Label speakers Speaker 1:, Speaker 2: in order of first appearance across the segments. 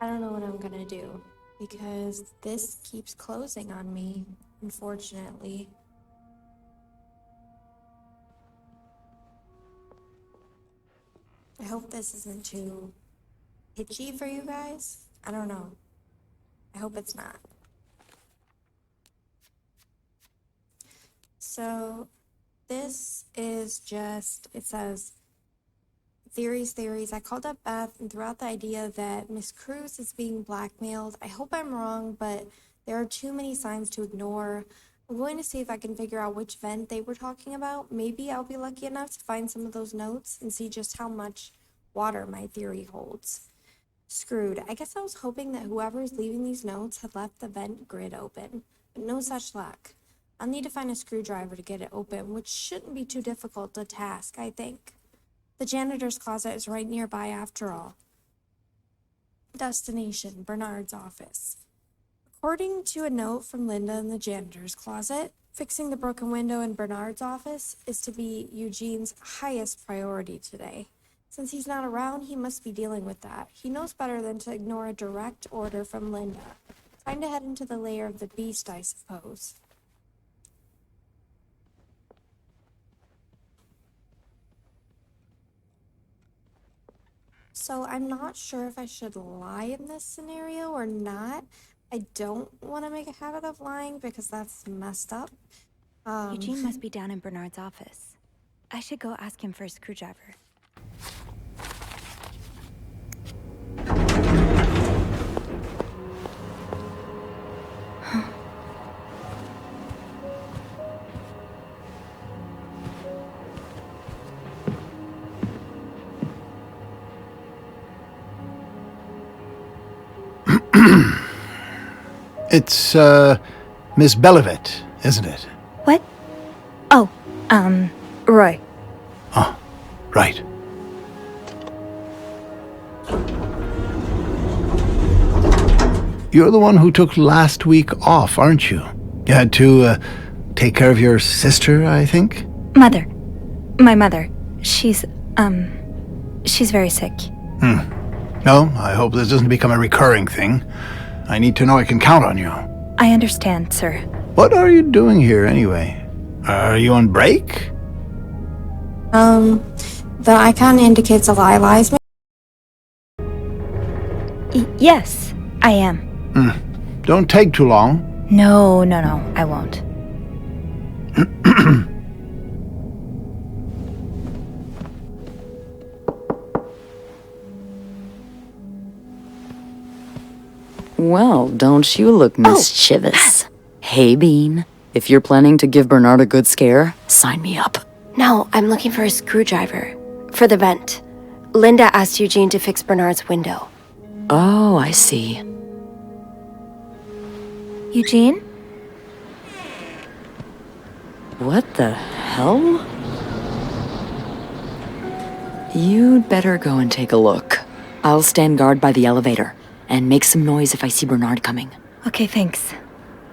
Speaker 1: I don't know what I'm gonna do because this keeps closing on me, unfortunately. I hope this isn't too itchy for you guys. I don't know. I hope it's not. So, this is just, it says, theories. I called up Beth and threw out the idea that Miss Cruz is being blackmailed. I hope I'm wrong, but there are too many signs to ignore. I'm going to see if I can figure out which vent they were talking about. Maybe I'll be lucky enough to find some of those notes and see just how much water my theory holds. Screwed. I guess I was hoping that whoever's leaving these notes had left the vent grid open, but no such luck. I'll need to find a screwdriver to get it open, which shouldn't be too difficult a task, I think. The janitor's closet is right nearby after all. Destination, Bernard's office. According to a note from Linda in the janitor's closet, fixing the broken window in Bernard's office is to be Eugene's highest priority today. Since he's not around, he must be dealing with that. He knows better than to ignore a direct order from Linda. Time to head into the lair of the beast, I suppose. So I'm not sure if I should lie in this scenario or not. I don't want to make a habit of lying because that's messed up.
Speaker 2: Eugene must be down in Bernard's office. I should go ask him for a screwdriver.
Speaker 3: It's, Miss Belivet, isn't it?
Speaker 2: What? Oh, Roy.
Speaker 3: Oh, right. You're the one who took last week off, aren't you? You had to, take care of your sister, I think?
Speaker 2: Mother. My mother. She's very sick.
Speaker 3: No, I hope this doesn't become a recurring thing. I need to know I can count on you.
Speaker 2: I understand, sir.
Speaker 3: What are you doing here, anyway? Are you on break?
Speaker 1: The icon indicates a lies.
Speaker 2: Yes, I am.
Speaker 3: Don't take too long.
Speaker 2: No, I won't.
Speaker 4: Well, don't you look mischievous. Hey, Bean. If you're planning to give Bernard a good scare, sign me up.
Speaker 5: No, I'm looking for a screwdriver. For the vent. Linda asked Eugene to fix Bernard's window.
Speaker 4: Oh, I see.
Speaker 2: Eugene?
Speaker 4: What the hell? You'd better go and take a look. I'll stand guard by the elevator, and make some noise if I see Bernard coming.
Speaker 2: Okay, thanks.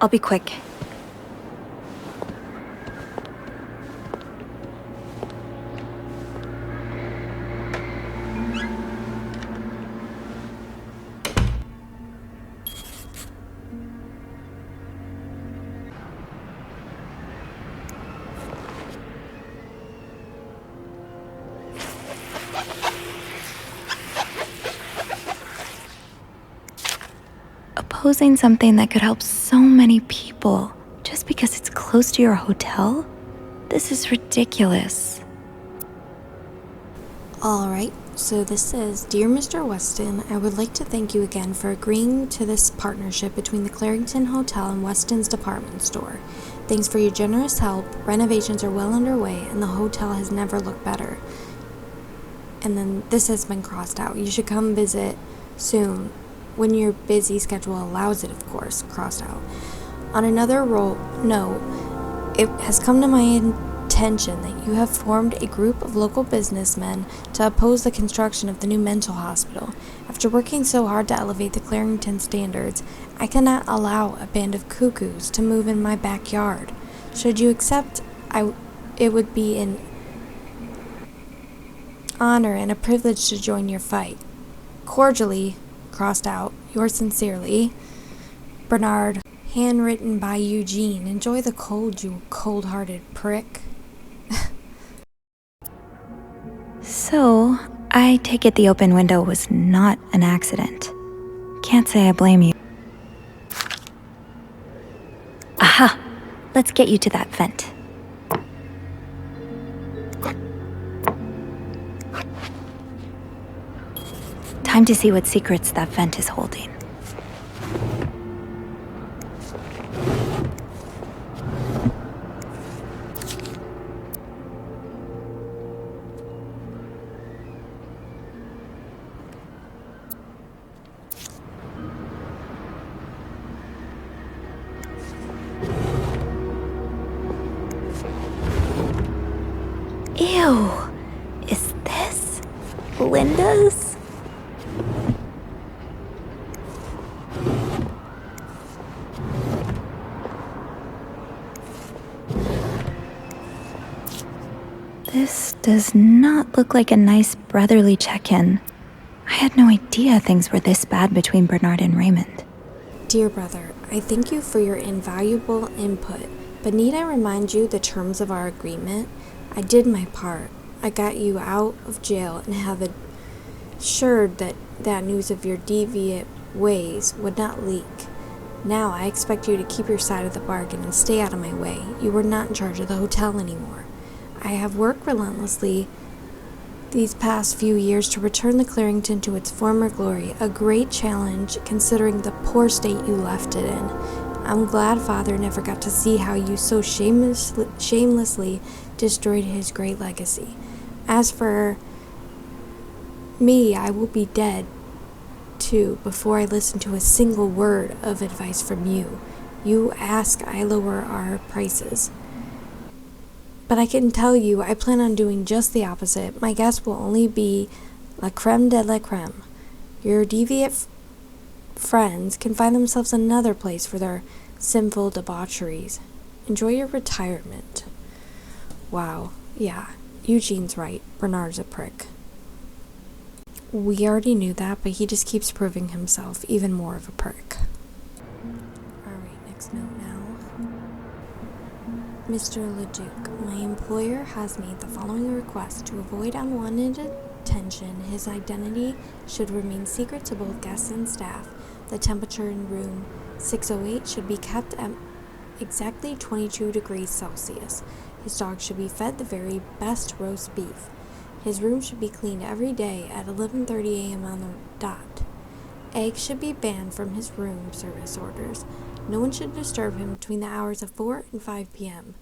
Speaker 2: I'll be quick. Opposing something that could help so many people just because it's close to your hotel? This is ridiculous.
Speaker 1: Alright, so this is Dear Mr. Weston, I would like to thank you again for agreeing to this partnership between the Clarington Hotel and Weston's department store. Thanks for your generous help. Renovations are well underway and the hotel has never looked better. And then this has been crossed out. You should come visit soon. When your busy schedule allows it, of course, crossed out. On another note, it has come to my attention that you have formed a group of local businessmen to oppose the construction of the new mental hospital. After working so hard to elevate the Clarington standards, I cannot allow a band of cuckoos to move in my backyard. Should you accept, it would be an honor and a privilege to join your fight. Cordially, crossed out. Yours sincerely, Bernard. Handwritten by Eugene. Enjoy the cold, you cold-hearted prick.
Speaker 2: So, I take it the open window was not an accident. Can't say I blame you. Aha! Let's get you to that vent. Time to see what secrets that vent is holding. Ew! Is this Linda's? This does not look like a nice brotherly check-in. I had no idea things were this bad between Bernard and Raymond.
Speaker 1: Dear brother, I thank you for your invaluable input, but need I remind you the terms of our agreement? I did my part. I got you out of jail and have assured that news of your deviant ways would not leak. Now I expect you to keep your side of the bargain and stay out of my way. You are not in charge of the hotel anymore. I have worked relentlessly these past few years to return the Clarington to its former glory, a great challenge considering the poor state you left it in. I'm glad Father never got to see how you so shamelessly destroyed his great legacy. As for me, I will be dead too before I listen to a single word of advice from you. You ask, I lower our prices. But I can tell you, I plan on doing just the opposite. My guests will only be la creme de la creme. Your deviant friends can find themselves another place for their sinful debaucheries. Enjoy your retirement. Wow, yeah, Eugene's right. Bernard's a prick. We already knew that, but he just keeps proving himself even more of a prick. Alright, next note now. Mr. Leduc, my employer has made the following request. To avoid unwanted attention, his identity should remain secret to both guests and staff. The temperature in room 608 should be kept at exactly 22 degrees Celsius. His dog should be fed the very best roast beef. His room should be cleaned every day at 11:30 a.m. on the dot. Eggs should be banned from his room service orders. No one should disturb him between the hours of 4 and 5 p.m.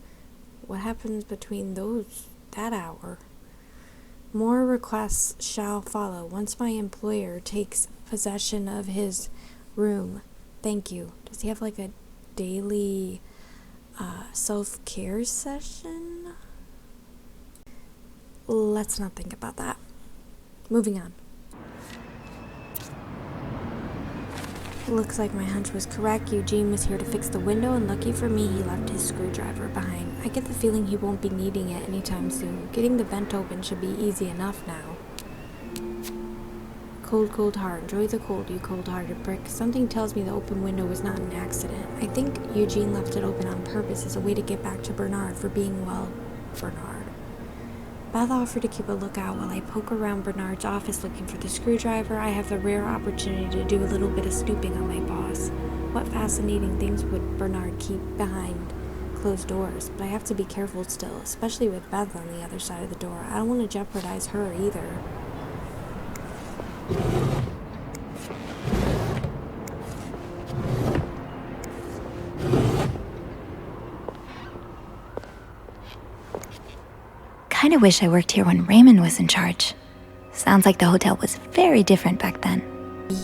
Speaker 1: What happens between that hour? More requests shall follow once my employer takes possession of his room. Thank you. Does he have like a daily self-care session? Let's not think about that. Moving on. Looks like my hunch was correct. Eugene was here to fix the window, and lucky for me, he left his screwdriver behind. I get the feeling he won't be needing it anytime soon. Getting the vent open should be easy enough now. Cold, cold heart. Enjoy the cold, you cold-hearted prick. Something tells me the open window was not an accident. I think Eugene left it open on purpose as a way to get back to Bernard for being, well, Bernard. Beth offered to keep a lookout while I poke around Bernard's office looking for the screwdriver. I have the rare opportunity to do a little bit of snooping on my boss. What fascinating things would Bernard keep behind closed doors? But I have to be careful still, especially with Beth on the other side of the door. I don't want to jeopardize her either.
Speaker 2: Kinda wish I worked here when Raymond was in charge. Sounds like the hotel was very different back then.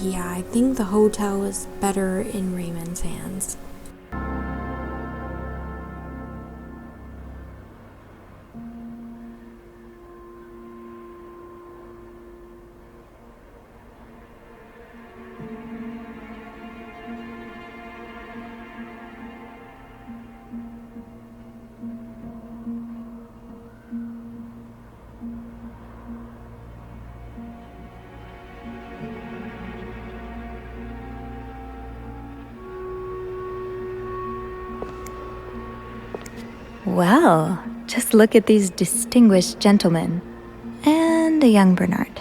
Speaker 1: Yeah, I think the hotel was better in Raymond's hands.
Speaker 2: Well, just look at these distinguished gentlemen. And a young Bernard.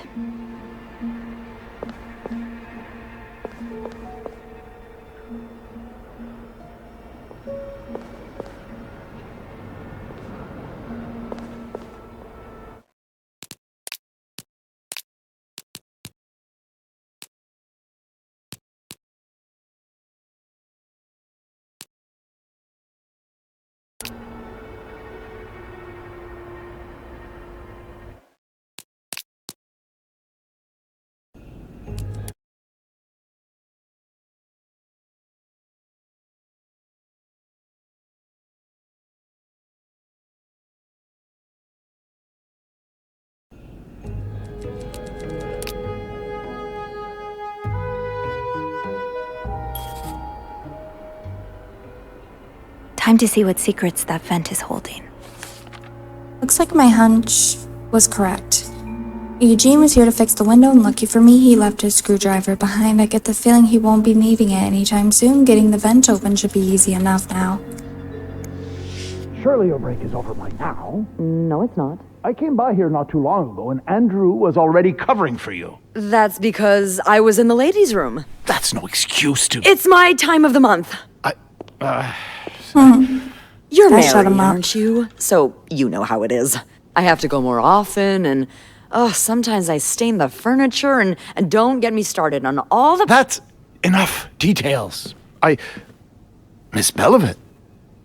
Speaker 2: Time to see what secrets that vent is holding.
Speaker 1: Looks like my hunch was correct. Eugene was here to fix the window, and lucky for me, he left his screwdriver behind. I get the feeling he won't be needing it anytime soon. Getting the vent open should be easy enough now.
Speaker 3: Surely your break is over by now.
Speaker 4: No, it's not.
Speaker 3: I came by here not too long ago, and Andrew was already covering for you.
Speaker 4: That's because I was in the ladies' room.
Speaker 3: That's no excuse to...
Speaker 4: It's my time of the month. You're
Speaker 1: That shut
Speaker 4: married,
Speaker 1: him up.
Speaker 4: aren't you? So you know how it is. I have to go more often, and sometimes I stain the furniture, and don't get me started on all the...
Speaker 3: That's enough details. Miss Belivet,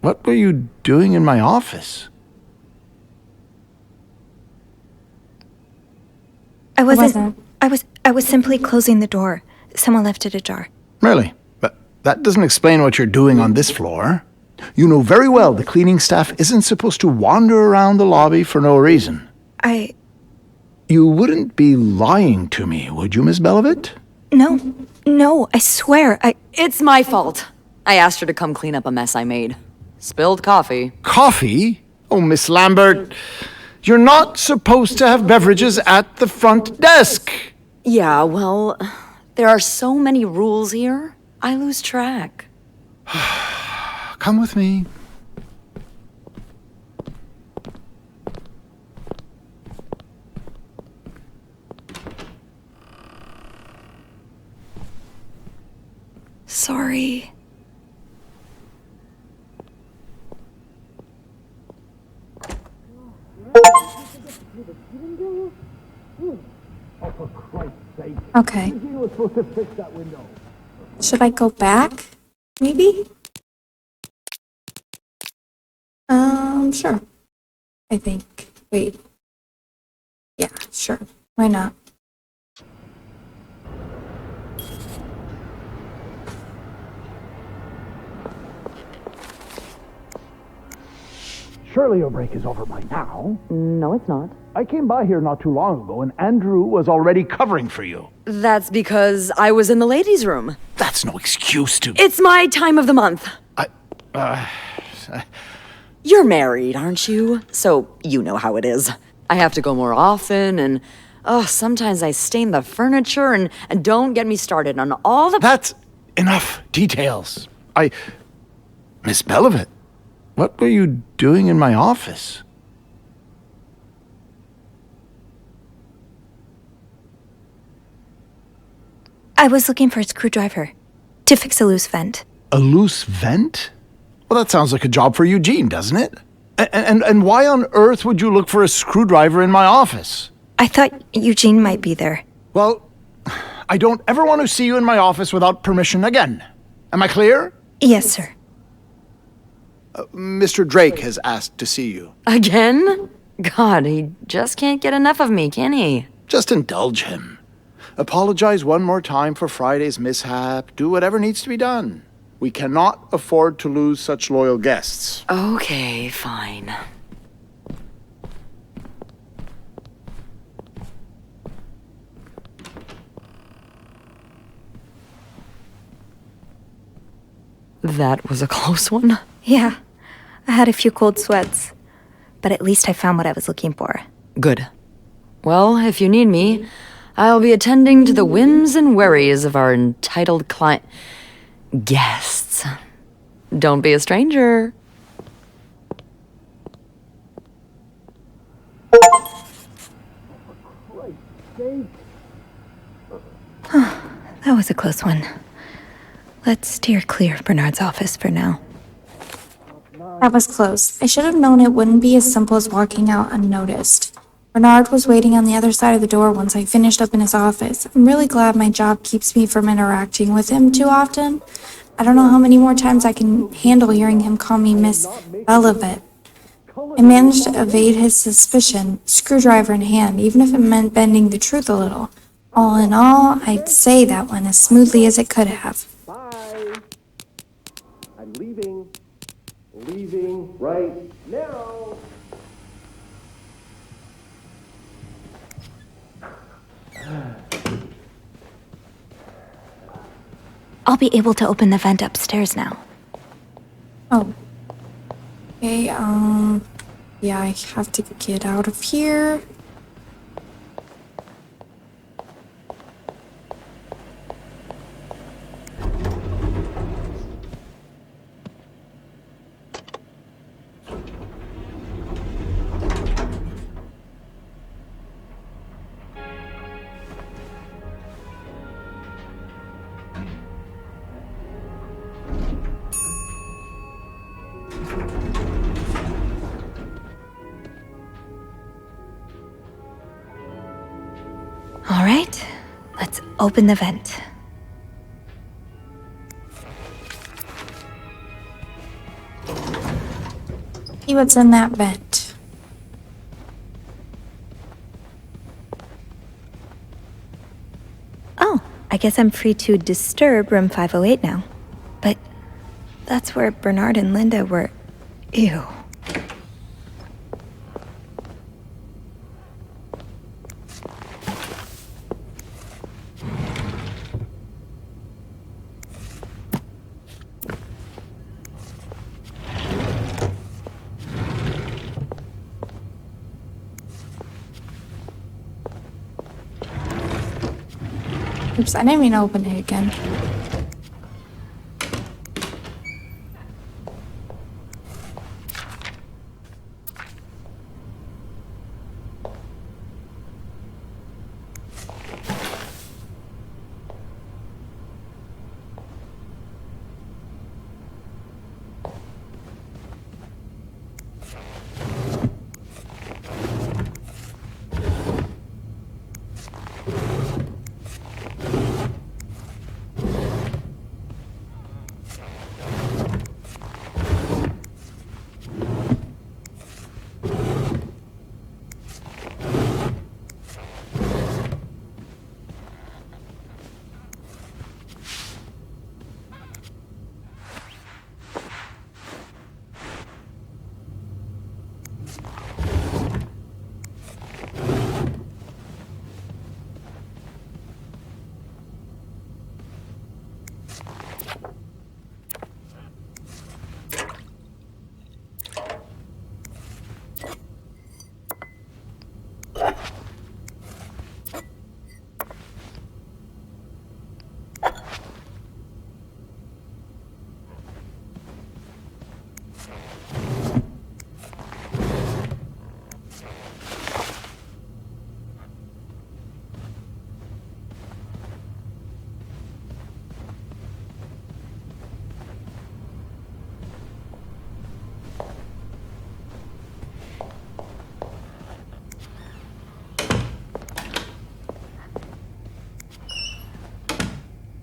Speaker 3: what were you doing in my office?
Speaker 2: I
Speaker 1: wasn't.
Speaker 2: I was simply closing the door. Someone left it ajar.
Speaker 3: Really? But that doesn't explain what you're doing on this floor. You know very well the cleaning staff isn't supposed to wander around the lobby for no reason. You wouldn't be lying to me, would you, Miss Belivet?
Speaker 2: No, I swear,
Speaker 4: It's my fault. I asked her to come clean up a mess I made. Spilled coffee.
Speaker 3: Coffee? Oh, Miss Lambert, you're not supposed to have beverages at the front desk.
Speaker 4: Yeah, well, there are so many rules here, I lose track.
Speaker 3: Come with me.
Speaker 2: sorry.
Speaker 1: Okay. Should I go back? Maybe? Sure. I think. Wait. Yeah, sure. Why not?
Speaker 3: Surely your break is over by now.
Speaker 4: No, it's not.
Speaker 3: I came by here not too long ago, and Andrew was already covering for you.
Speaker 4: That's because I was in the ladies' room.
Speaker 3: That's no excuse to...
Speaker 4: It's my time of the month. You're married, aren't you? So you know how it is. I have to go more often, and sometimes I stain the furniture, and don't get me started on all the...
Speaker 3: That's enough details. Miss Belivet, what were you doing in my office?
Speaker 2: I was looking for a screwdriver to fix a loose vent.
Speaker 3: A loose vent? Well, that sounds like a job for Eugene, doesn't it? And why on earth would you look for a screwdriver in my office?
Speaker 2: I thought Eugene might be there.
Speaker 3: Well, I don't ever want to see you in my office without permission again. Am I clear?
Speaker 2: Yes, sir.
Speaker 3: Mr. Drake has asked to see you.
Speaker 4: Again? God, he just can't get enough of me, can he?
Speaker 3: Just indulge him. Apologize one more time for Friday's mishap. Do whatever needs to be done. We cannot afford to lose such loyal guests.
Speaker 4: Okay, fine. That was a close one.
Speaker 2: Yeah, I had a few cold sweats, but at least I found what I was looking for.
Speaker 4: Good. Well, if you need me, I'll be attending to the whims and worries of our entitled guests. Don't be a stranger.
Speaker 2: That was a close one. Let's steer clear of Bernard's office for now.
Speaker 1: That was close. I should have known it wouldn't be as simple as walking out unnoticed. Bernard was waiting on the other side of the door once I finished up in his office. I'm really glad my job keeps me from interacting with him too often. I don't know how many more times I can handle hearing him call me Miss Bellevit. I managed to evade his suspicion, screwdriver in hand, even if it meant bending the truth a little. All in all, I'd say that went as smoothly as it could have.
Speaker 6: Bye. I'm leaving. Leaving right now.
Speaker 2: I'll be able to open the vent upstairs now.
Speaker 1: Oh. Okay, yeah, I have to get out of here.
Speaker 2: All right, let's open the vent.
Speaker 1: See what's in that vent.
Speaker 2: Oh, I guess I'm free to disturb room 508 now. But that's where Bernard and Linda were. Ew.
Speaker 1: Oops, I didn't mean to open it again.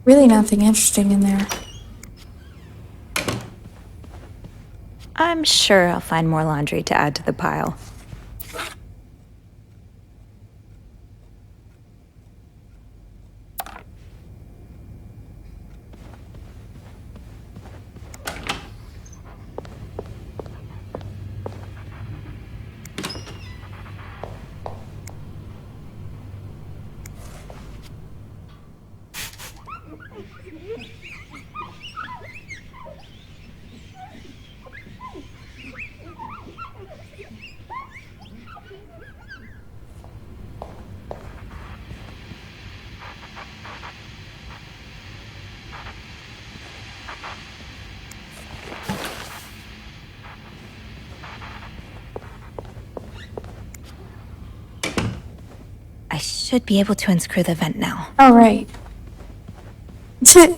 Speaker 1: Really nothing interesting in there.
Speaker 2: I'm sure I'll find more laundry to add to the pile. should be able to unscrew the vent now.
Speaker 1: All right.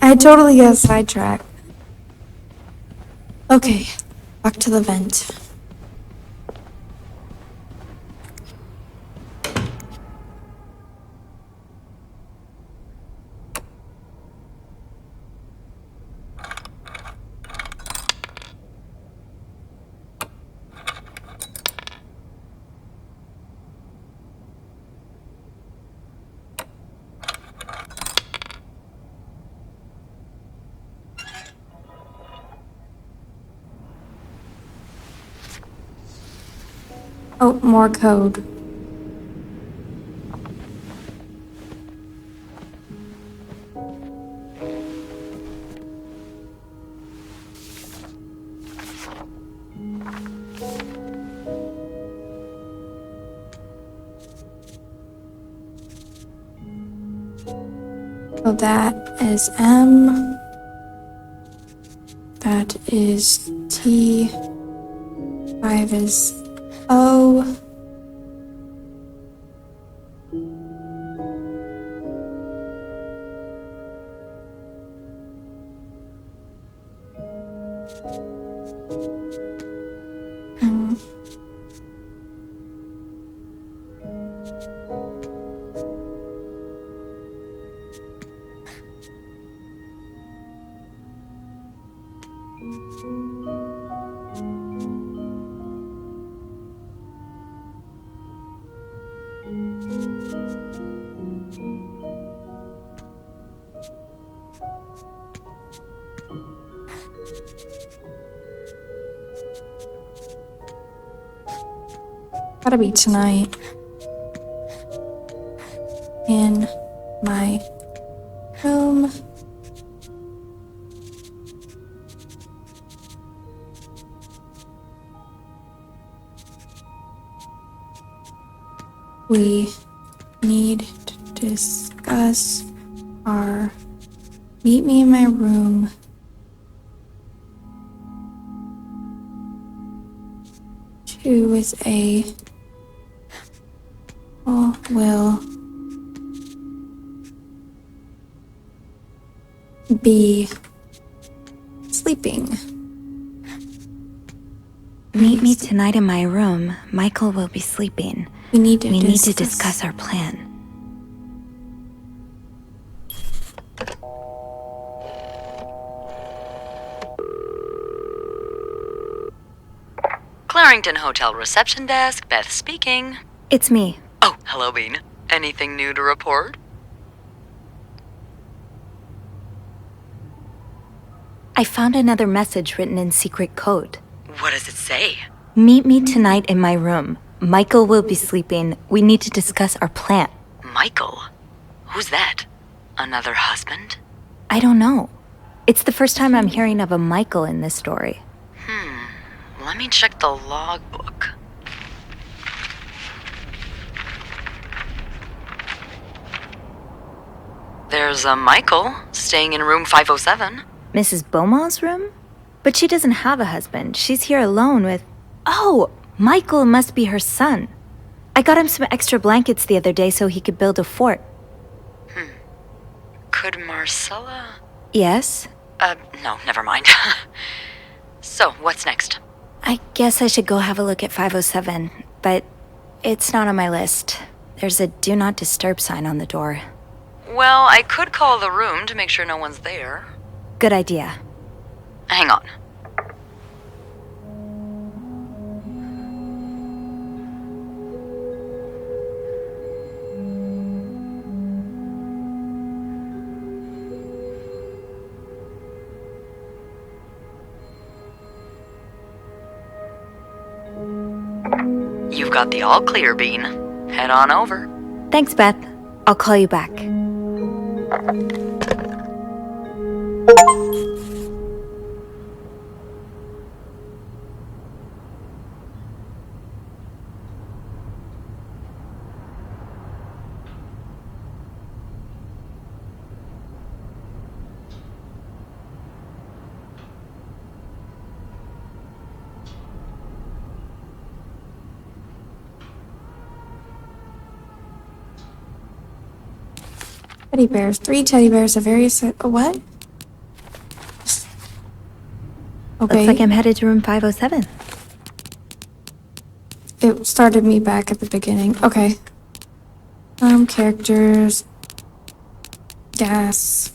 Speaker 1: I totally got sidetracked. Okay, back to the vent. Oh, more code. So that is M. That is T. 5 is O. Gotta be tonight. In my room. We need to discuss our meet me in my room. Two is a will be sleeping.
Speaker 2: Meet me tonight in my room. Michael will be sleeping.
Speaker 1: We need to
Speaker 2: discuss our plan.
Speaker 4: Clarington Hotel reception desk, Beth speaking.
Speaker 2: It's me.
Speaker 4: Oh, hello, Bean. Anything new to report?
Speaker 2: I found another message written in secret code.
Speaker 4: What does it say?
Speaker 2: Meet me tonight in my room. Michael will be sleeping. We need to discuss our plan.
Speaker 4: Michael? Who's that? Another husband?
Speaker 2: I don't know. It's the first time I'm hearing of a Michael in this story.
Speaker 4: Let me check the logbook. There's a Michael staying in room 507.
Speaker 2: Mrs. Beaumont's room? But she doesn't have a husband. She's here alone with... Oh, Michael must be her son. I got him some extra blankets the other day so he could build a fort.
Speaker 4: Could Marcella...
Speaker 2: Yes?
Speaker 4: No, never mind. So, what's next?
Speaker 2: I guess I should go have a look at 507, but it's not on my list. There's a do not disturb sign on the door.
Speaker 4: Well, I could call the room to make sure no one's there.
Speaker 2: Good idea.
Speaker 4: Hang on. You've got the all clear, Bean. Head on over.
Speaker 2: Thanks, Beth. I'll call you back.
Speaker 1: Teddy bears. 3 teddy bears of various... What? Okay.
Speaker 2: Looks like I'm headed to room 507.
Speaker 1: It started me back at the beginning. Okay. Characters. Gas.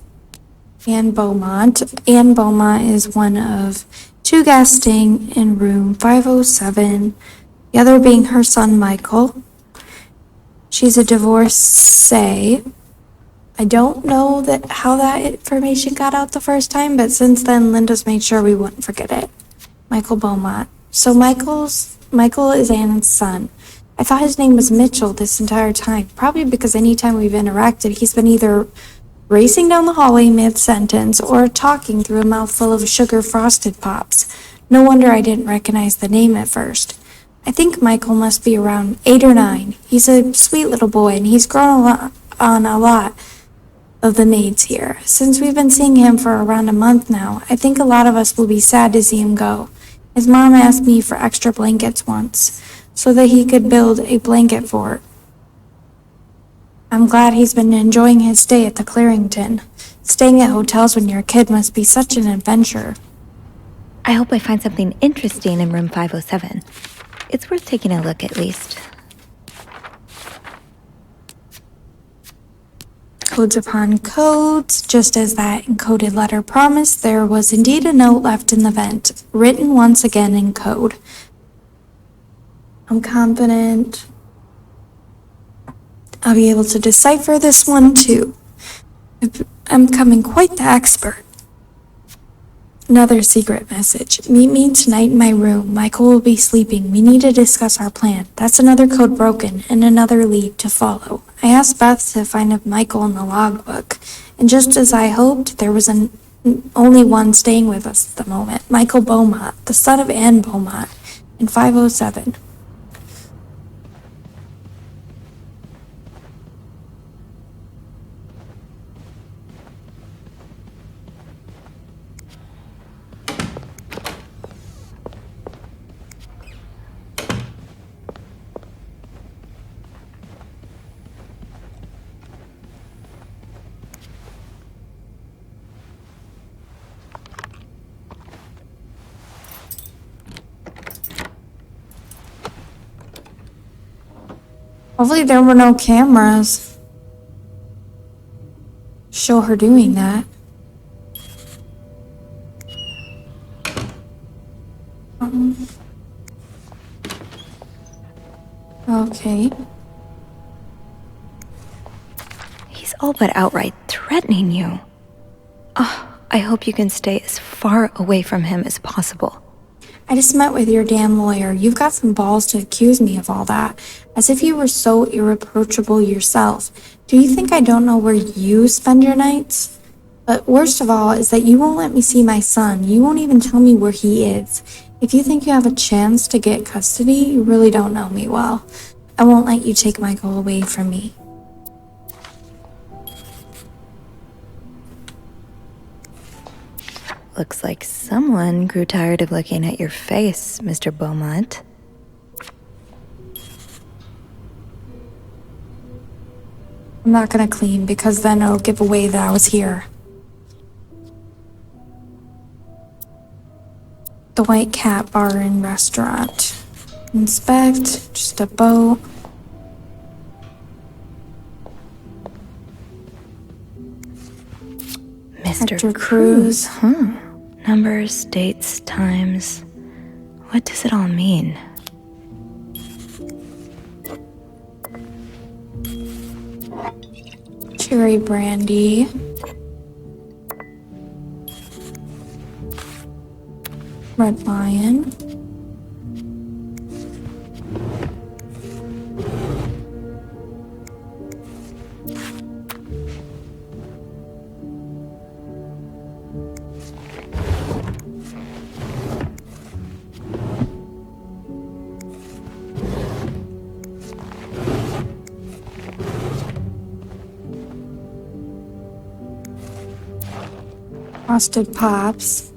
Speaker 1: Anne Beaumont. Anne Beaumont is one of 2 guests staying in room 507. The other being her son, Michael. She's a divorcee. I don't know how that information got out the first time, but since then, Linda's made sure we wouldn't forget it. Michael Beaumont. So Michael is Anne's son. I thought his name was Mitchell this entire time, probably because anytime we've interacted, he's been either racing down the hallway mid-sentence or talking through a mouthful of sugar frosted pops. No wonder I didn't recognize the name at first. I think Michael must be around 8 or 9. He's a sweet little boy, and he's grown on a lot of the maids here. Since we've been seeing him for around a month now, I think a lot of us will be sad to see him go. His mom asked me for extra blankets once, so that he could build a blanket fort. I'm glad he's been enjoying his stay at the Clarington. Staying at hotels when you're a kid must be such an adventure.
Speaker 2: I hope I find something interesting in room 507. It's worth taking a look at least.
Speaker 1: Codes upon codes. Just as that encoded letter promised, there was indeed a note left in the vent, written once again in code. I'm confident I'll be able to decipher this one too. I'm becoming quite the expert. Another secret message. Meet me tonight in my room. Michael will be sleeping. We need to discuss our plan. That's another code broken and another lead to follow. I asked Beth to find Michael in the logbook, and just as I hoped, there was only one staying with us at the moment. Michael Beaumont, the son of Anne Beaumont, in 507. Hopefully there were no cameras. Show her doing that. Okay.
Speaker 2: He's all but outright threatening you. Oh, I hope you can stay as far away from him as possible.
Speaker 1: I just met with your damn lawyer. You've got some balls to accuse me of all that. As if you were so irreproachable yourself. Do you think I don't know where you spend your nights? But worst of all is that you won't let me see my son. You won't even tell me where he is. If you think you have a chance to get custody, you really don't know me well. I won't let you take Michael away from me.
Speaker 2: Looks like someone grew tired of looking at your face, Mr. Beaumont.
Speaker 1: I'm not gonna clean because then it'll give away that I was here. The White Cat Bar and Restaurant. Inspect, just a boat.
Speaker 2: Mr.
Speaker 1: Hector
Speaker 2: Cruz, huh? Numbers, dates, times. What does it all mean?
Speaker 1: Cherry brandy. Red Lion. Frosted Pops.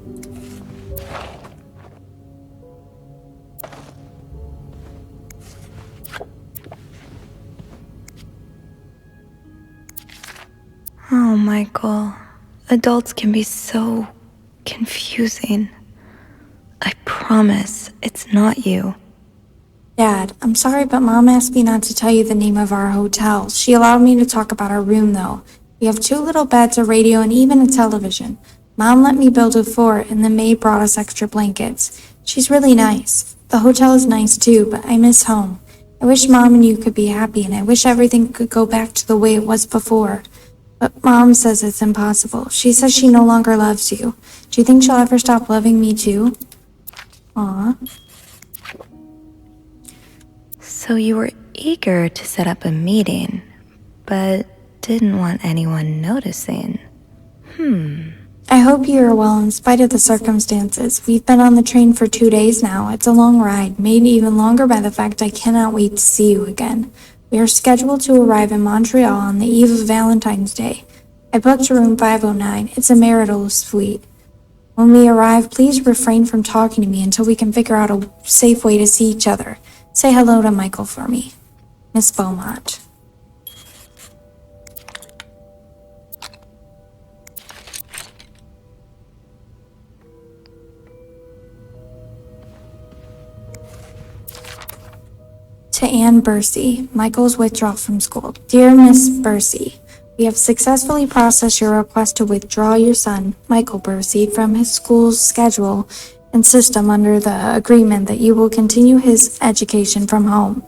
Speaker 2: Michael. Adults can be so confusing. I promise it's not you.
Speaker 1: Dad, I'm sorry, but Mom asked me not to tell you the name of our hotel. She allowed me to talk about our room, though. We have 2 little beds, a radio, and even a television. Mom let me build a fort, and the maid brought us extra blankets. She's really nice. The hotel is nice, too, but I miss home. I wish Mom and you could be happy, and I wish everything could go back to the way it was before. But Mom says it's impossible. She says she no longer loves you. Do you think she'll ever stop loving me, too? Aw.
Speaker 2: So you were eager to set up a meeting, but didn't want anyone noticing.
Speaker 1: I hope you are well in spite of the circumstances. We've been on the train for 2 days now. It's a long ride, made even longer by the fact I cannot wait to see you again. We are scheduled to arrive in Montreal on the eve of Valentine's Day. I booked room 509. It's a marital suite. When we arrive, please refrain from talking to me until we can figure out a safe way to see each other. Say hello to Michael for me. Miss Beaumont. To Anne Bursey, Michael's withdrawal from school. Dear Miss Bursey, we have successfully processed your request to withdraw your son, Michael Bursey, from his school's schedule and system under the agreement that you will continue his education from home.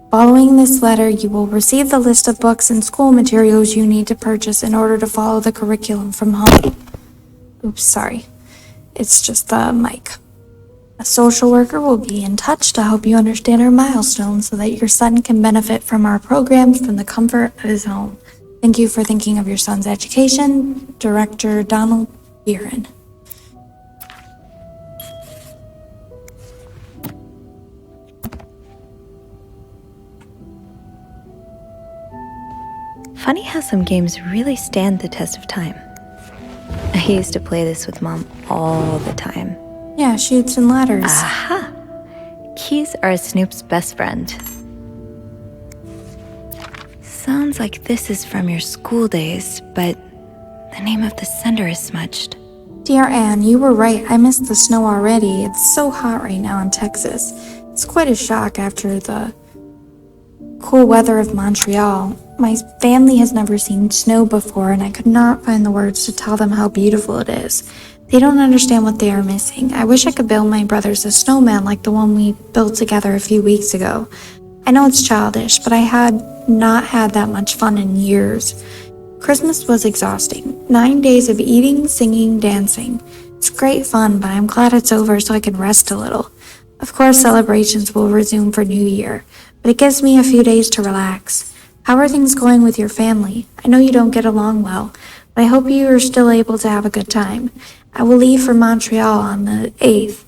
Speaker 1: Following this letter, you will receive the list of books and school materials you need to purchase in order to follow the curriculum from home. Oops, sorry. It's just the mic. A social worker will be in touch to help you understand our milestones so that your son can benefit from our programs from the comfort of his home. Thank you for thinking of your son's education. Director Donald Buren.
Speaker 2: Funny how some games really stand the test of time. I used to play this with Mom all the time.
Speaker 1: Yeah, Chutes and Ladders.
Speaker 2: Aha! Keys are Snoop's best friend. Sounds like this is from your school days, but the name of the sender is smudged.
Speaker 1: Dear Anne, you were right. I missed the snow already. It's so hot right now in Texas. It's quite a shock after the cool weather of Montreal. My family has never seen snow before, and I could not find the words to tell them how beautiful it is. They don't understand what they are missing. I wish I could build my brothers a snowman like the one we built together a few weeks ago. I know it's childish, but I had not had that much fun in years. Christmas was exhausting. 9 days of eating, singing, dancing. It's great fun, but I'm glad it's over so I can rest a little. Of course, celebrations will resume for New Year, but it gives me a few days to relax. How are things going with your family? I know you don't get along well, but I hope you are still able to have a good time. I will leave for Montreal on the 8th.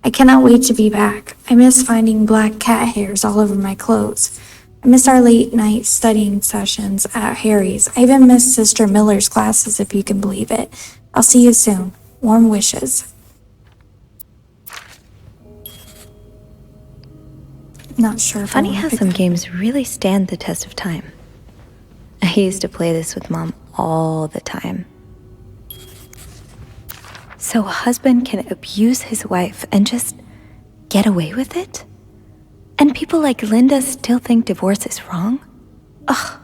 Speaker 1: I cannot wait to be back. I miss finding black cat hairs all over my clothes. I miss our late night studying sessions at Harry's. I even miss Sister Miller's classes, if you can believe it. I'll see you soon. Warm wishes. Not sure if
Speaker 2: Funny how some games really stand the test of time. I used to play this with Mom all the time. So a husband can abuse his wife and just get away with it? And people like Linda still think divorce is wrong? Ugh.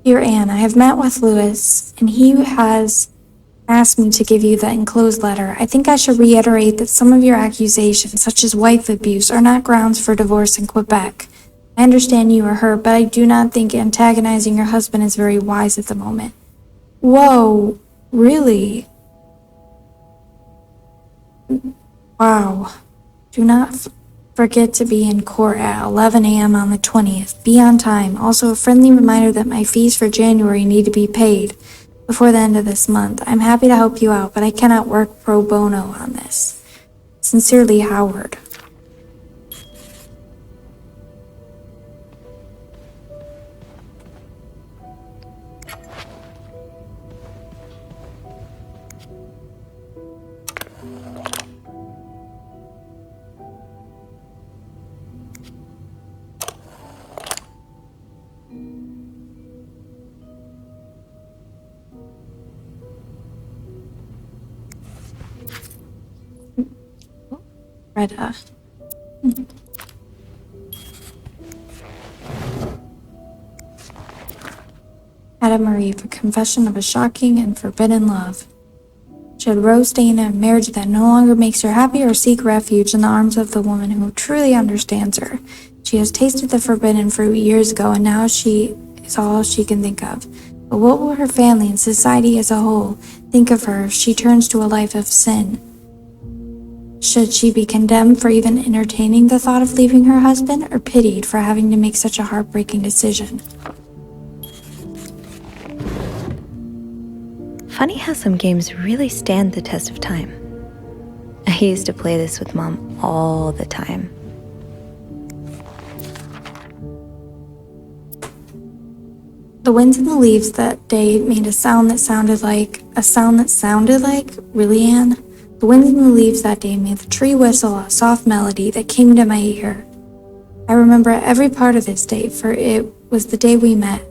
Speaker 1: Dear Anne, I have met with Lewis, and he has asked me to give you the enclosed letter. I think I should reiterate that some of your accusations, such as wife abuse, are not grounds for divorce in Quebec. I understand you are hurt, but I do not think antagonizing your husband is very wise at the moment. Whoa, really? Wow. Do not forget to be in court at 11 a.m. on the 20th. Be on time. Also, a friendly reminder that my fees for January need to be paid before the end of this month. I'm happy to help you out, but I cannot work pro bono on this. Sincerely, Howard. Retta. Ada Marie for confession of a shocking and forbidden love. Should Rose stay in a marriage that no longer makes her happy or seek refuge in the arms of the woman who truly understands her? She has tasted the forbidden fruit years ago and now she is all she can think of. But what will her family and society as a whole think of her if she turns to a life of sin? Should she be condemned for even entertaining the thought of leaving her husband or pitied for having to make such a heartbreaking decision?
Speaker 2: Funny how some games really stand the test of time. I used to play this with Mom all the time.
Speaker 1: The winds and the leaves that day made a sound that sounded like, really, Anne? The winds and the leaves that day made the tree whistle a soft melody that came to my ear. I remember every part of this day, for it was the day we met.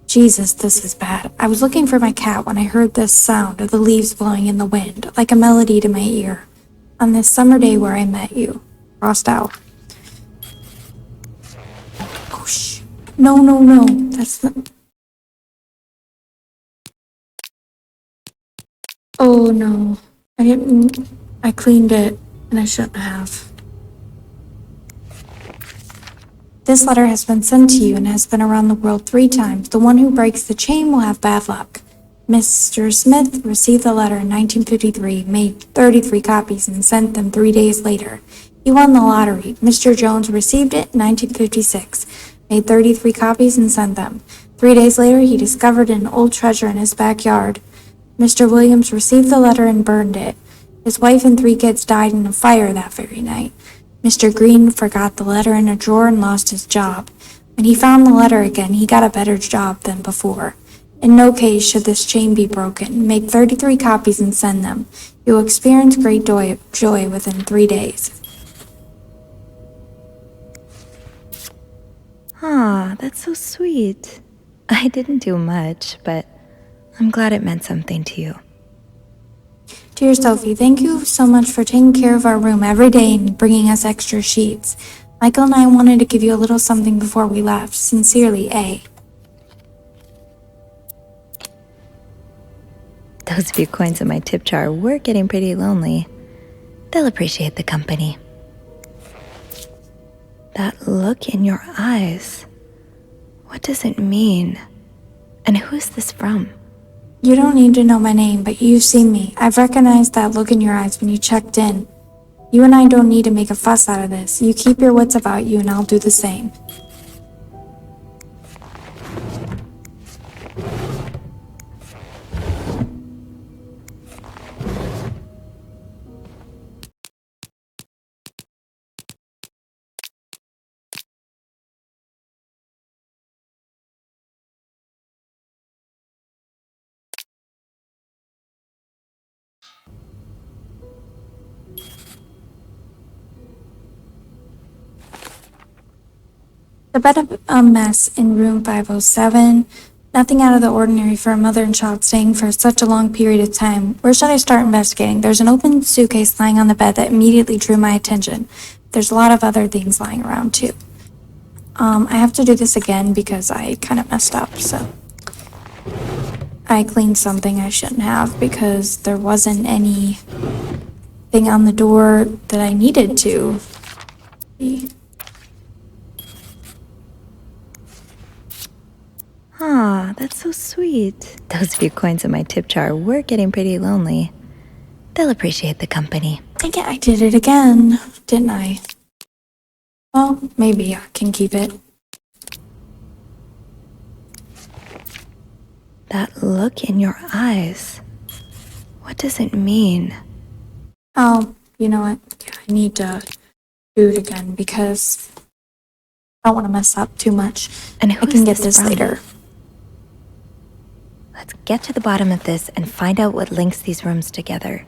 Speaker 1: Jesus, this is bad. I was looking for my cat when I heard this sound of the leaves blowing in the wind, like a melody to my ear. On this summer day where I met you. Crossed out. Oh, shh. No. That's not... Oh, no. I cleaned it, and I shouldn't have. This letter has been sent to you and has been around the world 3 times. The one who breaks the chain will have bad luck. Mr. Smith received the letter in 1953, made 33 copies, and sent them 3 days later. He won the lottery. Mr. Jones received it in 1956, made 33 copies, and sent them. 3 days later, he discovered an old treasure in his backyard. Mr. Williams received the letter and burned it. His wife and 3 kids died in a fire that very night. Mr. Green forgot the letter in a drawer and lost his job. When he found the letter again, he got a better job than before. In no case should this chain be broken. Make 33 copies and send them. You will experience great joy within 3 days.
Speaker 2: Aw, that's so sweet. I didn't do much, but I'm glad it meant something to you.
Speaker 1: Dear Sophie, thank you so much for taking care of our room every day and bringing us extra sheets. Michael and I wanted to give you a little something before we left. Sincerely, A.
Speaker 2: Those few coins in my tip jar were getting pretty lonely. They'll appreciate the company. That look in your eyes. What does it mean? And who is this from?
Speaker 1: You don't need to know my name, but you've seen me. I've recognized that look in your eyes when you checked in. You and I don't need to make a fuss out of this. You keep your wits about you and I'll do the same. The bed a mess in room 507. Nothing out of the ordinary for a mother and child staying for such a long period of time. Where should I start investigating? There's an open suitcase lying on the bed that immediately drew my attention. There's a lot of other things lying around too. I have to do this again because I kind of messed up, so. I cleaned something I shouldn't have because there wasn't anything on the door that I needed to.
Speaker 2: Aw, that's so sweet. Those few coins in my tip jar were getting pretty lonely. They'll appreciate the company.
Speaker 1: Dang it, I did it again, didn't I? Well, maybe I can keep it.
Speaker 2: That look in your eyes. What does it mean?
Speaker 1: Oh, you know what? Yeah, I need to do it again because I don't want to mess up too much.
Speaker 2: And who
Speaker 1: I can get
Speaker 2: is this
Speaker 1: this
Speaker 2: from?
Speaker 1: later.
Speaker 2: Let's get to the bottom of this and find out what links these rooms together.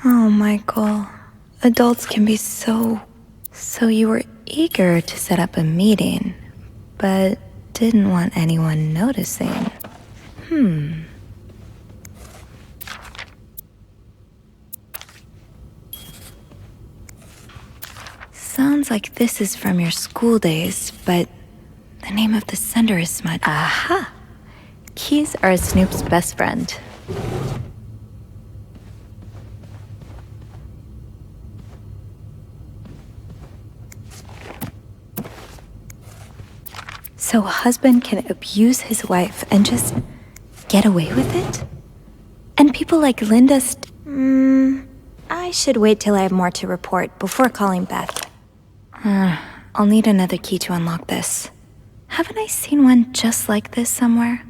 Speaker 2: Oh, Michael, Adults can be so... So you were eager to set up a meeting, but didn't want anyone noticing. Sounds like this is from your school days, but the name of the sender is smudged. Aha! Keys are Snoop's best friend. So a husband can abuse his wife and just get away with it? And people like Linda I should wait till I have more to report before calling Beth. I'll need another key to unlock this. Haven't I seen one just like this somewhere?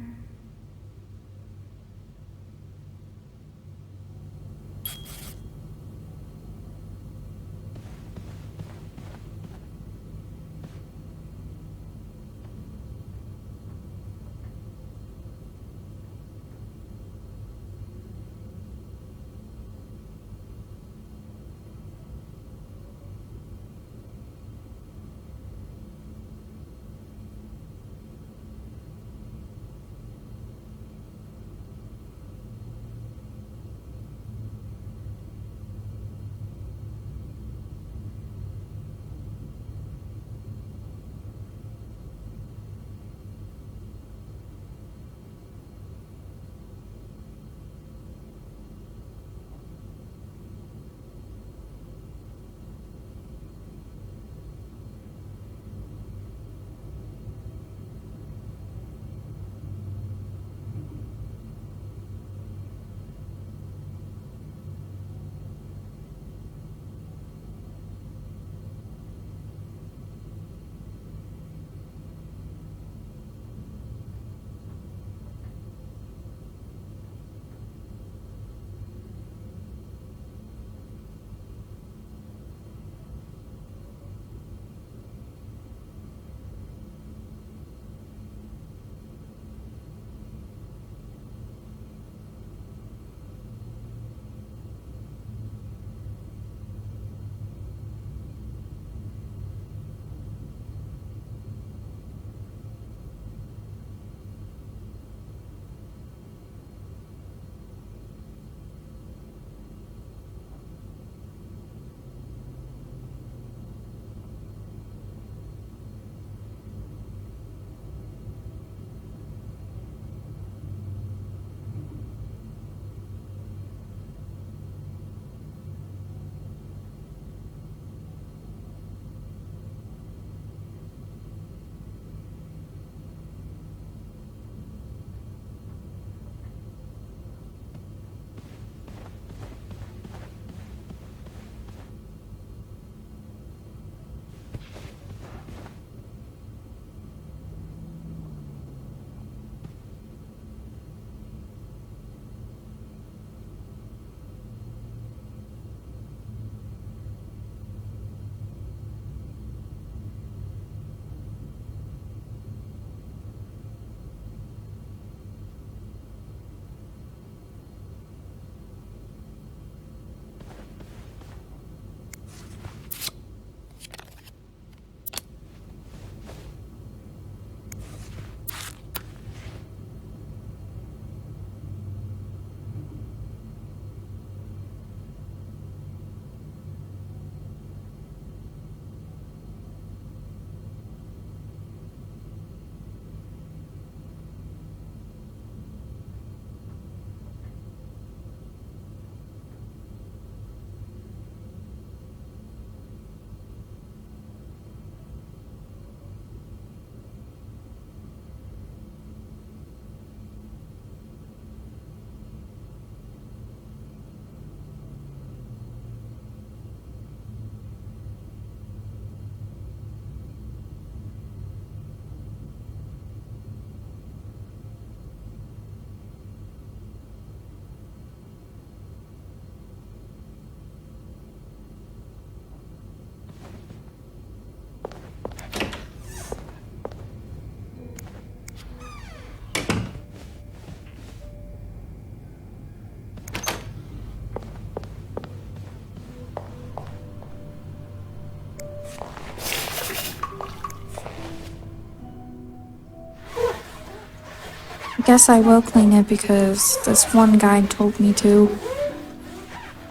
Speaker 1: guess I will clean it because this one guide told me to.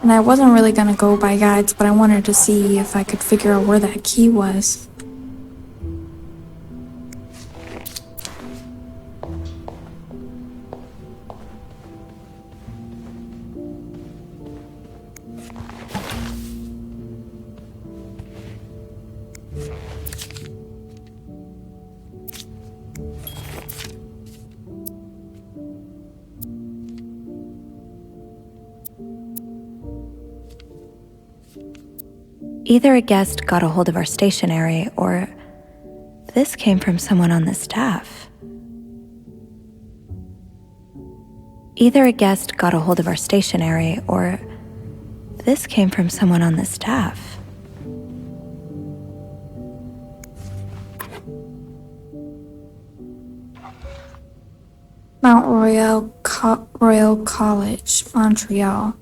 Speaker 1: And I wasn't really gonna go by guides, but I wanted to see if I could figure out where that key was.
Speaker 2: Either a guest got a hold of our stationery, or this came from someone on the staff. Either a guest got a hold of our stationery, or this came from someone on the staff.
Speaker 1: Mount Royal College, Montreal.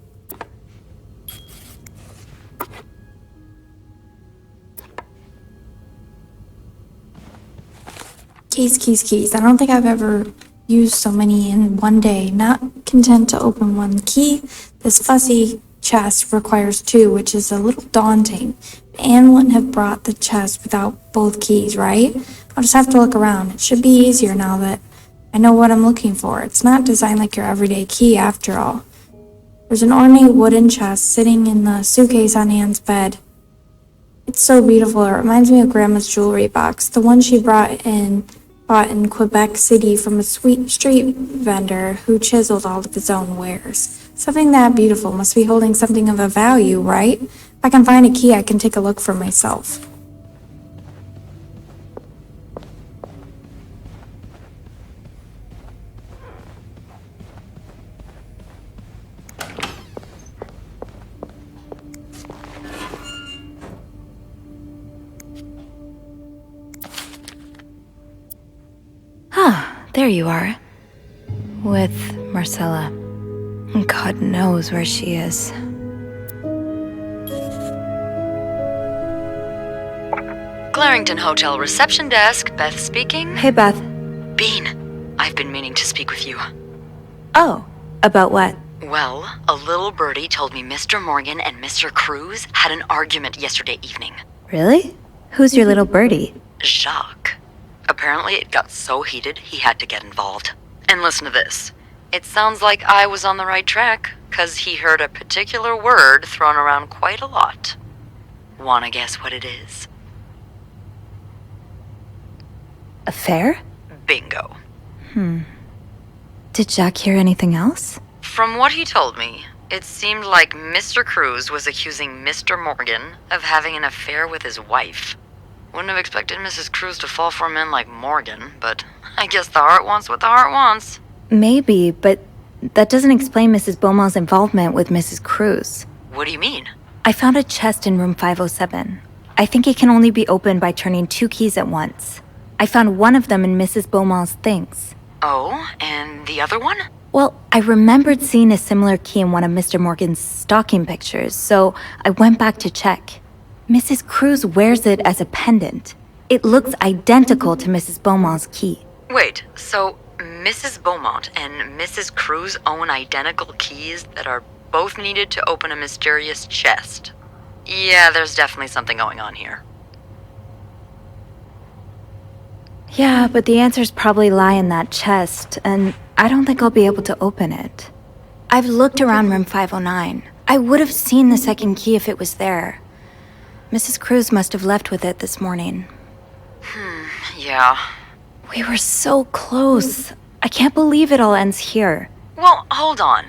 Speaker 1: Keys. I don't think I've ever used so many in one day. Not content to open one key, this fussy chest requires two, which is a little daunting. Anne wouldn't have brought the chest without both keys, right? I'll just have to look around. It should be easier now that I know what I'm looking for. It's not designed like your everyday key after all. There's an ornate wooden chest sitting in the suitcase on Anne's bed. It's so beautiful. It reminds me of Grandma's jewelry box, the one she bought in Quebec City from a sweet street vendor who chiseled all of his own wares. Something that beautiful must be holding something of a value, right? If I can find a key, I can take a look for myself.
Speaker 2: There you are. With Marcella. God knows where she is.
Speaker 4: Clarington Hotel reception desk, Beth speaking.
Speaker 2: Hey, Beth.
Speaker 4: Bean, I've been meaning to speak with you.
Speaker 2: Oh, about what?
Speaker 4: Well, a little birdie told me Mr. Morgan and Mr. Cruz had an argument yesterday evening.
Speaker 2: Really? Who's your little birdie?
Speaker 4: Jacques. Apparently it got so heated he had to get involved. And listen to this. It sounds like I was on the right track, 'cause he heard a particular word thrown around quite a lot. Wanna guess what it is?
Speaker 2: Affair?
Speaker 4: Bingo.
Speaker 2: Did Jack hear anything else?
Speaker 4: From what he told me, it seemed like Mr. Cruz was accusing Mr. Morgan of having an affair with his wife. Wouldn't have expected Mrs. Cruz to fall for a man like Morgan, but I guess the heart wants what the heart wants.
Speaker 2: Maybe, but that doesn't explain Mrs. Beaumont's involvement with Mrs. Cruz.
Speaker 4: What do you mean?
Speaker 2: I found a chest in room 507. I think it can only be opened by turning two keys at once. I found one of them in Mrs. Beaumont's things.
Speaker 4: Oh, and the other one?
Speaker 2: Well, I remembered seeing a similar key in one of Mr. Morgan's stocking pictures, so I went back to check. Mrs. Cruz wears it as a pendant. It looks identical to Mrs. Beaumont's key.
Speaker 4: Wait, so Mrs. Beaumont and Mrs. Cruz own identical keys that are both needed to open a mysterious chest? Yeah, there's definitely something going on here.
Speaker 2: Yeah, but the answers probably lie in that chest, and I don't think I'll be able to open it. I've looked around room 509. I would have seen the second key if it was there. Mrs. Cruz must have left with it this morning.
Speaker 4: Yeah.
Speaker 2: We were so close. I can't believe it all ends here.
Speaker 4: Well, hold on.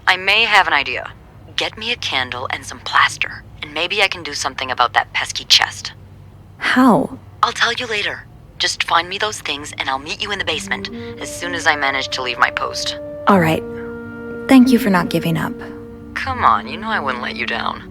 Speaker 4: I may have an idea. Get me a candle and some plaster, and maybe I can do something about that pesky chest.
Speaker 2: How?
Speaker 4: I'll tell you later. Just find me those things and I'll meet you in the basement as soon as I manage to leave my post.
Speaker 2: All right. Thank you for not giving up.
Speaker 4: Come on, you know I wouldn't let you down.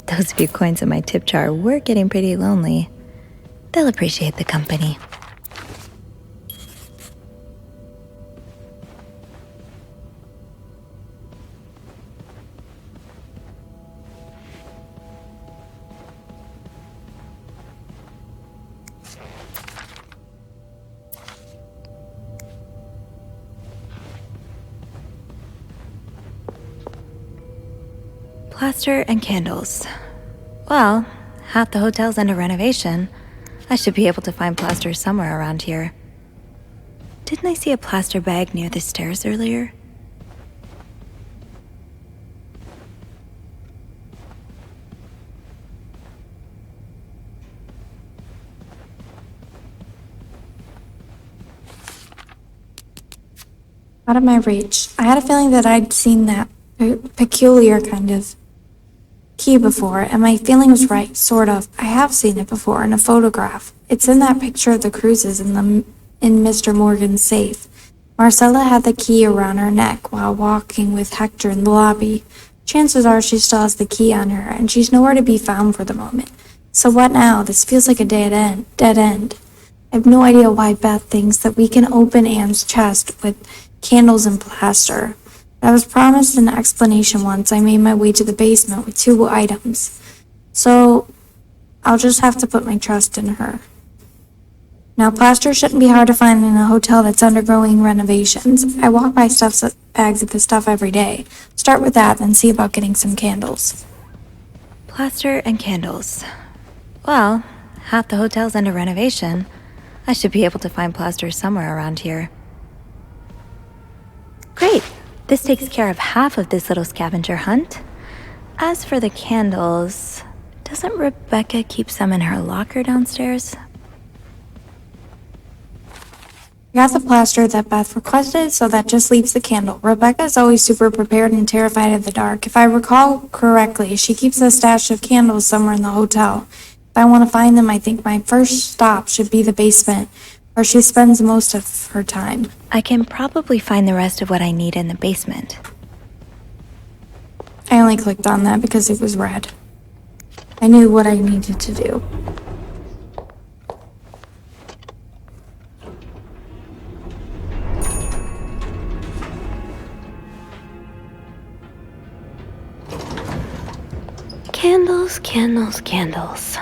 Speaker 2: Those few coins in my tip jar were getting pretty lonely. They'll appreciate the company. Plaster and candles. Well, half the hotel's under renovation. I should be able to find plaster somewhere around here. Didn't I see a plaster bag near the stairs earlier?
Speaker 1: Out of my reach. I had a feeling that I'd seen that peculiar kind of key before, and my feeling was right, sort of. I have seen it before in a photograph. It's in that picture of the cruises in Mr. Morgan's safe. Marcella had the key around her neck while walking with Hector in the lobby. Chances are she still has the key on her, and she's nowhere to be found for the moment. So what now? This feels like a dead end. I have no idea why Beth thinks that we can open Anne's chest with candles and plaster. I was promised an explanation once I made my way to the basement with 2 items. So I'll just have to put my trust in her. Now, plaster shouldn't be hard to find in a hotel that's undergoing renovations. I walk by bags of this stuff every day. Start with that, then see about getting some candles.
Speaker 2: Plaster and candles. Well, half the hotel's under renovation. I should be able to find plaster somewhere around here. Great! This takes care of half of this little scavenger hunt. As for the candles, doesn't Rebecca keep some in her locker downstairs?
Speaker 1: I got the plaster that Beth requested, so that just leaves the candle. Rebecca's always super prepared and terrified of the dark. If I recall correctly, she keeps a stash of candles somewhere in the hotel. If I want to find them, I think my first stop should be the basement, where she spends most of her time.
Speaker 2: I can probably find the rest of what I need in the basement.
Speaker 1: I only clicked on that because it was red. I knew what I needed to do.
Speaker 2: Candles, candles, candles.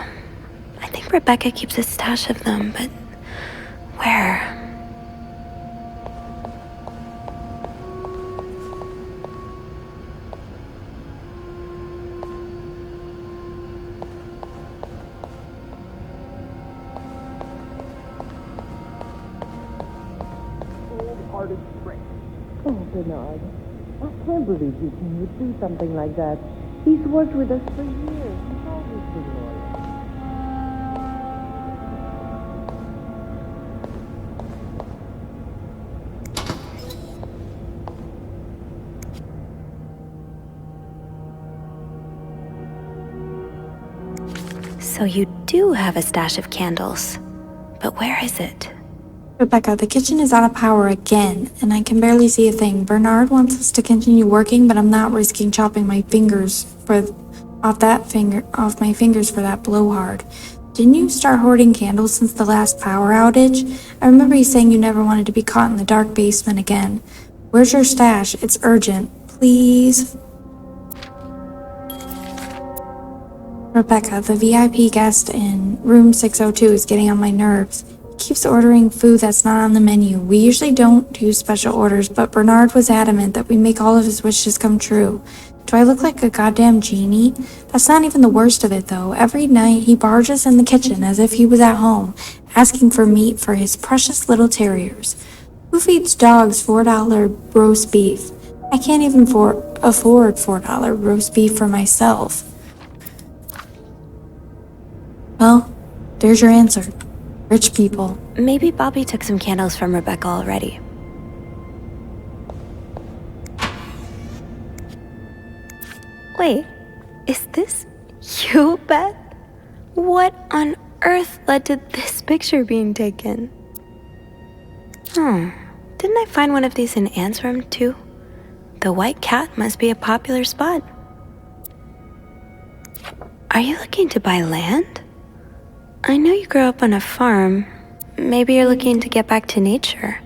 Speaker 2: I think Rebecca keeps a stash of them, but where?
Speaker 6: Cold-hearted trick. Oh, Bernard, I can't believe you would do something like that. He's worked with us for years. He's always been loyal.
Speaker 2: So you do have a stash of candles. But where is it?
Speaker 1: Rebecca, the kitchen is out of power again, and I can barely see a thing. Bernard wants us to continue working, but I'm not risking chopping my fingers off my fingers for that blowhard. Didn't you start hoarding candles since the last power outage? I remember you saying you never wanted to be caught in the dark basement again. Where's your stash? It's urgent. Please. Rebecca, the VIP guest in room 602 is getting on my nerves. He keeps ordering food that's not on the menu. We usually don't do special orders, but Bernard was adamant that we make all of his wishes come true. Do I look like a goddamn genie? That's not even the worst of it, though. Every night he barges in the kitchen as if he was at home, asking for meat for his precious little terriers. Who feeds dogs $4 roast beef? I can't even afford $4 roast beef for myself. Well, there's your answer. Rich people.
Speaker 2: Maybe Bobby took some candles from Rebecca already. Wait, is this you, Beth? What on earth led to this picture being taken? Didn't I find one of these in Anne's room too? The white cat must be a popular spot. Are you looking to buy land? I know you grew up on a farm. Maybe you're looking to get back to nature.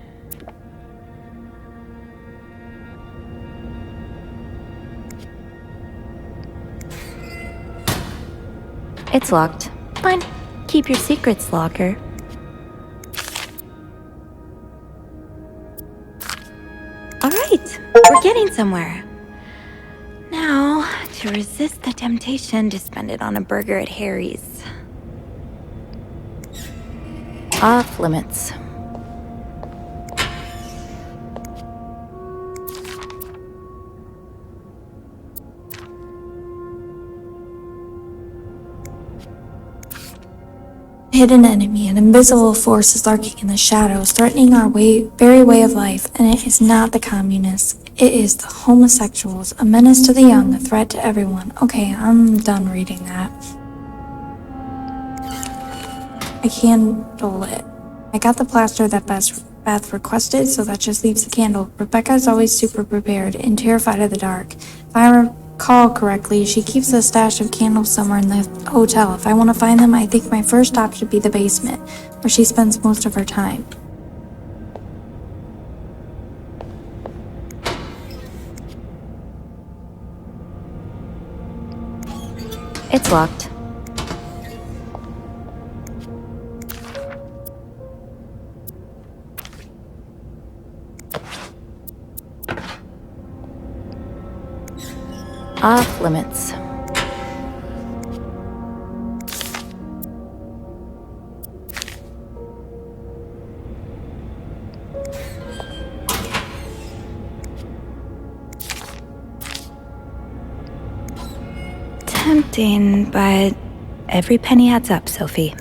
Speaker 2: It's locked. Fine. Keep your secrets, locker. All right, we're getting somewhere. Now, to resist the temptation to spend it on a burger at Harry's. Off limits.
Speaker 1: A hidden enemy, an invisible force is lurking in the shadows, threatening our very way of life, and it is not the communists. It is the homosexuals, a menace to the young, a threat to everyone. Okay, I'm done reading that. I candle it. I got the plaster that Beth requested, so that just leaves the candle. Rebecca is always super prepared and terrified of the dark. If I recall correctly, she keeps a stash of candles somewhere in the hotel. If I want to find them, I think my first stop should be the basement, where she spends most of her time.
Speaker 2: It's locked. Off limits. Tempting, but every penny adds up, Sophie.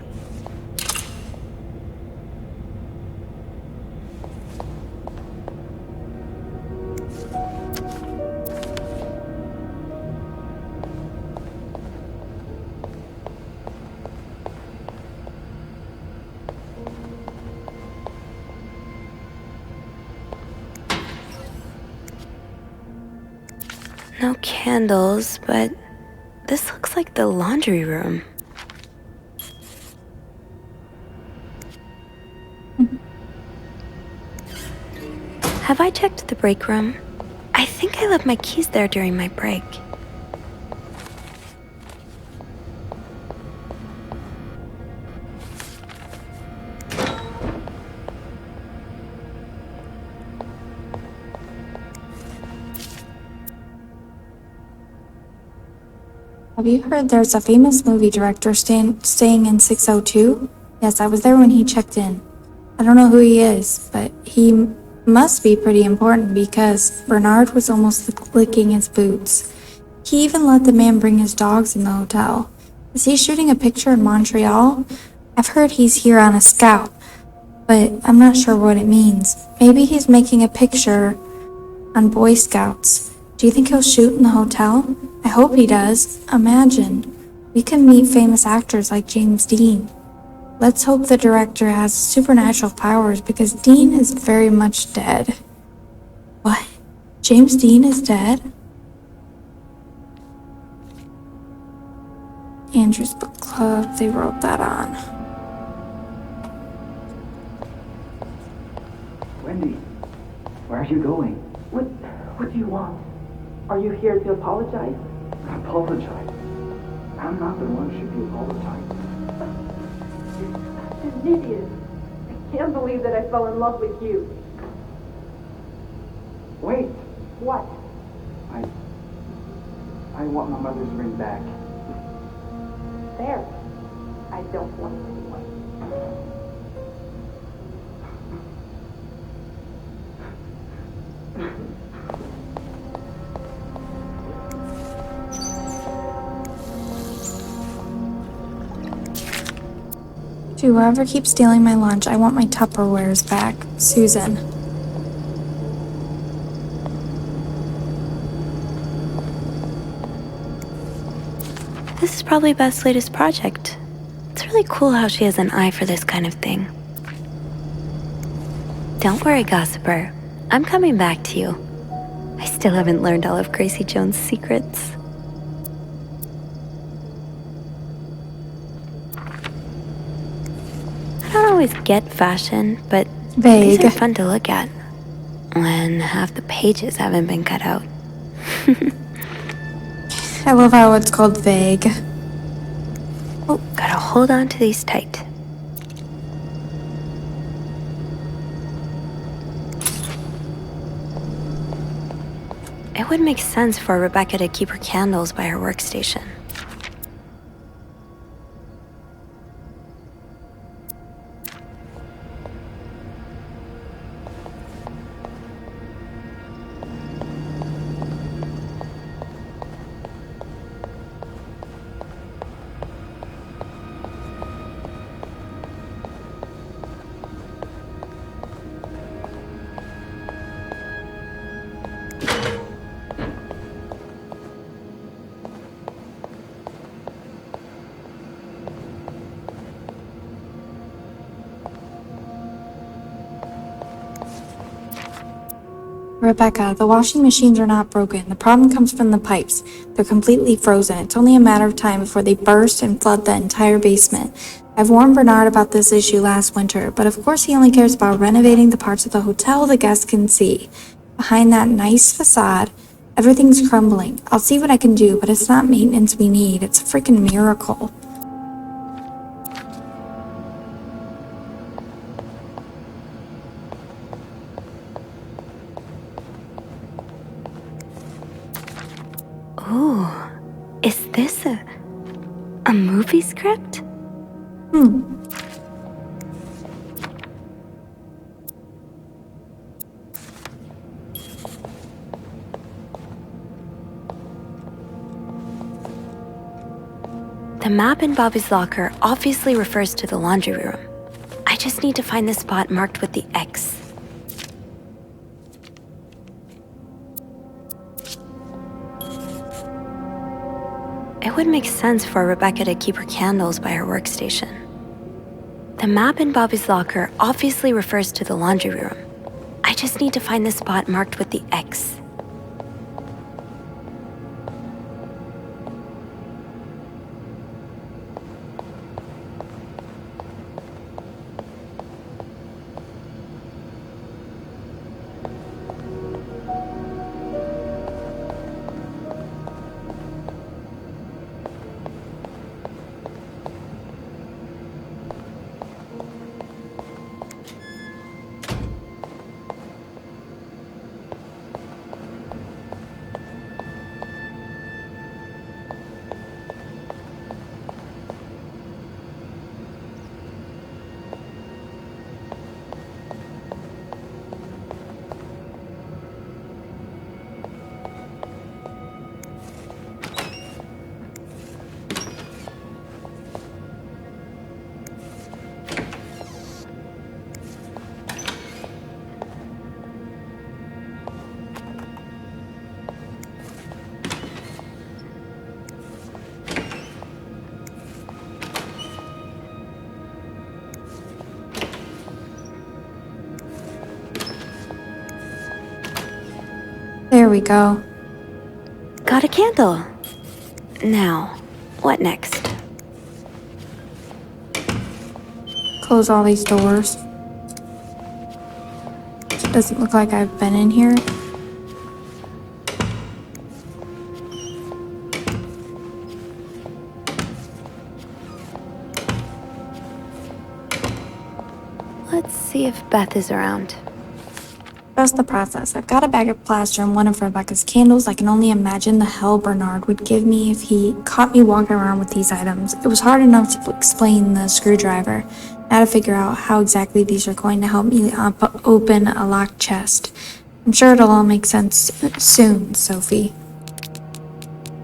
Speaker 2: No candles, but this looks like the laundry room. Have I checked the break room? I think I left my keys there during my break.
Speaker 1: Have you heard there's a famous movie director staying in 602? Yes, I was there when he checked in. I don't know who he is, but he must be pretty important because Bernard was almost licking his boots. He even let the man bring his dogs in the hotel. Is he shooting a picture in Montreal? I've heard he's here on a scout, but I'm not sure what it means. Maybe he's making a picture on Boy Scouts. Do you think he'll shoot in the hotel? I hope he does. Imagine. We can meet famous actors like James Dean. Let's hope the director has supernatural powers because Dean is very much dead. What? James Dean is dead? Andrew's Book Club, they wrote that on.
Speaker 7: Wendy, where are you going?
Speaker 6: What do you want? Are you here to apologize?
Speaker 7: Apologize? I'm not the one who should be apologizing.
Speaker 6: You're an idiot. I can't believe that I fell in love with you.
Speaker 7: Wait,
Speaker 6: What?
Speaker 7: I want my mother's ring back.
Speaker 6: There. I don't want it anyway.
Speaker 1: To whoever keeps stealing my lunch, I want my Tupperwares back. Susan.
Speaker 2: This is probably Beth's latest project. It's really cool how she has an eye for this kind of thing. Don't worry, Gossiper. I'm coming back to you. I still haven't learned all of Gracie Jones' secrets. always get fashion, but
Speaker 1: Vague.
Speaker 2: these are fun to look at. When half the pages haven't been cut out.
Speaker 1: I love how it's called vague.
Speaker 2: Oh, gotta hold on to these tight. It would make sense for Rebecca to keep her candles by her workstation.
Speaker 1: Rebecca, the washing machines are not broken. The problem comes from the pipes. They're completely frozen. It's only a matter of time before they burst and flood the entire basement. I've warned Bernard about this issue last winter, but of course he only cares about renovating the parts of the hotel the guests can see. Behind that nice facade, everything's crumbling. I'll see what I can do, but it's not maintenance we need. It's a freaking miracle.
Speaker 2: Ooh, is this a movie script? The map in Bobby's locker obviously refers to the laundry room. I just need to find the spot marked with the X. It would make sense for Rebecca to keep her candles by her workstation. The map in Bobby's locker obviously refers to the laundry room. I just need to find the spot marked with the X.
Speaker 1: There we go.
Speaker 2: Got a candle. Now, what next?
Speaker 1: Close all these doors. It doesn't look like I've been in here.
Speaker 2: Let's see if Beth is around.
Speaker 1: Trust the process. I've got a bag of plaster and one of Rebecca's candles. I can only imagine the hell Bernard would give me if he caught me walking around with these items. It was hard enough to explain the screwdriver. Now to figure out how exactly these are going to help me open a locked chest. I'm sure it'll all make sense soon, Sophie.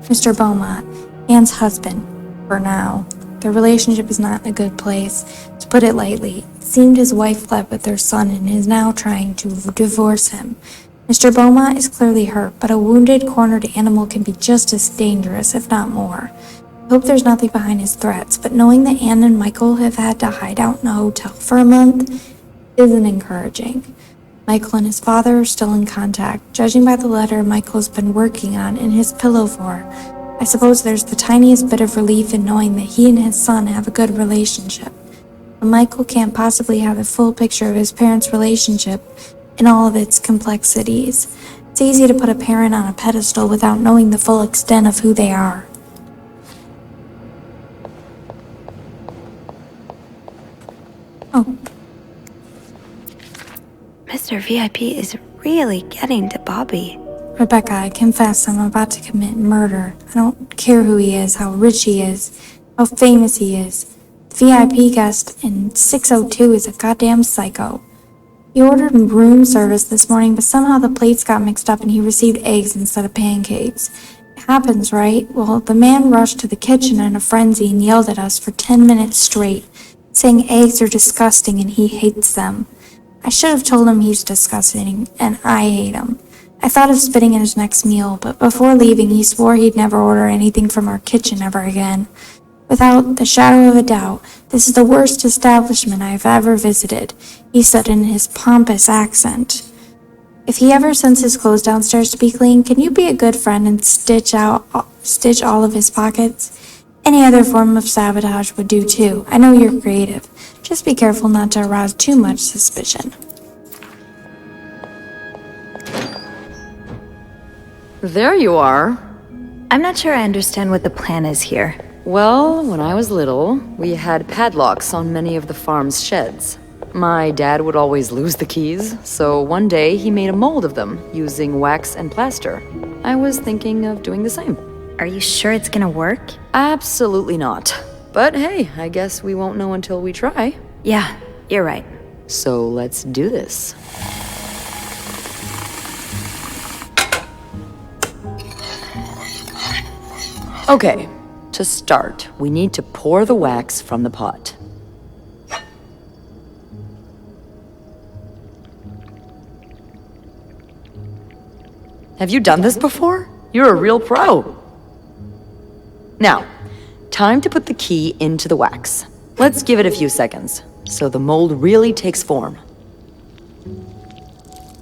Speaker 1: Mr. Beaumont, Anne's husband, for now. Their relationship is not in a good place, to put it lightly. It seemed his wife fled with their son and is now trying to divorce him. Mr. Beaumont is clearly hurt, but a wounded, cornered animal can be just as dangerous, if not more. I hope there's nothing behind his threats, but knowing that Anne and Michael have had to hide out in a hotel for a month isn't encouraging. Michael and his father are still in contact, judging by the letter Michael's been working on in his pillow fort. I suppose there's the tiniest bit of relief in knowing that he and his son have a good relationship. But Michael can't possibly have a full picture of his parents' relationship in all of its complexities. It's easy to put a parent on a pedestal without knowing the full extent of who they are. Oh.
Speaker 2: Mr. VIP is really getting to Bobby.
Speaker 1: Rebecca, I confess I'm about to commit murder. I don't care who he is, how rich he is, how famous he is. The VIP guest in 602 is a goddamn psycho. He ordered room service this morning, but somehow the plates got mixed up and he received eggs instead of pancakes. It happens, right? Well, the man rushed to the kitchen in a frenzy and yelled at us for 10 minutes straight, saying eggs are disgusting and he hates them. I should have told him he's disgusting and I hate him. I thought of spitting in his next meal, but before leaving, he swore he'd never order anything from our kitchen ever again. Without the shadow of a doubt, this is the worst establishment I've ever visited, he said in his pompous accent. If he ever sends his clothes downstairs to be clean, can you be a good friend and stitch all of his pockets? Any other form of sabotage would do too. I know you're creative. Just be careful not to arouse too much suspicion.
Speaker 4: There you are.
Speaker 2: I'm not sure I understand what the plan is here.
Speaker 4: Well, when I was little, we had padlocks on many of the farm's sheds. My dad would always lose the keys, so one day he made a mold of them using wax and plaster. I was thinking of doing the same.
Speaker 2: Are you sure it's gonna work?
Speaker 4: Absolutely not. But hey, I guess we won't know until we try.
Speaker 2: Yeah, you're right.
Speaker 4: So let's do this. Okay, to start, we need to pour the wax from the pot. Have you done this before? You're a real pro. Now, time to put the key into the wax. Let's give it a few seconds, so the mold really takes form.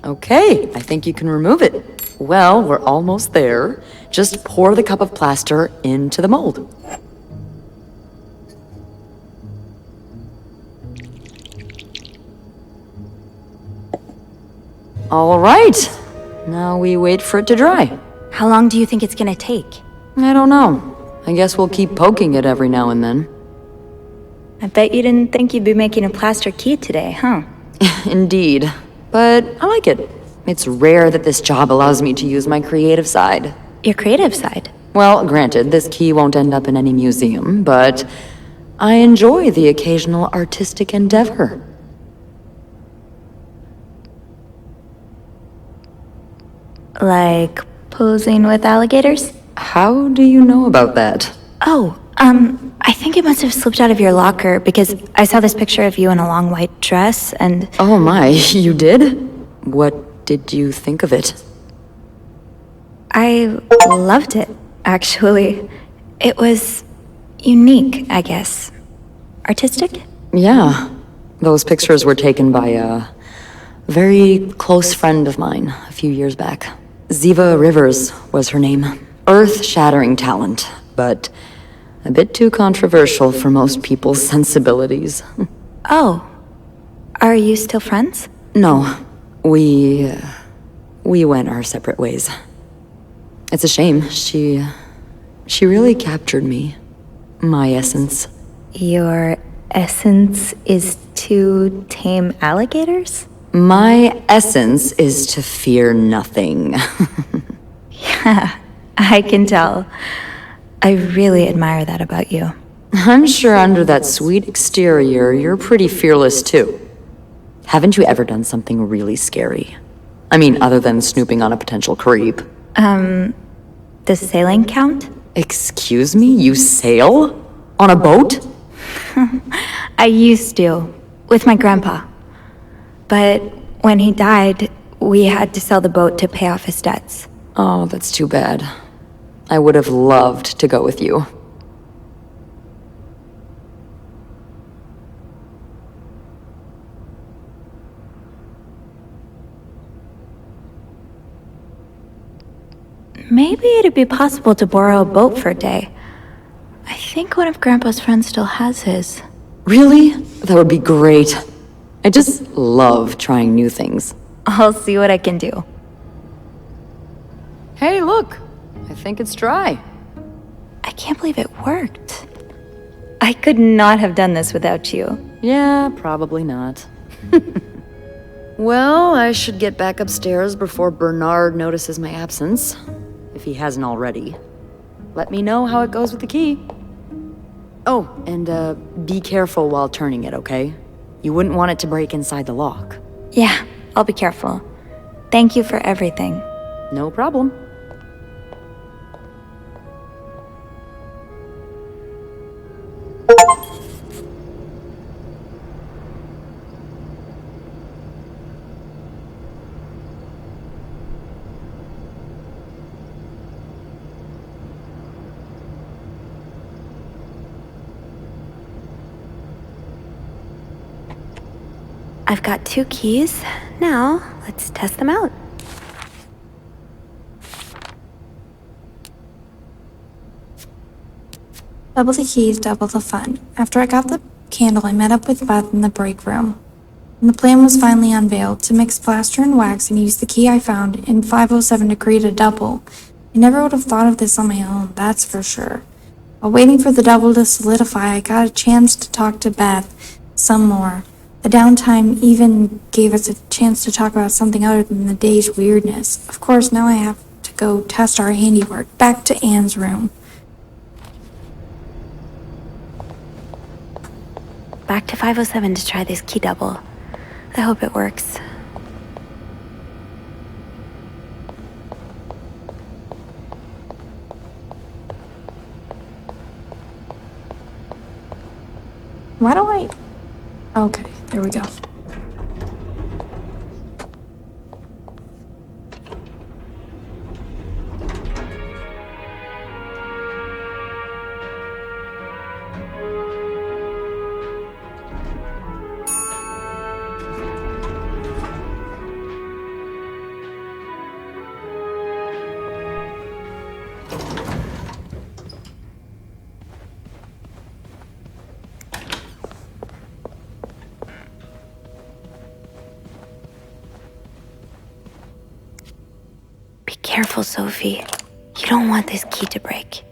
Speaker 4: Okay, I think you can remove it. Well, we're almost there. Just pour the cup of plaster into the mold. All right, now we wait for it to dry.
Speaker 2: How long do you think it's gonna take?
Speaker 4: I don't know. I guess we'll keep poking it every now and then.
Speaker 2: I bet you didn't think you'd be making a plaster key today, huh?
Speaker 4: Indeed. But I like it. It's rare that this job allows me to use my creative side.
Speaker 2: Your creative side?
Speaker 4: Well, granted, this key won't end up in any museum, but I enjoy the occasional artistic endeavor.
Speaker 2: Like posing with alligators?
Speaker 4: How do you know about that?
Speaker 2: Oh, I think it must have slipped out of your locker because I saw this picture of you in a long white dress and...
Speaker 4: Oh my, you did? What did you think of it?
Speaker 2: I loved it, actually. It was unique, I guess. Artistic?
Speaker 4: Yeah. Those pictures were taken by a very close friend of mine a few years back. Ziva Rivers was her name. Earth-shattering talent, but a bit too controversial for most people's sensibilities.
Speaker 2: Oh. Are you still friends?
Speaker 4: No. We went our separate ways. It's a shame. She really captured me. My essence.
Speaker 2: Your essence is to tame alligators?
Speaker 4: My essence is to fear nothing.
Speaker 2: Yeah, I can tell. I really admire that about you.
Speaker 4: I'm sure under that sweet exterior, you're pretty fearless too. Haven't you ever done something really scary? I mean, other than snooping on a potential creep.
Speaker 2: Does sailing count?
Speaker 4: Excuse me? You sail? On a boat?
Speaker 2: I used to, with my grandpa. But when he died, we had to sell the boat to pay off his debts.
Speaker 4: Oh, that's too bad. I would have loved to go with you.
Speaker 2: Maybe it'd be possible to borrow a boat for a day. I think one of Grandpa's friends still has his.
Speaker 4: Really? That would be great. I just love trying new things.
Speaker 2: I'll see what I can do.
Speaker 4: Hey, look! I think it's dry.
Speaker 2: I can't believe it worked. I could not have done this without you.
Speaker 4: Yeah, probably not. Well, I should get back upstairs before Bernard notices my absence, if he hasn't already. Let me know how it goes with the key. Oh, and be careful while turning it, okay? You wouldn't want it to break inside the lock.
Speaker 2: Yeah, I'll be careful. Thank you for everything.
Speaker 4: No problem.
Speaker 2: I've got 2 keys. Now, let's test them out.
Speaker 1: Double the keys, double the fun. After I got the candle, I met up with Beth in the break room. And the plan was finally unveiled to mix plaster and wax and use the key I found in 507 to create a double. I never would have thought of this on my own, that's for sure. While waiting for the double to solidify, I got a chance to talk to Beth some more. The downtime even gave us a chance to talk about something other than the day's weirdness. Of course, now I have to go test our handiwork. Back to Anne's room.
Speaker 2: Back to 507 to try this key double. I hope it works.
Speaker 1: Why do I... Okay, there we go.
Speaker 2: Be careful, Sophie. You don't want this key to break.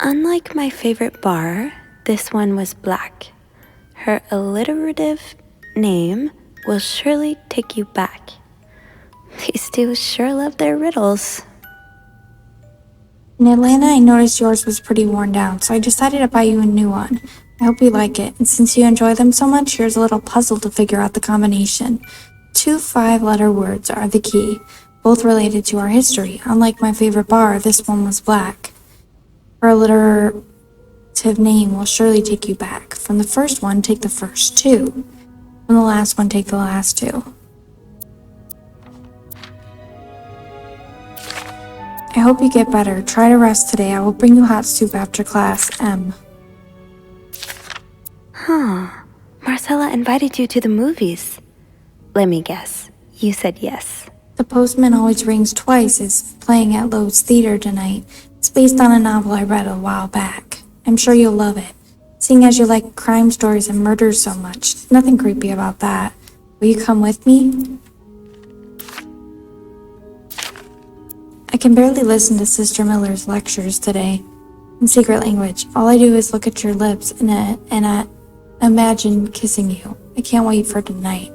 Speaker 2: Unlike my favorite bar, this one was black. Her alliterative name will surely take you back. These two sure love their riddles.
Speaker 1: In Atlanta, I noticed yours was pretty worn down, so I decided to buy you a new one. I hope you like it, and since you enjoy them so much, here's a little puzzle to figure out the combination. 2 5-letter words are the key, both related to our history. Unlike my favorite bar, this one was black. Her alliterative name will surely take you back. From the first one, take the first 2. From the last one, take the last 2. I hope you get better. Try to rest today. I will bring you hot soup after class. M.
Speaker 2: Marcella invited you to the movies. Let me guess. You said yes.
Speaker 1: The Postman Always Rings Twice is playing at Lowe's Theater tonight. It's based on a novel I read a while back. I'm sure you'll love it. Seeing as you like crime stories and murders so much, nothing creepy about that. Will you come with me? I can barely listen to Sister Miller's lectures today. In secret language, all I do is look at your lips and imagine kissing you. I can't wait for tonight.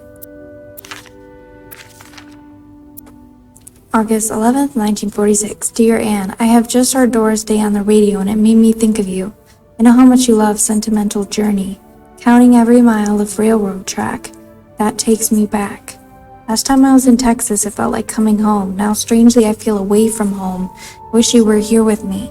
Speaker 1: August 11th, 1946. Dear Anne, I have just heard Doris Day on the radio and it made me think of you. I know how much you love Sentimental Journey. Counting every mile of railroad track. That takes me back. Last time I was in Texas, it felt like coming home. Now, strangely, I feel away from home. I wish you were here with me.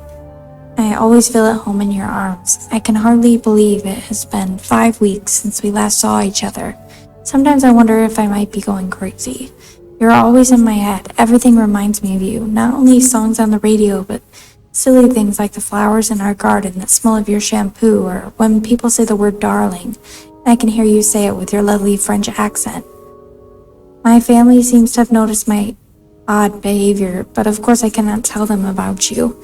Speaker 1: I always feel at home in your arms. I can hardly believe it has been 5 weeks since we last saw each other. Sometimes I wonder if I might be going crazy. You're always in my head. Everything reminds me of you. Not only songs on the radio, but silly things like the flowers in our garden that smell of your shampoo, or when people say the word darling, and I can hear you say it with your lovely French accent. My family seems to have noticed my odd behavior, but of course I cannot tell them about you.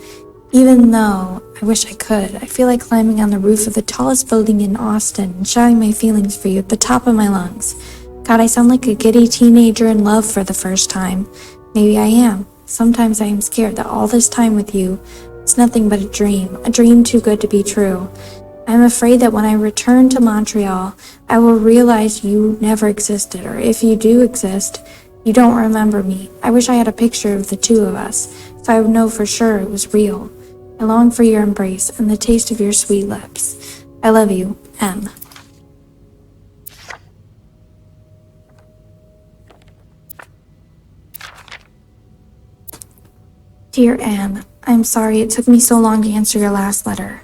Speaker 1: Even though I wish I could, I feel like climbing on the roof of the tallest building in Austin and shouting my feelings for you at the top of my lungs. God, I sound like a giddy teenager in love for the first time. Maybe I am. Sometimes I am scared that all this time with you is nothing but a dream too good to be true. I am afraid that when I return to Montreal, I will realize you never existed, or if you do exist, you don't remember me. I wish I had a picture of the two of us, so I would know for sure it was real. I long for your embrace and the taste of your sweet lips. I love you, M. Dear Anne, I'm sorry it took me so long to answer your last letter.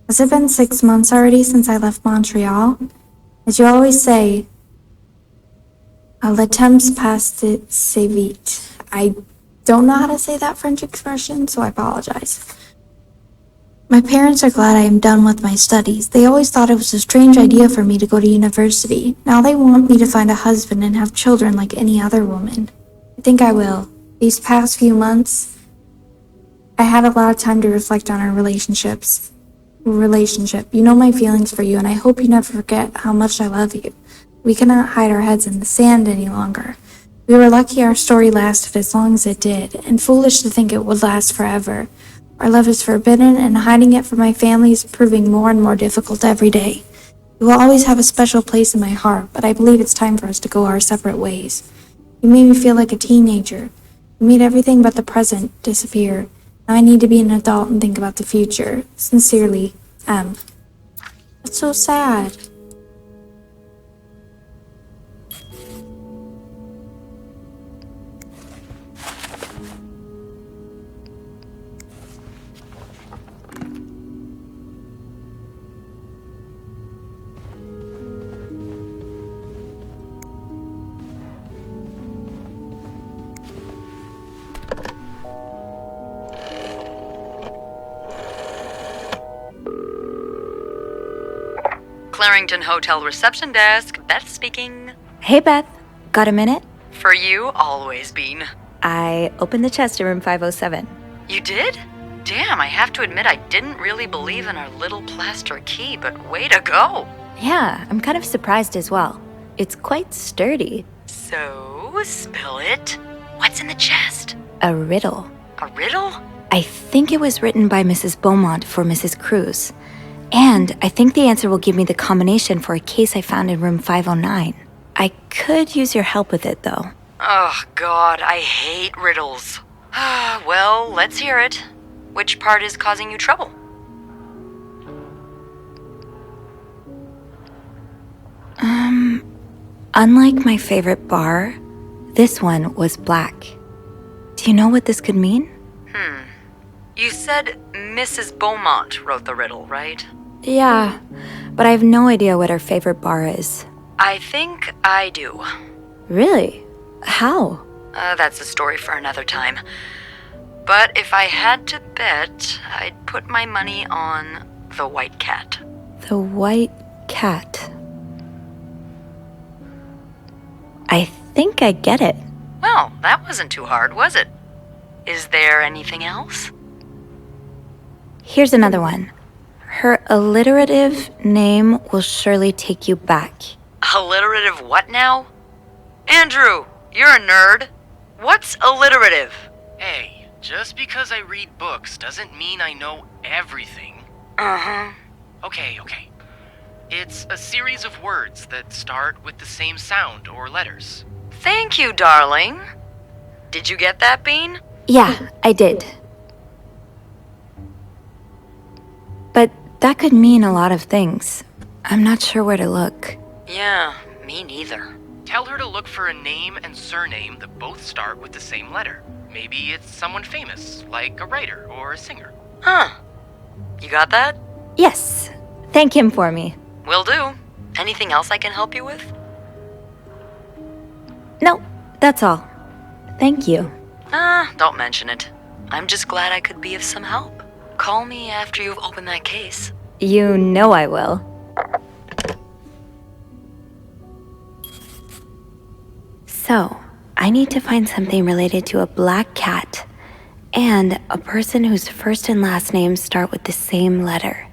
Speaker 1: Has it been 6 months already since I left Montreal? As you always say, le temps passe si vite. I don't know how to say that French expression, so I apologize. My parents are glad I am done with my studies. They always thought it was a strange idea for me to go to university. Now they want me to find a husband and have children like any other woman. I think I will. These past few months, I had a lot of time to reflect on our relationship. You know my feelings for you, and I hope you never forget how much I love you. We cannot hide our heads in the sand any longer. We were lucky our story lasted as long as it did, and foolish to think it would last forever. Our love is forbidden, and hiding it from my family is proving more and more difficult every day. You will always have a special place in my heart, but I believe it's time for us to go our separate ways. You made me feel like a teenager. You made everything but the present disappear. Now I need to be an adult and think about the future. Sincerely, M. That's so sad.
Speaker 4: Clarington Hotel reception desk, Beth speaking.
Speaker 2: Hey, Beth. Got a minute?
Speaker 4: For you, always, Bean.
Speaker 2: I opened the chest in room 507.
Speaker 4: You did? Damn, I have to admit I didn't really believe in our little plaster key, but way to go.
Speaker 2: Yeah, I'm kind of surprised as well. It's quite sturdy.
Speaker 4: So, spill it. What's in the chest?
Speaker 2: A riddle.
Speaker 4: A riddle?
Speaker 2: I think it was written by Mrs. Beaumont for Mrs. Cruz. And I think the answer will give me the combination for a case I found in room 509. I could use your help with it, though.
Speaker 4: Oh, God, I hate riddles. Well, let's hear it. Which part is causing you trouble?
Speaker 2: Unlike my favorite bar, this one was black. Do you know what this could mean?
Speaker 4: You said Mrs. Beaumont wrote the riddle, right?
Speaker 2: Yeah, but I have no idea what her favorite bar is.
Speaker 4: I think I do.
Speaker 2: Really? How?
Speaker 4: That's a story for another time. But if I had to bet, I'd put my money on the white cat.
Speaker 2: The white cat. I think I get it.
Speaker 4: Well, that wasn't too hard, was it? Is there anything else?
Speaker 2: Here's another one. Her alliterative name will surely take you back.
Speaker 4: Alliterative what now? Andrew, you're a nerd. What's alliterative?
Speaker 8: Hey, just because I read books doesn't mean I know everything.
Speaker 4: Uh-huh.
Speaker 8: Okay. It's a series of words that start with the same sound or letters.
Speaker 4: Thank you, darling. Did you get that, Bean?
Speaker 2: Yeah, I did. But that could mean a lot of things. I'm not sure where to look.
Speaker 4: Yeah, me neither.
Speaker 8: Tell her to look for a name and surname that both start with the same letter. Maybe it's someone famous, like a writer or a singer.
Speaker 4: Huh. You got that?
Speaker 2: Yes. Thank him for me.
Speaker 4: Will do. Anything else I can help you with?
Speaker 2: No, That's all. Thank you.
Speaker 4: Don't mention it. I'm just glad I could be of some help. Call me after you've opened that case.
Speaker 2: You know I will. So, I need to find something related to a black cat and a person whose first and last names start with the same letter.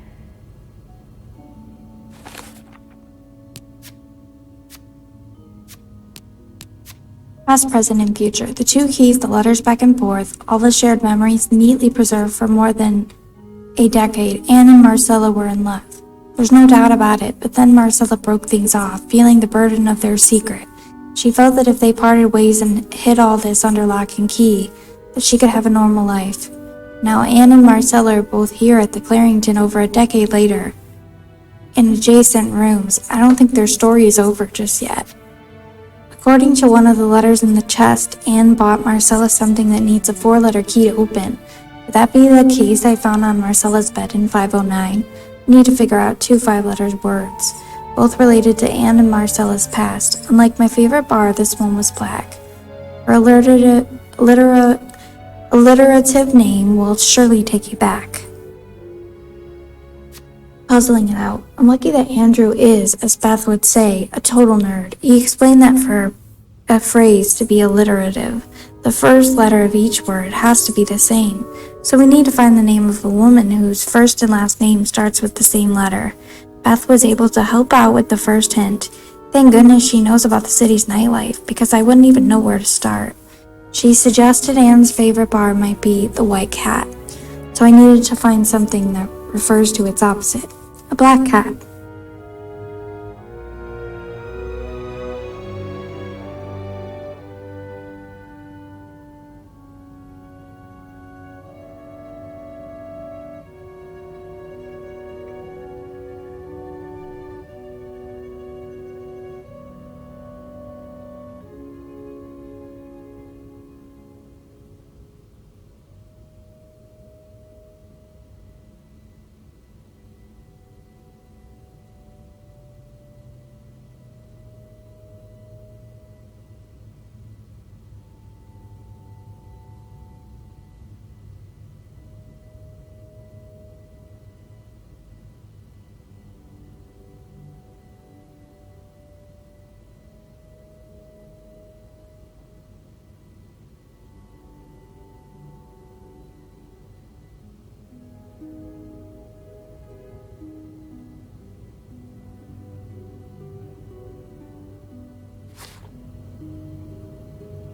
Speaker 1: Past, present, and future. The two keys, the letters back and forth, all the shared memories neatly preserved for more than a decade. Anne and Marcella were in love. There's no doubt about it, but then Marcella broke things off, feeling the burden of their secret. She felt that if they parted ways and hid all this under lock and key, that she could have a normal life. Now Anne and Marcella are both here at the Clarington over a decade later, in adjacent rooms. I don't think their story is over just yet. According to one of the letters in the chest, Anne bought Marcella something that needs a 4-letter key to open. Would that be the case I found on Marcella's bed in 509? We need to figure out 2 5-letter words, both related to Anne and Marcella's past. Unlike my favorite bar, this one was black. Her alliterative name will surely take you back. Puzzling it out. I'm lucky that Andrew is, as Beth would say, a total nerd. He explained that for a phrase to be alliterative, the first letter of each word has to be the same. So we need to find the name of a woman whose first and last name starts with the same letter. Beth was able to help out with the first hint. Thank goodness she knows about the city's nightlife, because I wouldn't even know where to start. She suggested Anne's favorite bar might be the White Cat, so I needed to find something that refers to its opposite, a black cat.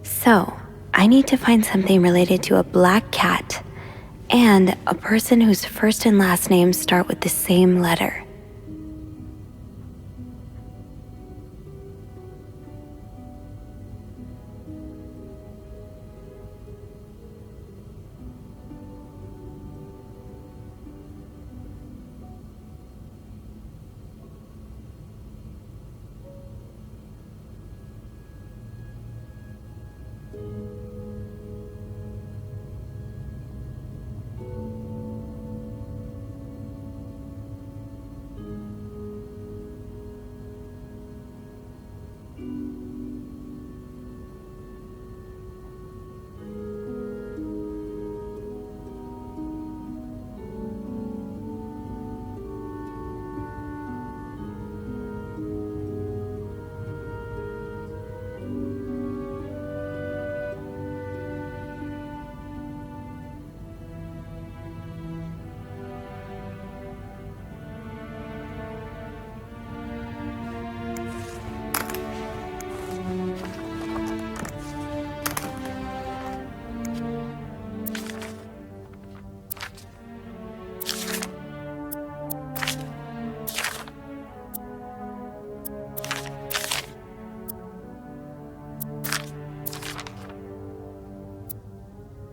Speaker 2: So, I need to find something related to a black cat and a person whose first and last names start with the same letter.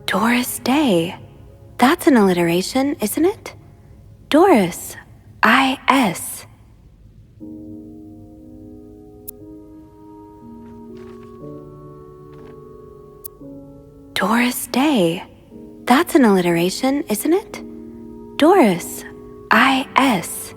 Speaker 2: Doris Day. That's an alliteration, isn't it? Doris. I-S. Doris Day. That's an alliteration, isn't it? Doris. I-S.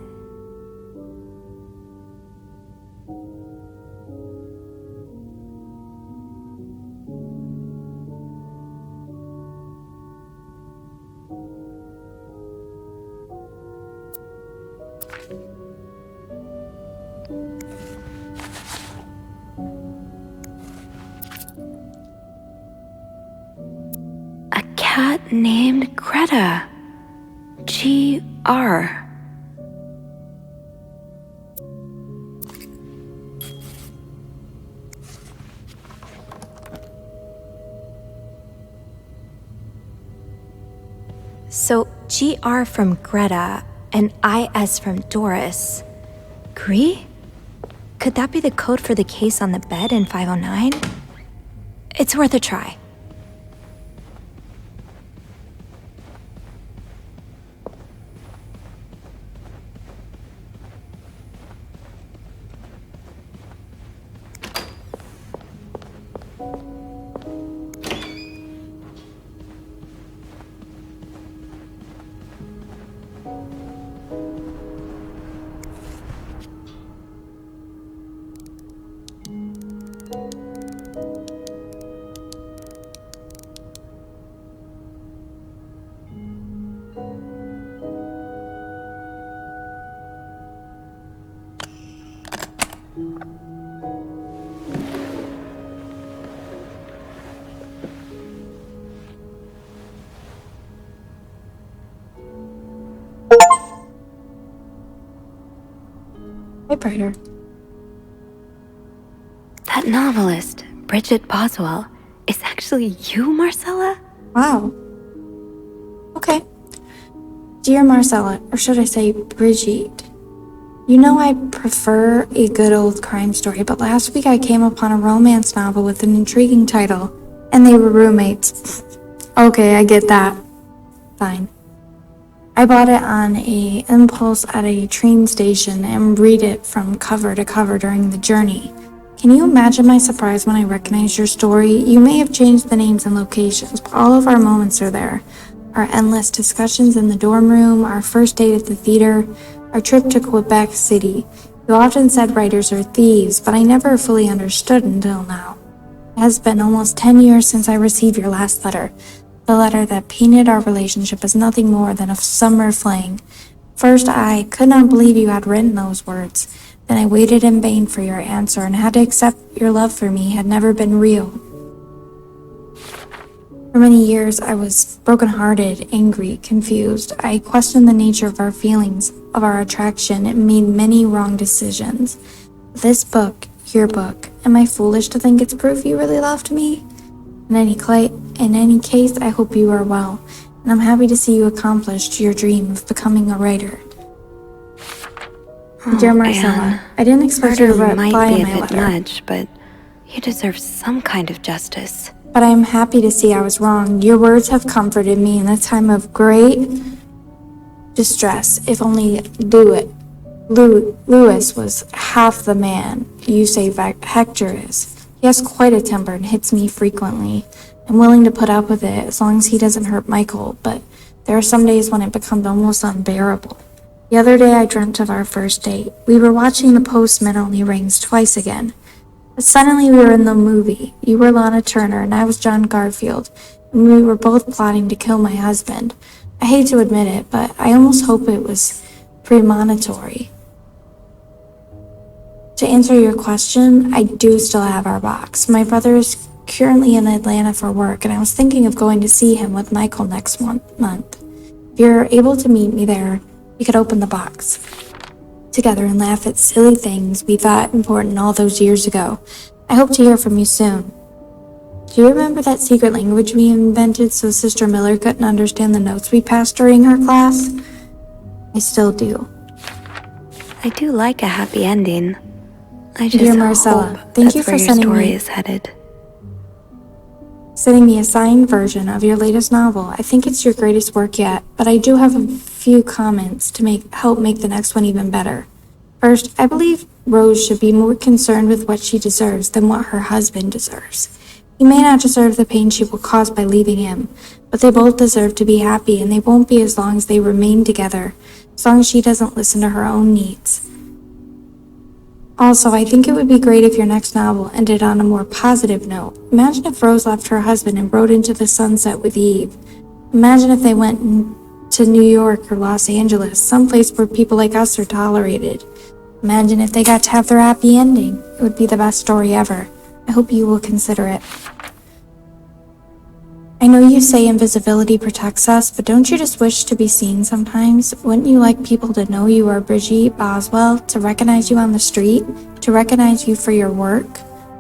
Speaker 2: named Greta. G.R. So, GR from Greta and IS from Doris. Gree? Could that be the code for the case on the bed in 509? It's worth a try.
Speaker 1: Typewriter.
Speaker 2: That novelist, Bridget Boswell, is actually you, Marcella?
Speaker 1: Wow. Okay. Dear Marcella, or should I say Brigitte, you know I prefer a good old crime story, but last week I came upon a romance novel with an intriguing title, and they were roommates. Okay, I get that. Fine. I bought it on a impulse at a train station and read it from cover to cover during the journey. Can you imagine my surprise when I recognized your story? You may have changed the names and locations, but all of our moments are there. Our endless discussions in the dorm room, our first date at the theater, our trip to Quebec City. You often said writers are thieves, but I never fully understood until now. It has been almost 10 years since I received your last letter. The letter that painted our relationship as nothing more than a summer fling. First, I could not believe you had written those words. Then I waited in vain for your answer and had to accept your love for me had never been real. For many years, I was broken-hearted, angry, confused. I questioned the nature of our feelings, of our attraction, and made many wrong decisions. This book, your book, am I foolish to think it's proof you really loved me? In any case, I hope you are well, and I'm happy to see you accomplished your dream of becoming a writer. Dear Marcella,
Speaker 2: Anne,
Speaker 1: I didn't expect you to reply
Speaker 2: might be
Speaker 1: in
Speaker 2: a
Speaker 1: my
Speaker 2: bit
Speaker 1: letter,
Speaker 2: much, but you deserve some kind of justice.
Speaker 1: but I am happy to see I was wrong. Your words have comforted me in a time of great distress. If only Louis was half the man you say Hector is. He has quite a temper and hits me frequently. I'm willing to put up with it as long as he doesn't hurt Michael, but there are some days when it becomes almost unbearable. The other day I dreamt of our first date. We were watching The Postman Only Rings twice again. But suddenly we were in the movie. You were Lana Turner and I was John Garfield, and we were both plotting to kill my husband. I hate to admit it, but I almost hope it was premonitory. To answer your question, I do still have our box. My brother is currently in Atlanta for work, and I was thinking of going to see him with Michael next month. If you're able to meet me there, we could open the box together and laugh at silly things we thought important all those years ago. I hope to hear from you soon. Do you remember that secret language we invented so Sister Miller couldn't understand the notes we passed during her class? I still do.
Speaker 2: I do like a happy ending. I just
Speaker 1: Dear Marcella,
Speaker 2: hope
Speaker 1: thank
Speaker 2: that's
Speaker 1: you for
Speaker 2: where your
Speaker 1: sending
Speaker 2: story
Speaker 1: me-
Speaker 2: is headed.
Speaker 1: Sending me a signed version of your latest novel. I think it's your greatest work yet, but I do have a few comments to help make the next one even better. First, I believe Rose should be more concerned with what she deserves than what her husband deserves. He may not deserve the pain she will cause by leaving him, but they both deserve to be happy, and they won't be as long as they remain together, as long as she doesn't listen to her own needs. Also, I think it would be great if your next novel ended on a more positive note. Imagine if Rose left her husband and rode into the sunset with Eve. Imagine if they went to New York or Los Angeles, someplace where people like us are tolerated. Imagine if they got to have their happy ending. It would be the best story ever. I hope you will consider it. I know you say invisibility protects us, but don't you just wish to be seen sometimes? Wouldn't you like people to know you are Brigitte Boswell, to recognize you on the street, to recognize you for your work?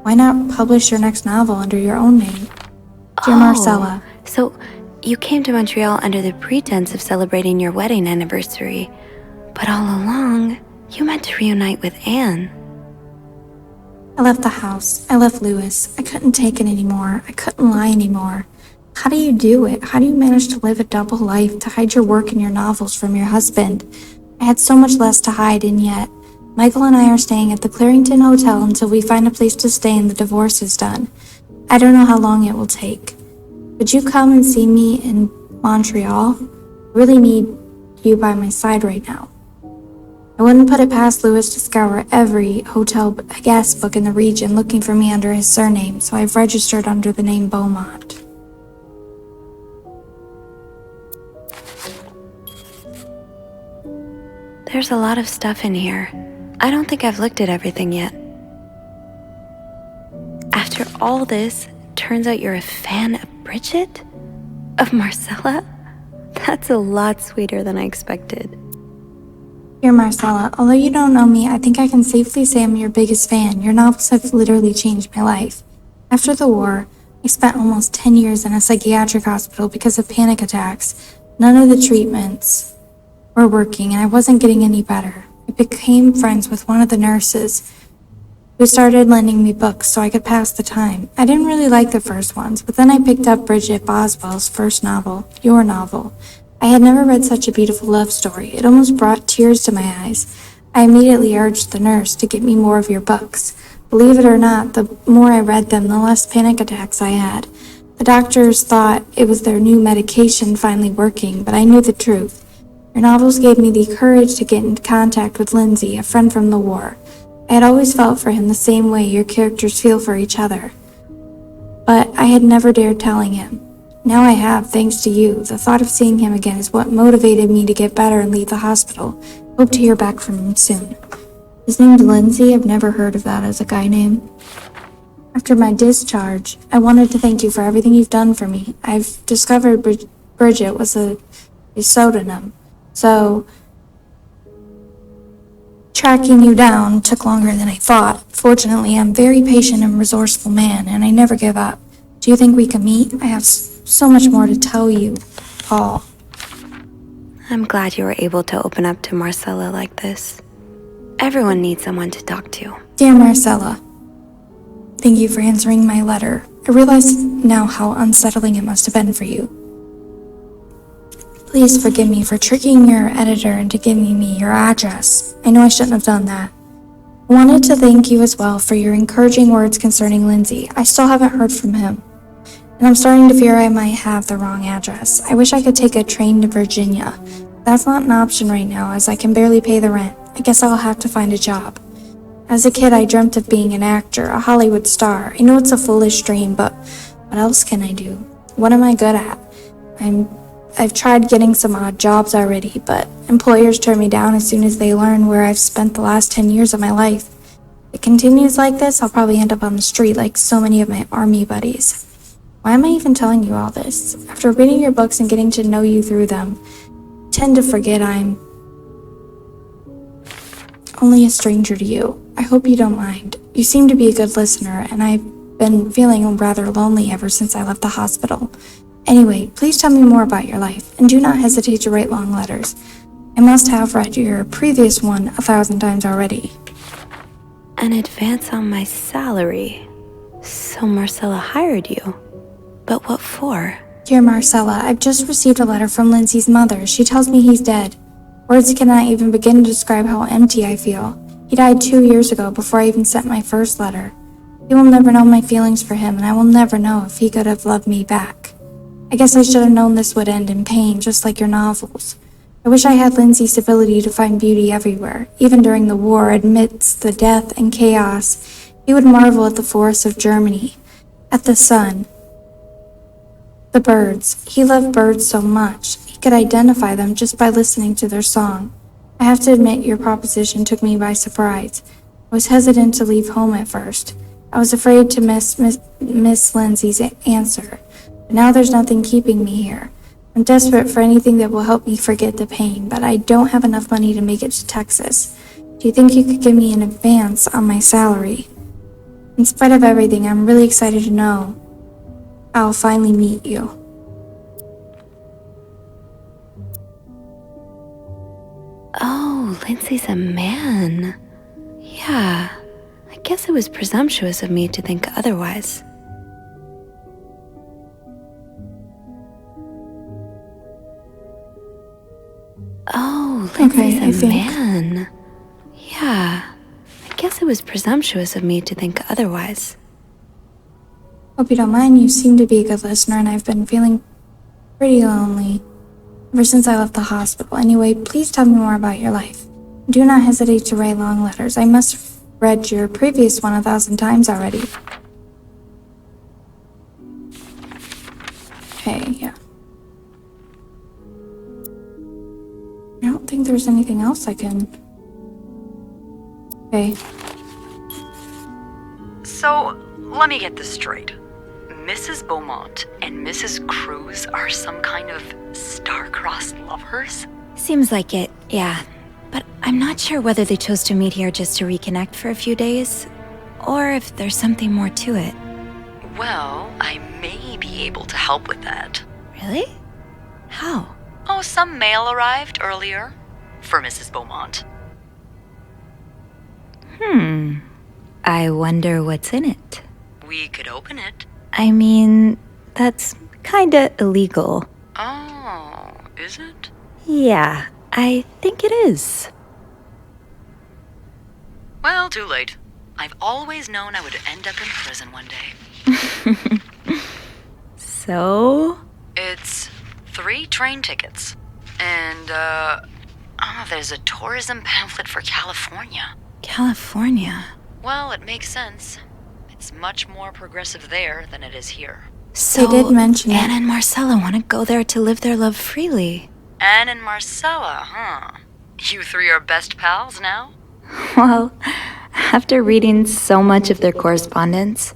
Speaker 1: Why not publish your next novel under your own name? Dear Marcella.
Speaker 5: So you came to Montreal under the pretense of celebrating your wedding anniversary, but all along, you meant to reunite with Anne.
Speaker 1: I left the house. I left Louis. I couldn't take it anymore. I couldn't lie anymore. How do you do it? How do you manage to live a double life, to hide your work and your novels from your husband? I had so much less to hide, and yet, Michael and I are staying at the Clarington Hotel until we find a place to stay and the divorce is done. I don't know how long it will take. Would you come and see me in Montreal? I really need you by my side right now. I wouldn't put it past Louis to scour every hotel guest book in the region looking for me under his surname, so I've registered under the name Beaumont.
Speaker 5: There's a lot of stuff in here. I don't think I've looked at everything yet. After all this, turns out you're a fan of Bridget? Of Marcella? That's a lot sweeter than I expected.
Speaker 1: Dear Marcella, although you don't know me, I think I can safely say I'm your biggest fan. Your novels have literally changed my life. After the war, I spent almost 10 years in a psychiatric hospital because of panic attacks. None of the treatments were working, and I wasn't getting any better. I became friends with one of the nurses who started lending me books so I could pass the time. I didn't really like the first ones, but then I picked up Brigitte Boswell's first novel, your novel. I had never read such a beautiful love story. It almost brought tears to my eyes. I immediately urged the nurse to get me more of your books. Believe it or not, the more I read them, the less panic attacks I had. The doctors thought it was their new medication finally working, but I knew the truth. Your novels gave me the courage to get in contact with Lindsay, a friend from the war. I had always felt for him the same way your characters feel for each other. But I had never dared telling him. Now I have, thanks to you. The thought of seeing him again is what motivated me to get better and leave the hospital. Hope to hear back from him soon. His name's Lindsay. I've never heard of that as a guy name. After my discharge, I wanted to thank you for everything you've done for me. I've discovered Bridget was a pseudonym, so tracking you down took longer than I thought. Fortunately, I'm a very patient and resourceful man, and I never give up. Do you think we can meet? I have so much more to tell you, Paul.
Speaker 5: I'm glad you were able to open up to Marcella like this. Everyone needs someone to talk to.
Speaker 1: Dear Marcella, thank you for answering my letter. I realize now how unsettling it must have been for you. Please forgive me for tricking your editor into giving me your address. I know I shouldn't have done that. I wanted to thank you as well for your encouraging words concerning Lindsay. I still haven't heard from him, and I'm starting to fear I might have the wrong address. I wish I could take a train to Virginia. That's not an option right now, as I can barely pay the rent. I guess I'll have to find a job. As a kid, I dreamt of being an actor, a Hollywood star. I know it's a foolish dream, but what else can I do? What am I good at? I've tried getting some odd jobs already, but employers turn me down as soon as they learn where I've spent the last 10 years of my life. If it continues like this, I'll probably end up on the street like so many of my army buddies. Why am I even telling you all this? After reading your books and getting to know you through them, I tend to forget I'm only a stranger to you. I hope you don't mind. You seem to be a good listener, and I've been feeling rather lonely ever since I left the hospital. Anyway, please tell me more about your life, and do not hesitate to write long letters. I must have read your previous one 1,000 times already.
Speaker 5: An advance on my salary. So Marcella hired you. But what for?
Speaker 1: Dear Marcella, I've just received a letter from Lindsay's mother. She tells me he's dead. Words cannot even begin to describe how empty I feel. He died 2 years ago before I even sent my first letter. He will never know my feelings for him, and I will never know if he could have loved me back. I guess I should have known this would end in pain, just like your novels. I wish I had Lindsay's ability to find beauty everywhere. Even during the war, amidst the death and chaos, he would marvel at the forests of Germany, at the sun, the birds. He loved birds so much, he could identify them just by listening to their song. I have to admit your proposition took me by surprise. I was hesitant to leave home at first. I was afraid to miss Lindsay's answer. But now there's nothing keeping me here. I'm desperate for anything that will help me forget the pain, but I don't have enough money to make it to Texas. Do you think you could give me an advance on my salary? In spite of everything, I'm really excited to know I'll finally meet you.
Speaker 5: Oh, Lindsay's a man. Yeah, I guess it was presumptuous of me to think otherwise. Oh, Lindsay's a man. Yeah, I guess it was presumptuous of me to think otherwise.
Speaker 1: Hope you don't mind, you seem to be a good listener, and I've been feeling pretty lonely ever since I left the hospital. Anyway, please tell me more about your life. Do not hesitate to write long letters. I must have read your previous one 1,000 times already. Okay, yeah. I don't think there's anything else I can... Okay.
Speaker 4: So, let me get this straight. Mrs. Beaumont and Mrs. Cruz are some kind of star-crossed lovers?
Speaker 2: Seems like it, yeah. But I'm not sure whether they chose to meet here just to reconnect for a few days, or if there's something more to it.
Speaker 4: Well, I may be able to help with that.
Speaker 2: Really? How?
Speaker 4: Oh, some mail arrived earlier for Mrs. Beaumont.
Speaker 2: I wonder what's in it.
Speaker 4: We could open it.
Speaker 2: I mean, that's kinda illegal.
Speaker 4: Oh, is it?
Speaker 2: Yeah, I think it is.
Speaker 4: Well, too late. I've always known I would end up in prison one day.
Speaker 2: So?
Speaker 4: It's 3 train tickets. And, there's a tourism pamphlet for California.
Speaker 2: California?
Speaker 4: Well, it makes sense. It's much more progressive there than it is here.
Speaker 2: So
Speaker 1: They did mention it.
Speaker 2: Anna and Marcella want to go there to live their love freely.
Speaker 4: Anne and Marcella, huh? You 3 are best pals now?
Speaker 2: Well, after reading so much of their correspondence,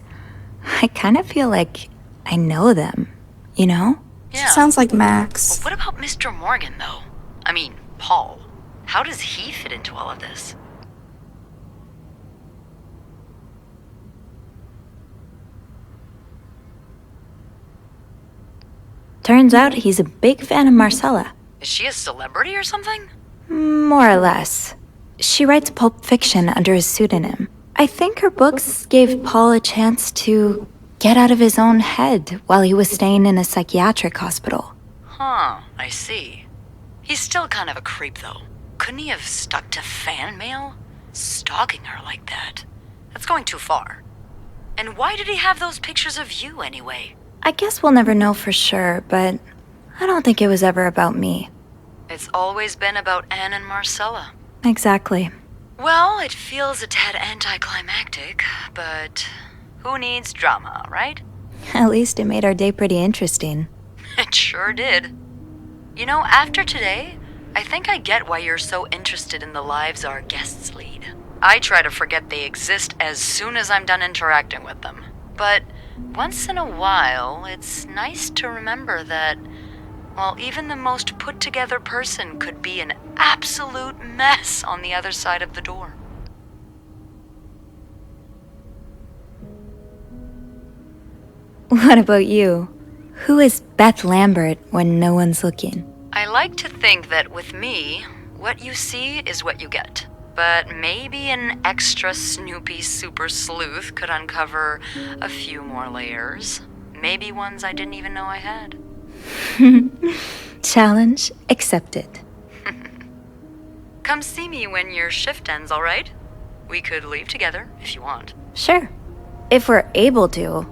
Speaker 2: I kind of feel like I know them, you know?
Speaker 4: Yeah.
Speaker 1: Sounds like Max.
Speaker 4: What about Mr. Morgan, though? I mean, Paul. How does he fit into all of this?
Speaker 2: Turns out he's a big fan of Marcella.
Speaker 4: Is she a celebrity or something?
Speaker 2: More or less. She writes pulp fiction under a pseudonym. I think her books gave Paul a chance to get out of his own head while he was staying in a psychiatric hospital.
Speaker 4: Huh, I see. He's still kind of a creep, though. Couldn't he have stuck to fan mail? Stalking her like that. That's going too far. And why did he have those pictures of you, anyway?
Speaker 2: I guess we'll never know for sure, but I don't think it was ever about me.
Speaker 4: It's always been about Anne and Marcella.
Speaker 2: Exactly.
Speaker 4: Well, it feels a tad anticlimactic, but who needs drama, right?
Speaker 2: At least it made our day pretty interesting.
Speaker 4: It sure did. You know, after today, I think I get why you're so interested in the lives our guests lead. I try to forget they exist as soon as I'm done interacting with them. But once in a while, it's nice to remember that, well, even the most put-together person could be an absolute mess on the other side of the door.
Speaker 2: What about you? Who is Beth Lambert when no one's looking?
Speaker 4: I like to think that with me, what you see is what you get. But maybe an extra Snoopy super sleuth could uncover a few more layers. Maybe ones I didn't even know I had.
Speaker 2: Challenge accepted.
Speaker 4: Come see me when your shift ends, all right? We could leave together if you want.
Speaker 2: Sure. If we're able to.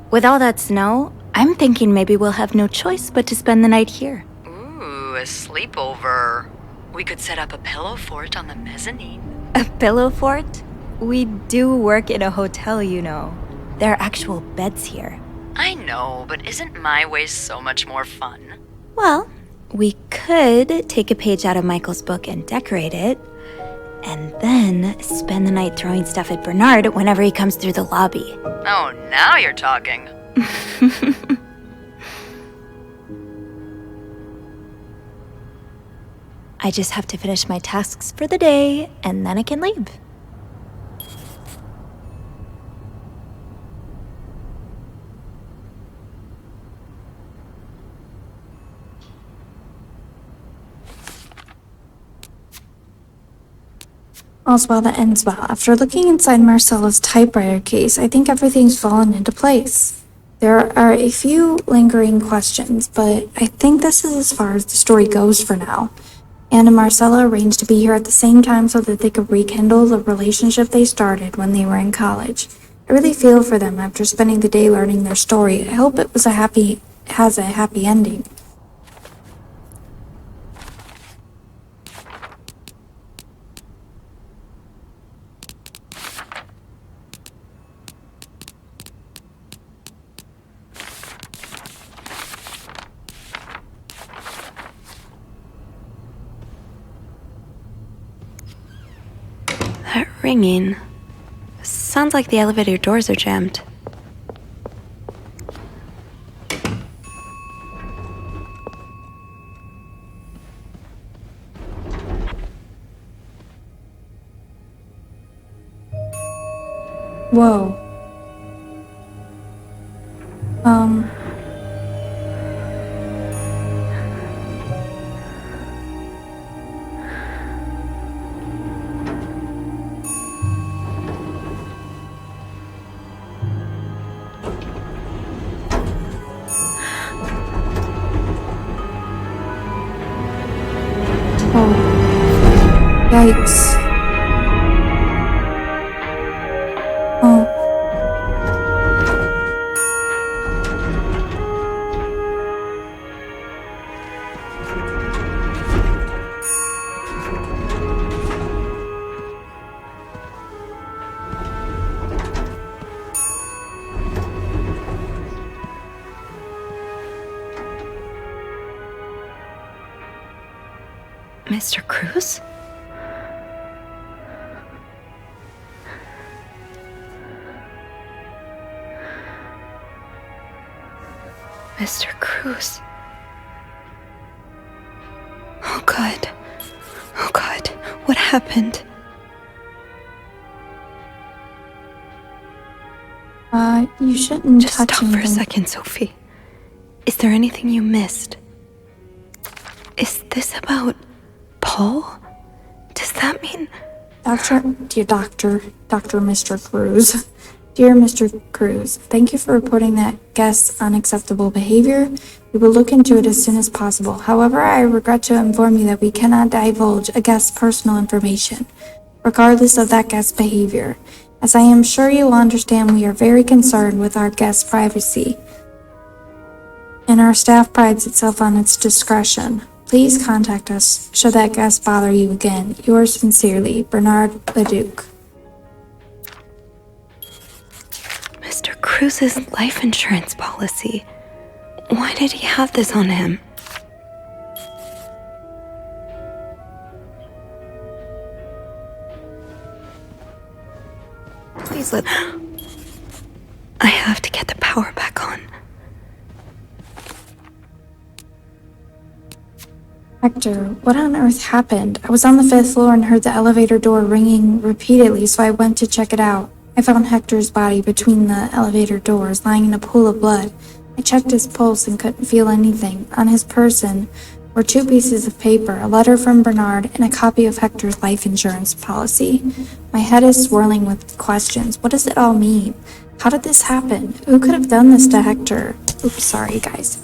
Speaker 2: With all that snow, I'm thinking maybe we'll have no choice but to spend the night here.
Speaker 4: Ooh, a sleepover. We could set up a pillow fort on the mezzanine.
Speaker 2: A pillow fort? We do work in a hotel, you know. There are actual beds here.
Speaker 4: I know, but isn't my way so much more fun?
Speaker 2: Well, we could take a page out of Michael's book and decorate it, and then spend the night throwing stuff at Bernard whenever he comes through the lobby.
Speaker 4: Oh, now you're talking.
Speaker 2: I just have to finish my tasks for the day, and then I can leave.
Speaker 1: All's well that ends well. After looking inside Marcella's typewriter case, I think everything's fallen into place. There are a few lingering questions, but I think this is as far as the story goes for now. Anne and Marcella arranged to be here at the same time so that they could rekindle the relationship they started when they were in college. I really feel for them after spending the day learning their story. I hope it has a happy ending.
Speaker 5: That ringing. Sounds like the elevator doors are jammed.
Speaker 1: Whoa. Yikes. Oh.
Speaker 5: Mr. Cruz? Mr. Cruz. Oh God. Oh God. What happened?
Speaker 1: You shouldn't
Speaker 5: Just
Speaker 1: touch
Speaker 5: stop for a
Speaker 1: anything.
Speaker 5: second, Sophie. Is there anything you missed? Is this about Paul? Does that mean...
Speaker 1: Dr. Mr. Cruz. Dear Mr. Cruz, thank you for reporting that guest's unacceptable behavior. We will look into it as soon as possible. However, I regret to inform you that we cannot divulge a guest's personal information, regardless of that guest's behavior. As I am sure you will understand, we are very concerned with our guest's privacy, and our staff prides itself on its discretion. Please contact us should that guest bother you again. Yours sincerely, Bernard Leduc.
Speaker 5: Mr. Cruz's life insurance policy. Why did he have this on him?
Speaker 2: Please let...
Speaker 5: I have to get the power back on.
Speaker 1: Hector, what on earth happened? I was on the 5th floor and heard the elevator door ringing repeatedly, so I went to check it out. I found Hector's body between the elevator doors, lying in a pool of blood. I checked his pulse and couldn't feel anything. On his person were 2 pieces of paper, a letter from Bernard, and a copy of Hector's life insurance policy. My head is swirling with questions. What does it all mean? How did this happen? Who could have done this to Hector? Oops, sorry, guys.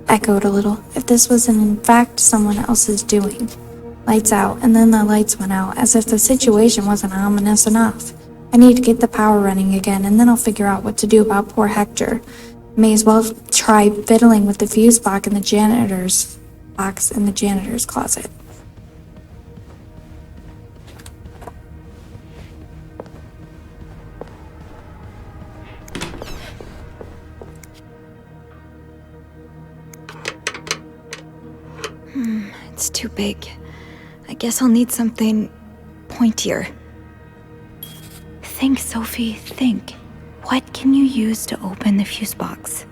Speaker 1: Echoed a little. If this was in fact someone else's doing. Lights out, and then the lights went out, as if the situation wasn't ominous enough. I need to get the power running again, and then I'll figure out what to do about poor Hector. May as well try fiddling with the fuse box in the janitor's closet.
Speaker 2: It's too big. I guess I'll need something pointier. Think, Sophie, think. What can you use to open the fuse box?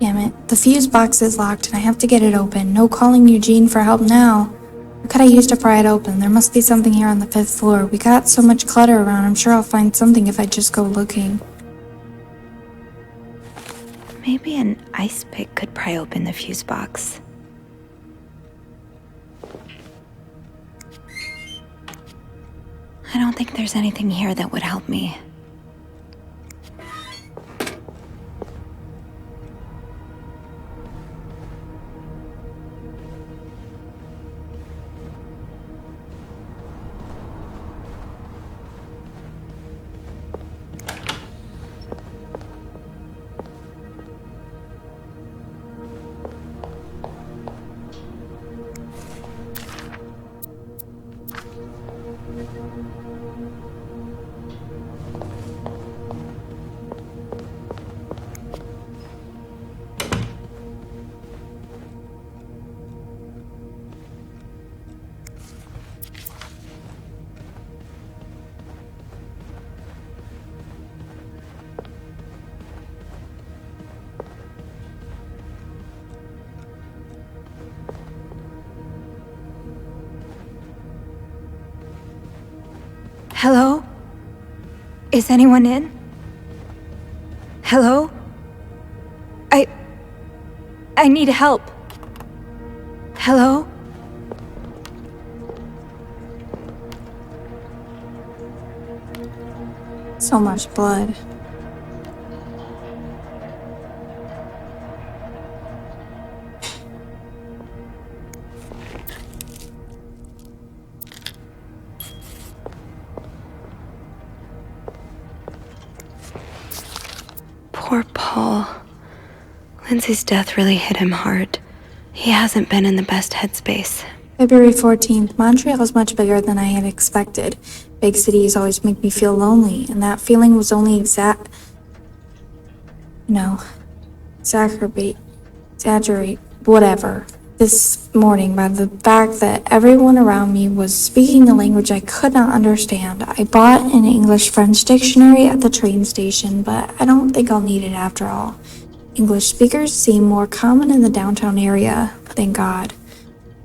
Speaker 1: Damn it, the fuse box is locked and I have to get it open. No calling Eugene for help now. What could I use to pry it open? There must be something here on the 5th floor. We got so much clutter around, I'm sure I'll find something if I just go looking.
Speaker 2: Maybe an ice pick could pry open the fuse box. I don't think there's anything here that would help me. Hello? Is anyone in? Hello? I need help. Hello?
Speaker 1: So much blood.
Speaker 5: Poor Paul. Lindsay's death really hit him hard. He hasn't been in the best headspace.
Speaker 1: February 14th, Montreal is much bigger than I had expected. Big cities always make me feel lonely, and that feeling was only exaggerate, whatever, this morning by the fact that everyone around me was speaking a language I could not understand. I bought an English-French dictionary at the train station, but I don't think I'll need it after all. English speakers seem more common in the downtown area, thank God.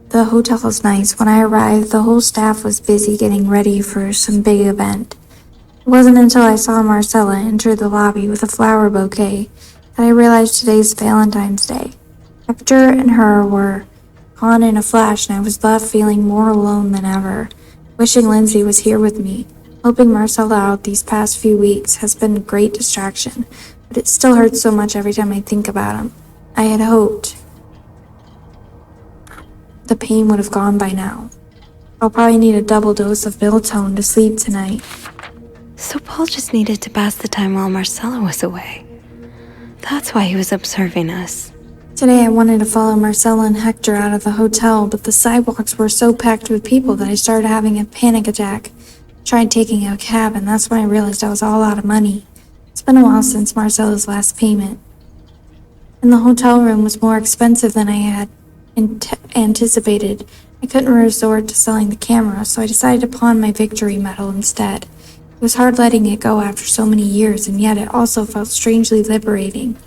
Speaker 1: The hotel is nice. When I arrived, the whole staff was busy getting ready for some big event. It wasn't until I saw Marcella enter the lobby with a flower bouquet that I realized today's Valentine's Day. Hector and her were gone in a flash, and I was left feeling more alone than ever. Wishing Lindsay was here with me. Helping Marcella out these past few weeks has been a great distraction, but it still hurts so much every time I think about him. I had hoped the pain would have gone by now. I'll probably need a double dose of Biltone to sleep tonight.
Speaker 5: So Paul just needed to pass the time while Marcella was away. That's why he was observing us.
Speaker 1: Today I wanted to follow Marcella and Hector out of the hotel, but the sidewalks were so packed with people that I started having a panic attack. Tried taking a cab, and that's when I realized I was all out of money. It's been a while since Marcella's last payment. And the hotel room was more expensive than I had anticipated. I couldn't resort to selling the camera, so I decided to pawn my victory medal instead. It was hard letting it go after so many years, and yet it also felt strangely liberating.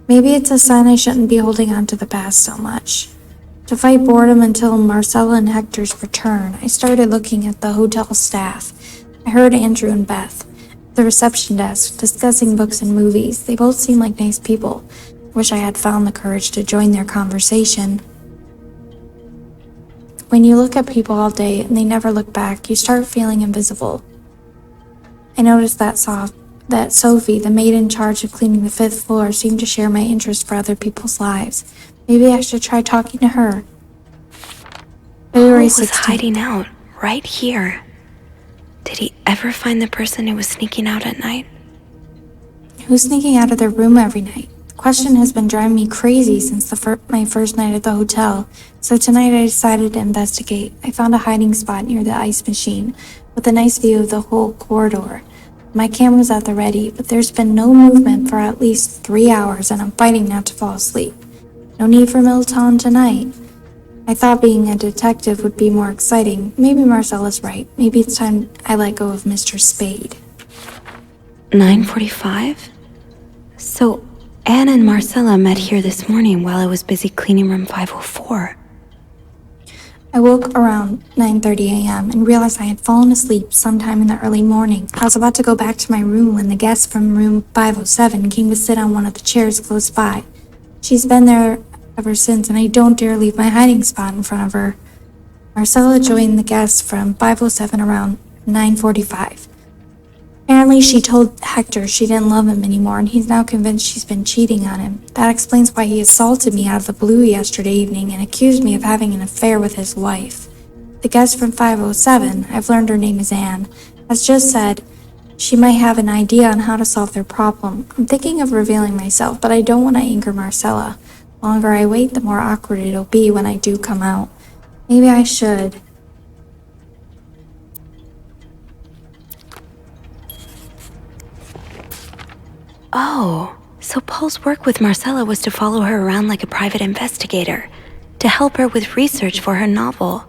Speaker 1: Maybe it's a sign I shouldn't be holding on to the past so much. To fight boredom until Marcella and Hector's return, I started looking at the hotel staff. I heard Andrew and Beth at the reception desk discussing books and movies. They both seemed like nice people. Wish I had found the courage to join their conversation. When you look at people all day and they never look back, you start feeling invisible. I noticed that Sophie, the maid in charge of cleaning the 5th floor, seemed to share my interest for other people's lives. Maybe I should try talking to her. February 16th.
Speaker 5: Paul was hiding out, right here. Did he ever find the person who was sneaking out at night?
Speaker 1: Who's sneaking out of their room every night? The question has been driving me crazy since my first night at the hotel, so tonight I decided to investigate. I found a hiding spot near the ice machine, with a nice view of the whole corridor. My camera's at the ready, but there's been no movement for at least 3 hours, and I'm fighting not to fall asleep. No need for Milton tonight. I thought being a detective would be more exciting. Maybe Marcella's right. Maybe it's time I let go of Mr. Spade.
Speaker 5: 9:45? So, Anne and Marcella met here this morning while I was busy cleaning room 504.
Speaker 1: I woke around 9:30 a.m. and realized I had fallen asleep sometime in the early morning. I was about to go back to my room when the guest from room 507 came to sit on one of the chairs close by. She's been there ever since, and I don't dare leave my hiding spot in front of her. Marcella joined the guest from 507 around 9:45. Apparently, she told Hector she didn't love him anymore, and he's now convinced she's been cheating on him. That explains why he assaulted me out of the blue yesterday evening and accused me of having an affair with his wife. The guest from 507, I've learned her name is Anne, has just said she might have an idea on how to solve their problem. I'm thinking of revealing myself, but I don't want to anger Marcella. The longer I wait, the more awkward it'll be when I do come out. Maybe I should.
Speaker 5: Oh, so Paul's work with Marcella was to follow her around like a private investigator, to help her with research for her novel.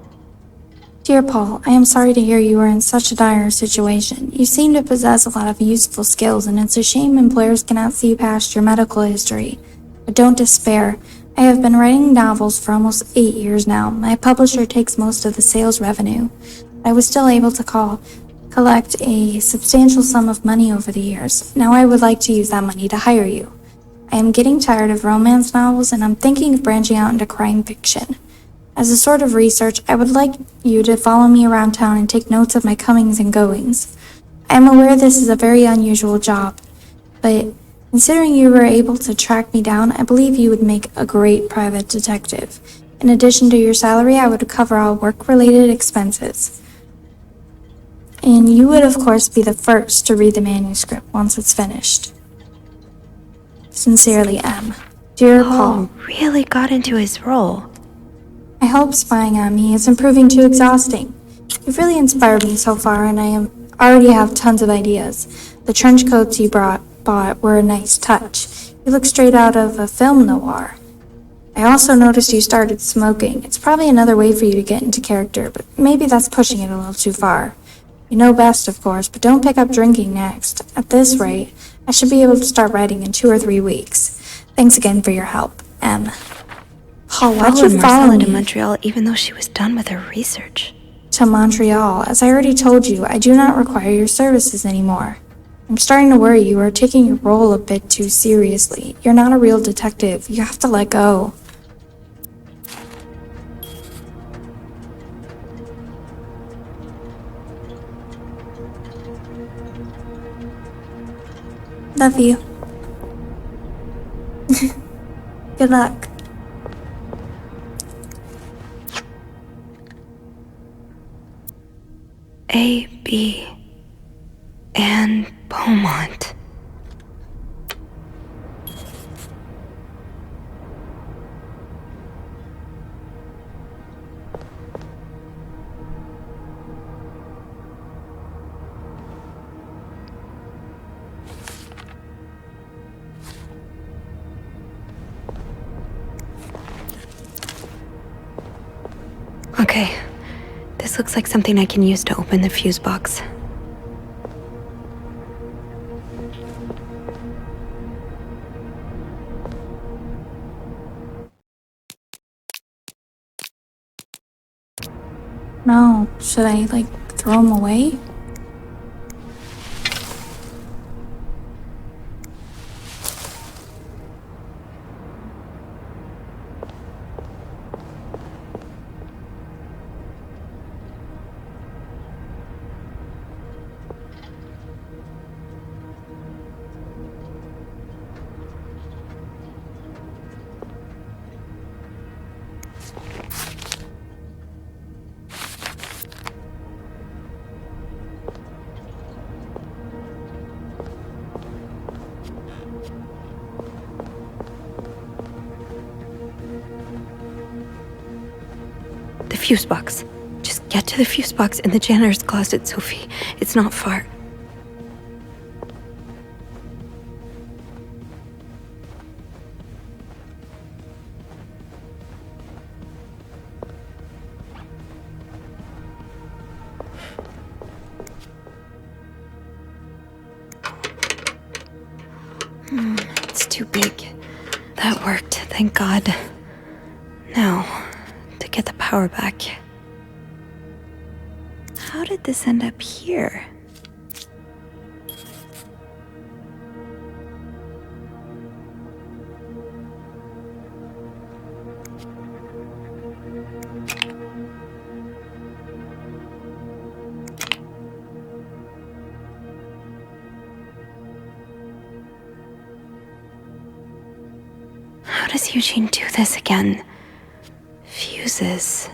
Speaker 1: Dear Paul, I am sorry to hear you are in such a dire situation. You seem to possess a lot of useful skills, and it's a shame employers cannot see past your medical history. But don't despair. I have been writing novels for almost 8 years now. My publisher takes most of the sales revenue. I was still able to collect a substantial sum of money over the years. Now I would like to use that money to hire you. I am getting tired of romance novels, and I'm thinking of branching out into crime fiction. As a sort of research, I would like you to follow me around town and take notes of my comings and goings. I am aware this is a very unusual job, but considering you were able to track me down, I believe you would make a great private detective. In addition to your salary, I would cover all work-related expenses. And you would, of course, be the first to read the manuscript once it's finished. Sincerely, M. Dear Paul.
Speaker 5: Really got into his role.
Speaker 1: I hope spying on me isn't proving too exhausting. You've really inspired me so far, and I already have tons of ideas. The trench coats you bought were a nice touch. You look straight out of a film noir. I also noticed you started smoking. It's probably another way for you to get into character, but maybe that's pushing it a little too far. You know best, of course, but don't pick up drinking next. At this rate, I should be able to start writing in 2 or 3 weeks. Thanks again for your help, M. Paul, why'd you follow
Speaker 5: Marcella
Speaker 1: me
Speaker 5: to Montreal even though she was done with her research?
Speaker 1: to Montreal? As I already told you, I do not require your services anymore. I'm starting to worry you are taking your role a bit too seriously. You're not a real detective. You have to let go. Love you. Good luck.
Speaker 5: A.B. Anne Beaumont. Okay, this looks like something I can use to open the fuse box.
Speaker 1: No, should I, throw them away?
Speaker 5: The fuse box. Just get to the fuse box in the janitor's closet, Sophie. It's not far. It's too big. That worked, thank God. Now, to get the power back.
Speaker 2: How did this end up here?
Speaker 5: How does Eugene do this again? Fuses.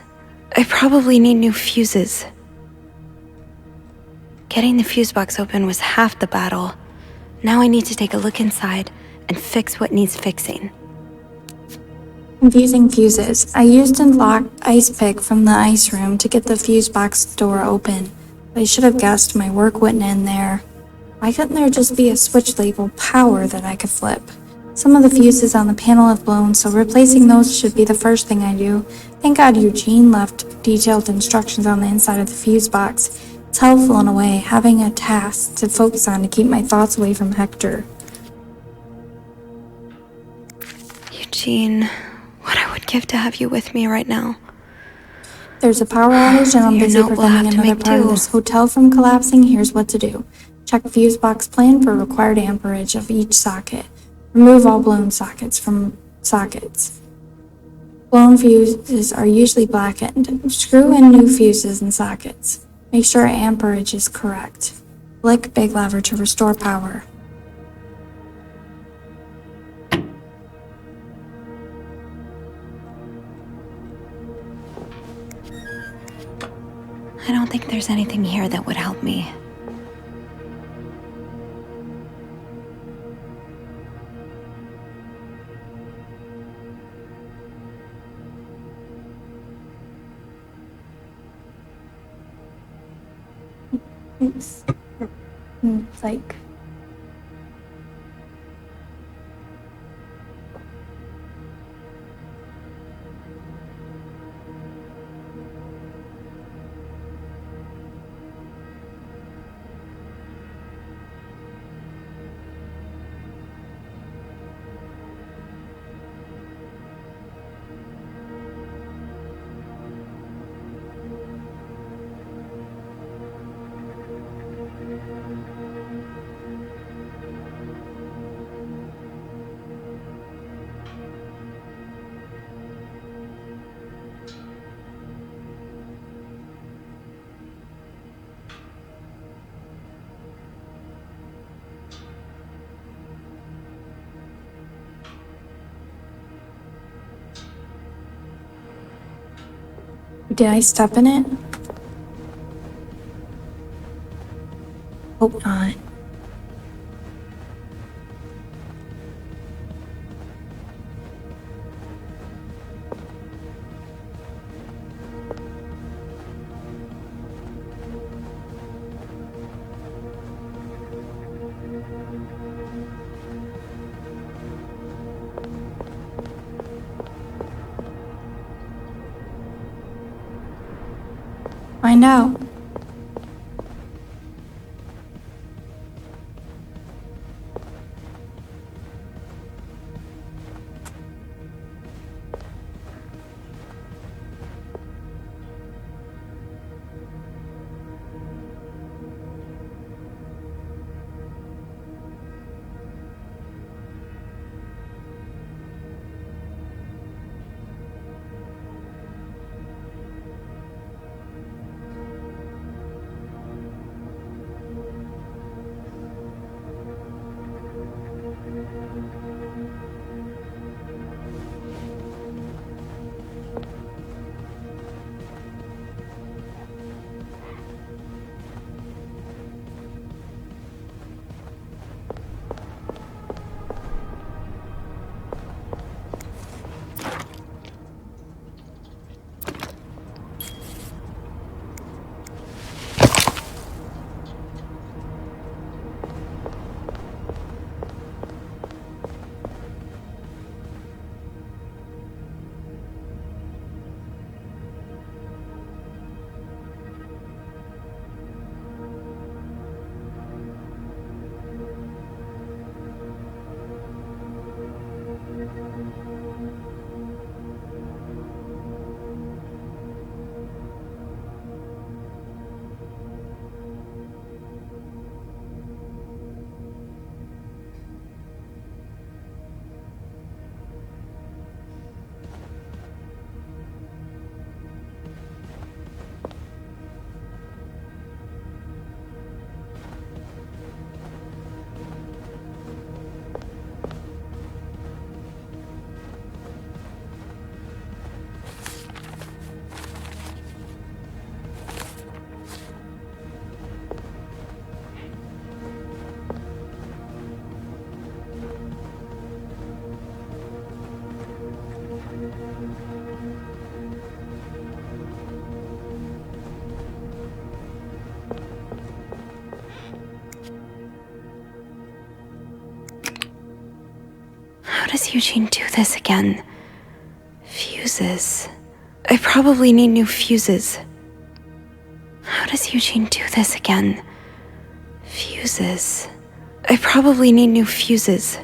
Speaker 5: I probably need new fuses. Getting the fuse box open was half the battle. Now I need to take a look inside and fix what needs fixing.
Speaker 1: Confusing fuses. I used a locked ice pick from the ice room to get the fuse box door open. I should have guessed my work wouldn't end there. Why couldn't there just be a switch labeled power that I could flip? Some of the fuses on the panel have blown, so replacing those should be the first thing I do. Thank God Eugene left detailed instructions on the inside of the fuse box. It's helpful in a way, having a task to focus on to keep my thoughts away from Hector.
Speaker 5: Eugene, what I would give to have you with me right now.
Speaker 1: There's a power outage and I'm
Speaker 5: Your
Speaker 1: busy
Speaker 5: note will have
Speaker 1: preventing
Speaker 5: to
Speaker 1: another
Speaker 5: make
Speaker 1: part of
Speaker 5: do.
Speaker 1: this hotel from collapsing. Here's what to do. Check fuse box plan for required amperage of each socket. Remove all blown sockets from sockets. Blown fuses are usually blackened. Screw in new fuses and sockets. Make sure amperage is correct. Flick big lever to restore power.
Speaker 5: I don't think there's anything here that would help me.
Speaker 1: It's like did I step in it? Hope not. Find out.
Speaker 5: How does Eugene do this again? Fuses. I probably need new fuses. How does Eugene do this again? Fuses. I probably need new fuses.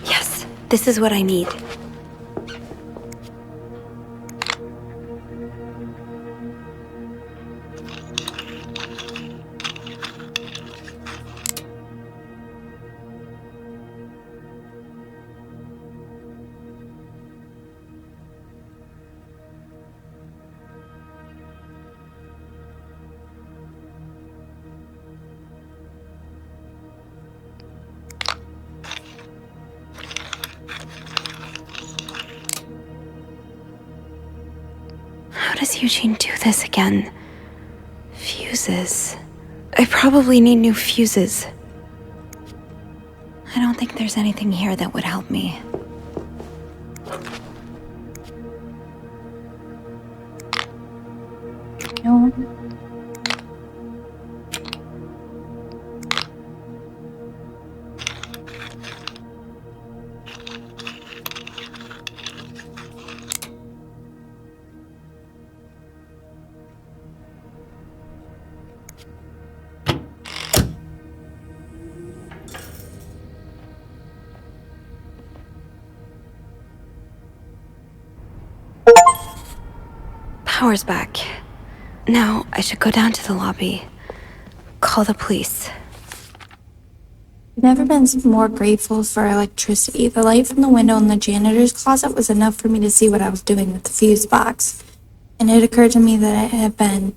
Speaker 5: Yes, this is what I need. How does Eugene do this again? Fuses. I probably need new fuses. I don't think there's anything here that would help me.
Speaker 1: No.
Speaker 5: Power's back. Now I should go down to the lobby. Call the police.
Speaker 1: I've never been more grateful for electricity. The light from the window in the janitor's closet was enough for me to see what I was doing with the fuse box. And it occurred to me that had it been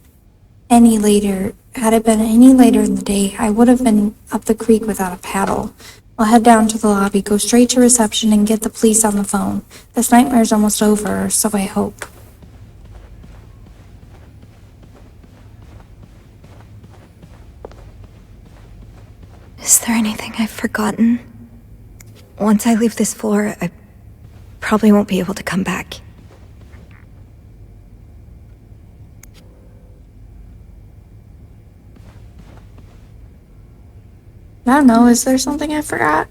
Speaker 1: any later in the day, I would have been up the creek without a paddle. I'll head down to the lobby, go straight to reception, and get the police on the phone. This nightmare's almost over, or so I hope.
Speaker 2: Is there anything I've forgotten? Once I leave this floor, I probably won't be able to come back.
Speaker 1: I don't know, is there something I forgot?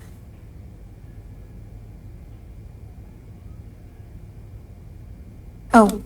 Speaker 1: Oh.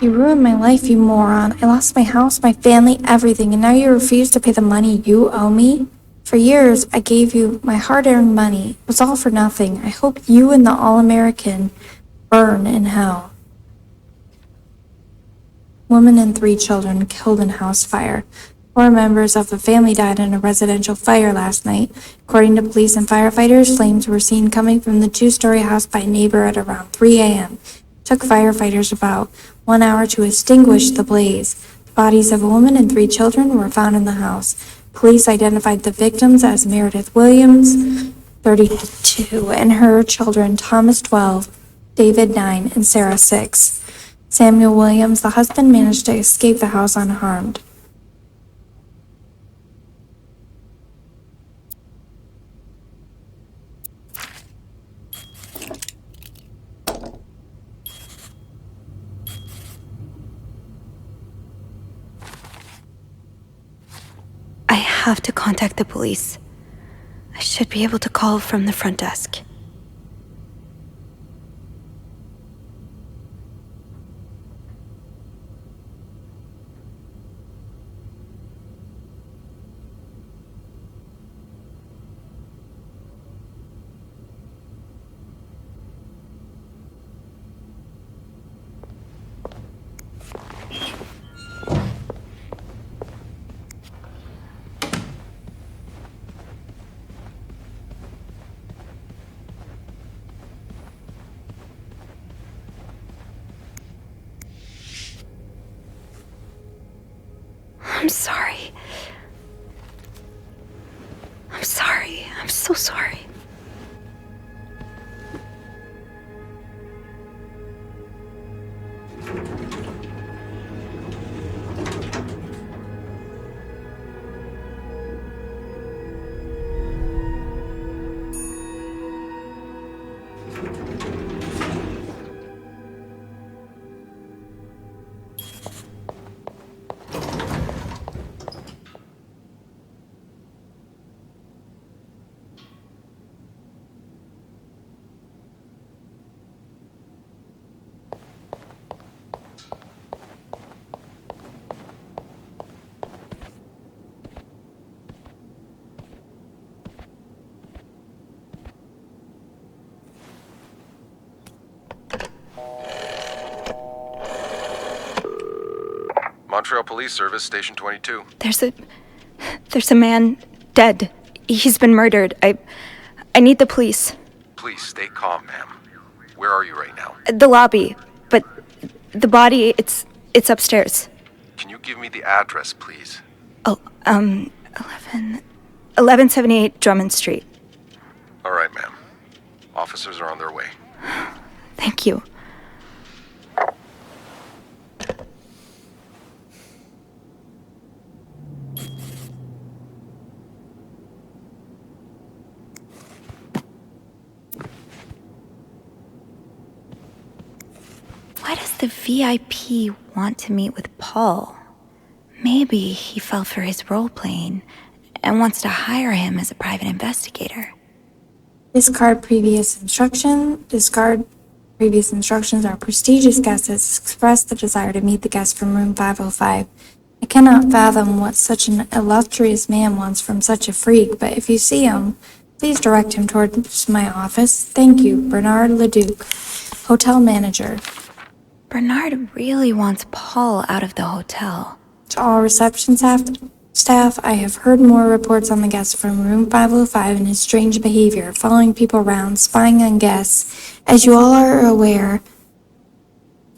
Speaker 1: You ruined my life, you moron. I lost my house, my family, everything, and now you refuse to pay the money you owe me? For years, I gave you my hard-earned money. It was all for nothing. I hope you and the All-American burn in hell. Woman and 3 children killed in house fire. 4 members of the family died in a residential fire last night. According to police and firefighters, flames were seen coming from the 2-story house by a neighbor at around 3 a.m. It took firefighters about 1 hour to extinguish the blaze. The bodies of a woman and 3 children were found in the house. Police identified the victims as Meredith Williams, 32, and her children Thomas, 12, David, 9, and Sarah, 6. Samuel Williams, the husband, managed to escape the house unharmed.
Speaker 5: I have to contact the police. I should be able to call from the front desk. I'm sorry. I'm sorry. I'm so sorry.
Speaker 9: Montreal Police Service, Station 22.
Speaker 5: There's a man dead. He's been murdered. I need the police.
Speaker 9: Please stay calm, ma'am. Where are you right now?
Speaker 5: The lobby, but the body, it's upstairs.
Speaker 9: Can you give me the address, please?
Speaker 5: Oh, 1178 Drummond Street.
Speaker 9: All right, ma'am. Officers are on their way.
Speaker 5: Thank you. Why does the VIP want to meet with Paul? Maybe he fell for his role-playing and wants to hire him as a private investigator.
Speaker 1: Discard previous instructions. Our prestigious guest has expressed the desire to meet the guest from room 505. I cannot fathom what such an illustrious man wants from such a freak, but if you see him, please direct him towards my office. Thank you, Bernard Leduc, hotel manager.
Speaker 5: Bernard really wants Paul out of the hotel.
Speaker 1: To all reception staff, I have heard more reports on the guest from room 505 and his strange behavior, following people around, spying on guests. As you all are aware,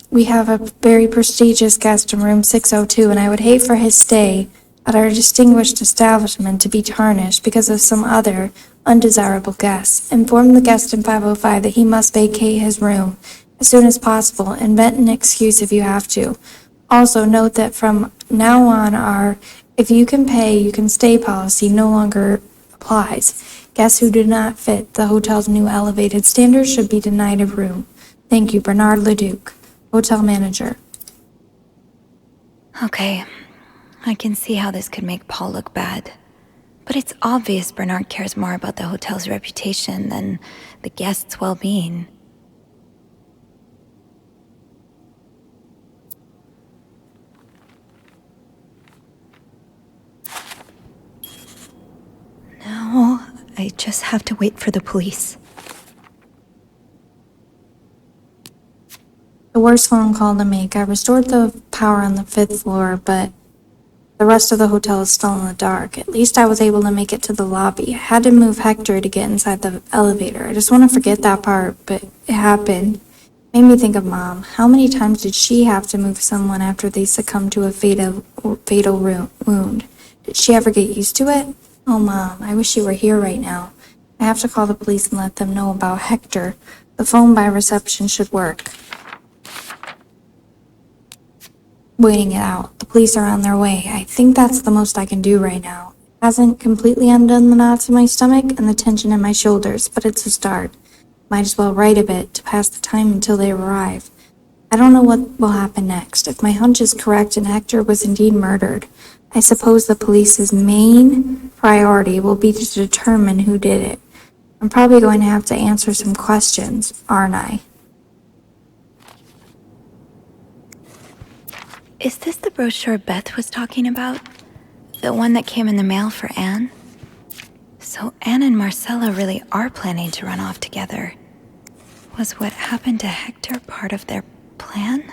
Speaker 1: we have a very prestigious guest in room 602, and I would hate for his stay at our distinguished establishment to be tarnished because of some other undesirable guests. Inform the guest in 505 that he must vacate his room as soon as possible. Invent an excuse if you have to. Also note that from now on our if you can pay, you can stay policy no longer applies. Guests who do not fit the hotel's new elevated standards should be denied a room. Thank you, Bernard Leduc, hotel manager.
Speaker 5: Okay, I can see how this could make Paul look bad. But it's obvious Bernard cares more about the hotel's reputation than the guests' well-being. Now, I just have to wait for the police.
Speaker 1: The worst phone call to make. I restored the power on the 5th floor, but the rest of the hotel is still in the dark. At least I was able to make it to the lobby. I had to move Hector to get inside the elevator. I just want to forget that part, but it happened. Made me think of Mom. How many times did she have to move someone after they succumbed to a fatal wound? Did she ever get used to it? Oh, Mom, I wish you were here right now. I have to call the police and let them know about Hector. The phone by reception should work. waiting it out. The police are on their way. I think that's the most I can do right now. It hasn't completely undone the knots in my stomach and the tension in my shoulders, but it's a start. Might as well write a bit to pass the time until they arrive. I don't know what will happen next. If my hunch is correct and Hector was indeed murdered, I suppose the police's main priority will be to determine who did it. I'm probably going to have to answer some questions, aren't I?
Speaker 2: Is this the brochure Beth was talking about? The one that came in the mail for Anne? So Anne and Marcella really are planning to run off together. Was what happened to Hector part of their plan?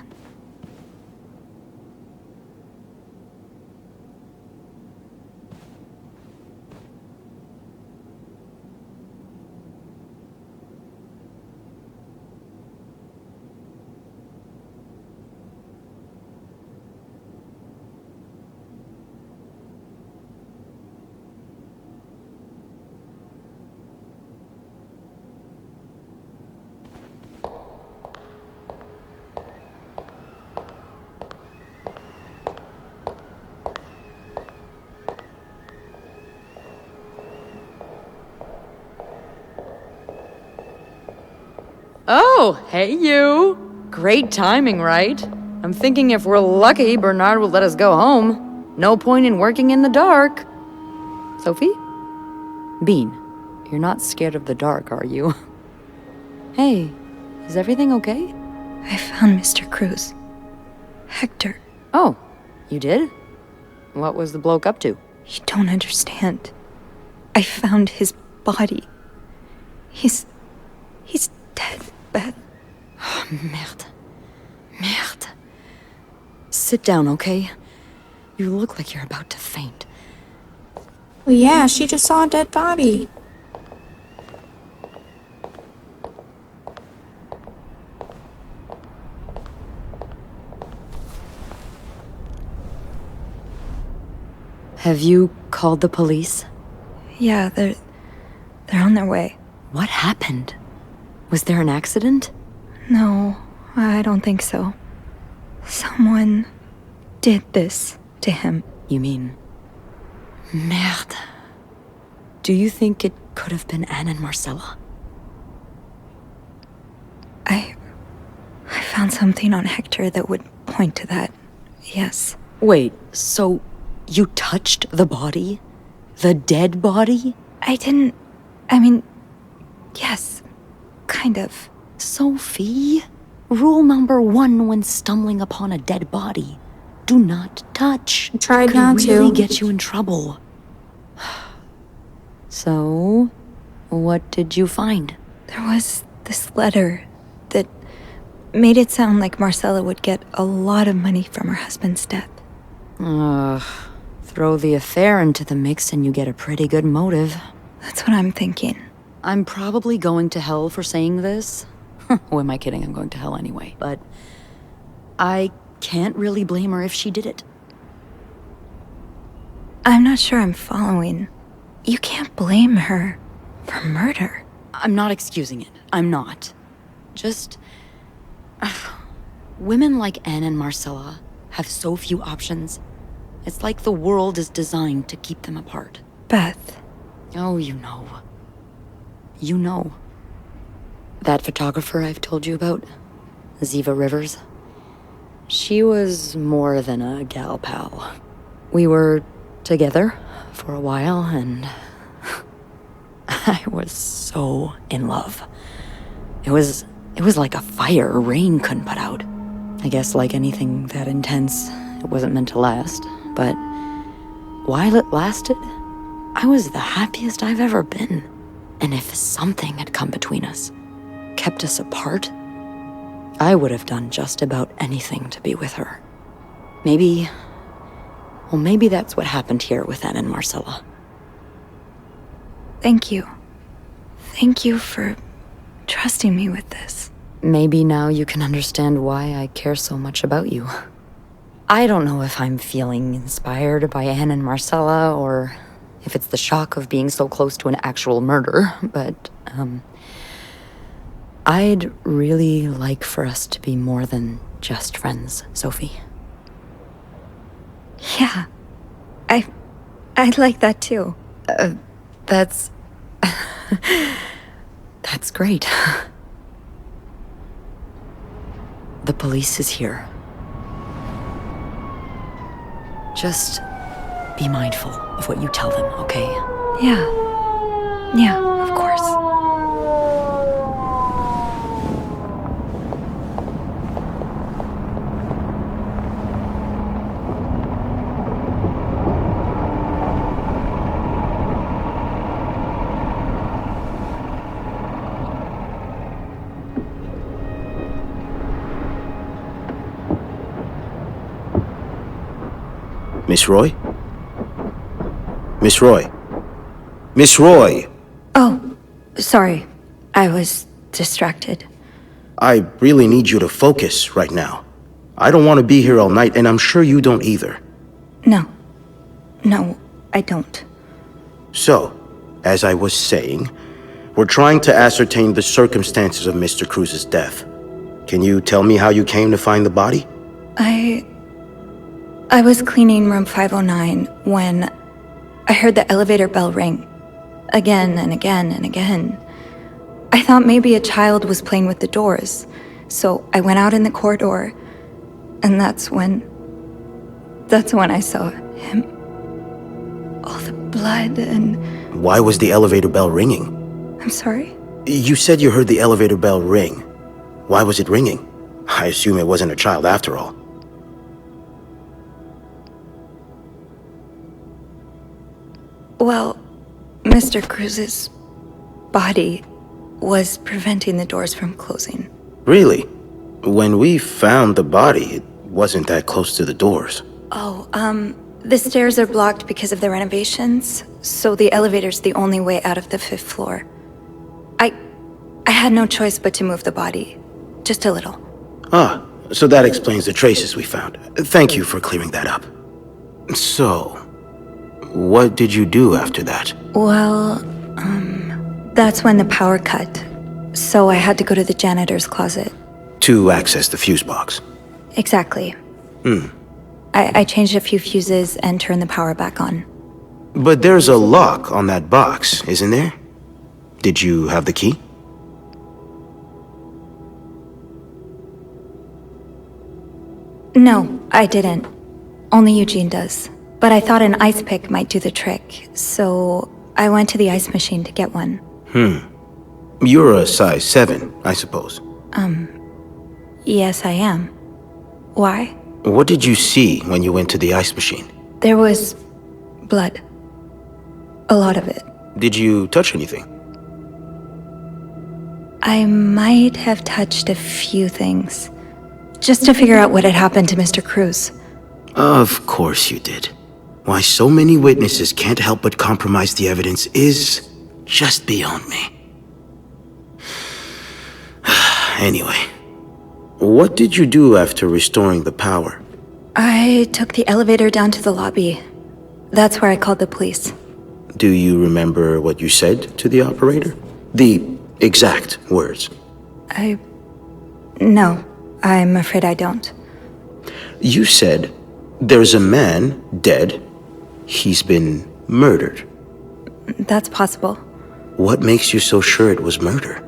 Speaker 4: Oh, hey you! Great timing, right? I'm thinking if we're lucky, Bernard will let us go home. No point in working in the dark. Sophie? Bean, you're not scared of the dark, are you? Hey, is everything okay?
Speaker 2: I found Mr. Cruz. Hector.
Speaker 4: Oh, you did? What was the bloke up to?
Speaker 2: You don't understand. I found his body. He's dead, Beth.
Speaker 4: Oh, merde. Merde. Sit down, okay? You look like you're about to faint.
Speaker 1: Well, yeah, she just saw a dead body.
Speaker 4: Have you called the police?
Speaker 2: Yeah, they're on their way.
Speaker 4: What happened? Was there an accident?
Speaker 2: No, I don't think so. Someone did this to him.
Speaker 4: You mean... Merde. Do you think it could have been Anne and Marcella?
Speaker 2: I found something on Hector that would point to that. Yes.
Speaker 4: Wait, so you touched the body? The dead body?
Speaker 2: Yes. Kind of.
Speaker 4: Sophie, rule number 1 when stumbling upon a dead body. Do not touch.
Speaker 1: I tried
Speaker 4: Could
Speaker 1: not
Speaker 4: really
Speaker 1: to.
Speaker 4: get you in trouble. So, what did you find?
Speaker 2: There was this letter that made it sound like Marcella would get a lot of money from her husband's death.
Speaker 4: Throw the affair into the mix and you get a pretty good motive.
Speaker 2: That's what I'm thinking.
Speaker 4: I'm probably going to hell for saying this. Who am I kidding? I'm going to hell anyway. But I can't really blame her if she did it.
Speaker 2: I'm not sure I'm following. You can't blame her for murder.
Speaker 4: I'm not excusing it. I'm not. Just... women like Anne and Marcella have so few options. It's like the world is designed to keep them apart.
Speaker 2: Beth.
Speaker 4: Oh, you know. You know. That photographer I've told you about, Ziva Rivers, she was more than a gal pal. We were together for a while, and I was so in love. It was like a fire Rain couldn't put out. I guess like anything that intense, it wasn't meant to last, but while it lasted, I was the happiest I've ever been. And if something had come between us, kept us apart, I would have done just about anything to be with her. Maybe that's what happened here with Anne and Marcella.
Speaker 2: Thank you. Thank you for trusting me with this.
Speaker 4: Maybe now you can understand why I care so much about you. I don't know if I'm feeling inspired by Anne and Marcella, or if it's the shock of being so close to an actual murder, but, I'd really like for us to be more than just friends, Sophie.
Speaker 2: Yeah. I'd like that too.
Speaker 4: That's... That's great. The police is here. Just be mindful of what you tell them, okay?
Speaker 2: Yeah. Yeah, of course.
Speaker 10: Miss Roy? Miss Roy? Miss Roy!
Speaker 2: Oh, sorry. I was distracted.
Speaker 10: I really need you to focus right now. I don't want to be here all night, and I'm sure you don't either.
Speaker 2: No. No, I don't.
Speaker 10: So, as I was saying, we're trying to ascertain the circumstances of Mr. Cruz's death. Can you tell me how you came to find the body?
Speaker 2: I was cleaning room 509 when I heard the elevator bell ring. Again and again and again. I thought maybe a child was playing with the doors, so I went out in the corridor, and that's when I saw him. All the blood and...
Speaker 10: Why was the elevator bell ringing?
Speaker 2: I'm sorry?
Speaker 10: You said you heard the elevator bell ring. Why was it ringing? I assume it wasn't a child after all.
Speaker 2: Well, Mr. Cruz's body was preventing the doors from closing.
Speaker 10: Really? When we found the body, it wasn't that close to the doors.
Speaker 2: Oh, the stairs are blocked because of the renovations, so the elevator's the only way out of the 5th floor. I had no choice but to move the body. Just a little.
Speaker 10: Ah, so that explains the traces we found. Thank you for clearing that up. So, what did you do after that?
Speaker 2: Well, that's when the power cut. So I had to go to the janitor's closet.
Speaker 10: To access the fuse box.
Speaker 2: Exactly. I changed a few fuses and turned the power back on.
Speaker 10: But there's a lock on that box, isn't there? Did you have the key?
Speaker 2: No, I didn't. Only Eugene does. But I thought an ice pick might do the trick, so I went to the ice machine to get one.
Speaker 10: You're a size 7, I suppose.
Speaker 2: Yes, I am. Why?
Speaker 10: What did you see when you went to the ice machine?
Speaker 2: There was blood. A lot of it.
Speaker 10: Did you touch anything?
Speaker 2: I might have touched a few things. Just to figure out what had happened to Mr. Cruz.
Speaker 10: Of course you did. Why so many witnesses can't help but compromise the evidence is just beyond me. Anyway, what did you do after restoring the power?
Speaker 2: I took the elevator down to the lobby. That's where I called the police.
Speaker 10: Do you remember what you said to the operator? The exact words.
Speaker 2: No, I'm afraid I don't.
Speaker 10: You said, there's a man dead. He's been murdered.
Speaker 2: That's possible.
Speaker 10: What makes you so sure it was murder?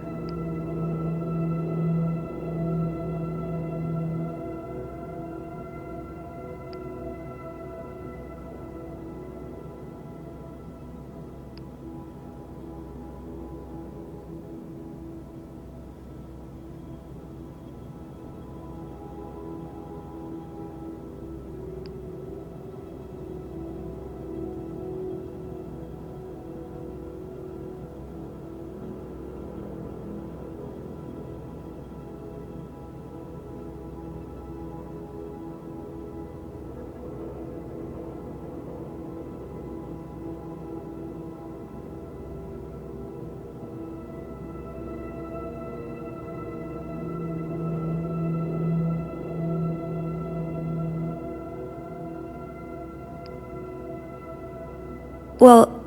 Speaker 2: Well,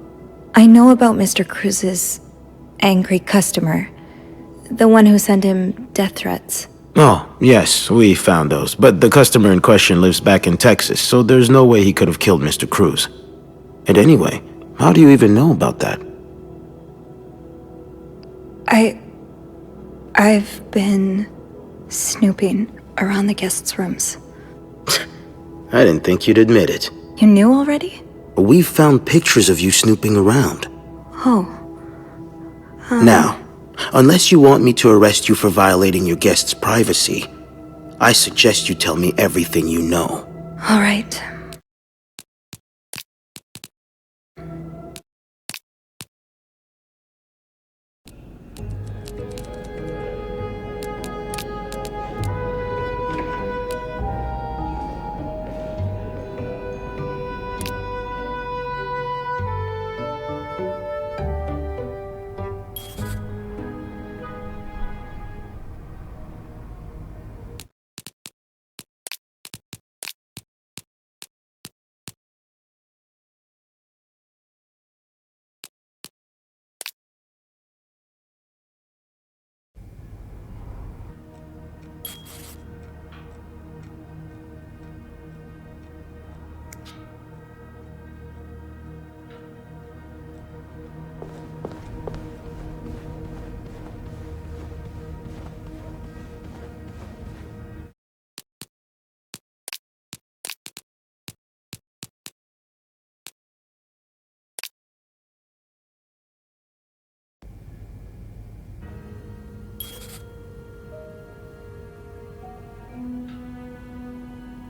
Speaker 2: I know about Mr. Cruz's angry customer. The one who sent him death threats.
Speaker 10: Oh, yes, we found those. But the customer in question lives back in Texas, so there's no way he could have killed Mr. Cruz. And anyway, how do you even know about that?
Speaker 5: I've been snooping around the guests' rooms.
Speaker 10: I didn't think you'd admit it.
Speaker 5: You knew already?
Speaker 10: We found pictures of you snooping around.
Speaker 5: Oh.
Speaker 10: Now, unless you want me to arrest you for violating your guest's privacy, I suggest you tell me everything you know.
Speaker 5: All right.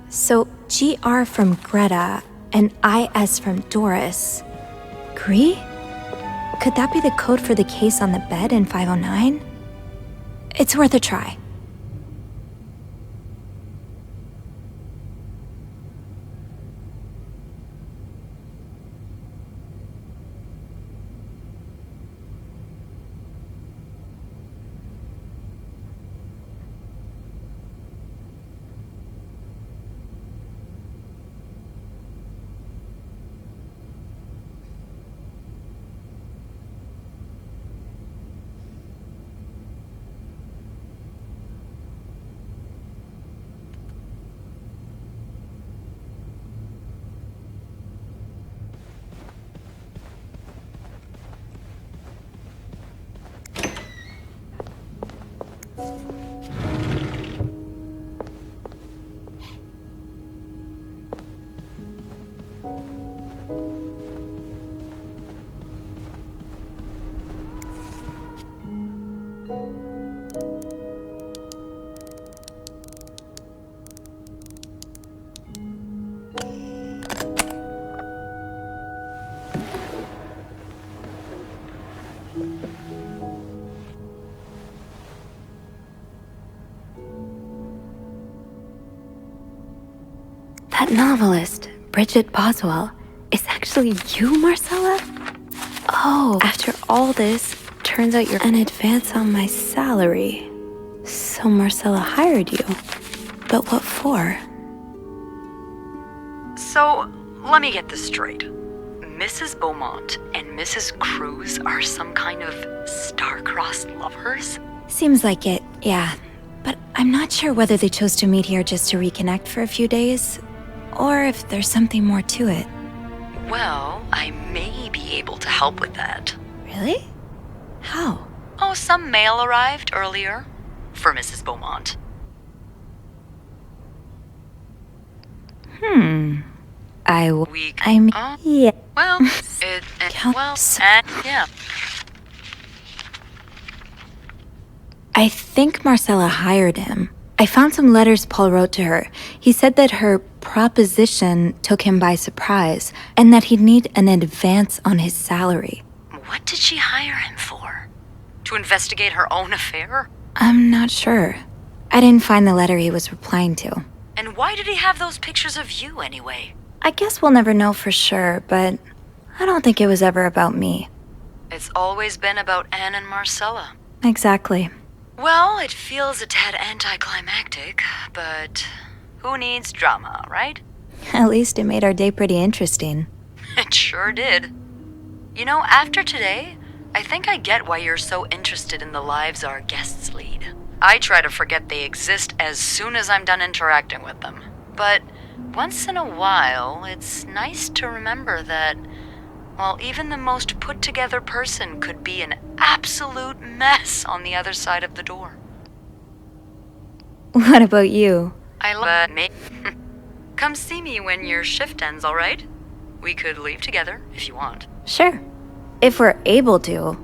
Speaker 5: So, GR from Greta and IS from Doris. Gree? Could that be the code for the case on the bed in 509? It's worth a try. That novelist, Bridget Boswell, is actually you, Marcella? Oh, after all this, turns out you're an advance on my salary. So Marcella hired you. But what for?
Speaker 4: So, let me get this straight. Mrs. Beaumont and Mrs. Cruz are some kind of star-crossed lovers?
Speaker 2: Seems like it, yeah. But I'm not sure whether they chose to meet here just to reconnect for a few days, or if there's something more to it.
Speaker 4: Well, I may be able to help with that.
Speaker 2: Really? How?
Speaker 4: Oh, some mail arrived earlier for Mrs. Beaumont.
Speaker 2: Yeah.
Speaker 4: Well, yeah.
Speaker 2: I think Marcella hired him. I found some letters Paul wrote to her. He said that her proposition took him by surprise, and that he'd need an advance on his salary.
Speaker 4: What did she hire him for? To investigate her own affair?
Speaker 2: I'm not sure. I didn't find the letter he was replying to.
Speaker 4: And why did he have those pictures of you anyway?
Speaker 2: I guess we'll never know for sure, but I don't think it was ever about me.
Speaker 4: It's always been about Anne and Marcella.
Speaker 2: Exactly.
Speaker 4: Well, it feels a tad anticlimactic, but who needs drama, right?
Speaker 2: At least it made our day pretty interesting.
Speaker 4: It sure did. You know, after today, I think I get why you're so interested in the lives our guests lead. I try to forget they exist as soon as I'm done interacting with them. But once in a while, it's nice to remember that, well, even the most put-together person could be an absolute mess on the other side of the door.
Speaker 2: What about you?
Speaker 4: I love me. Come see me when your shift ends, all right? We could leave together if you want.
Speaker 2: Sure. If we're able to.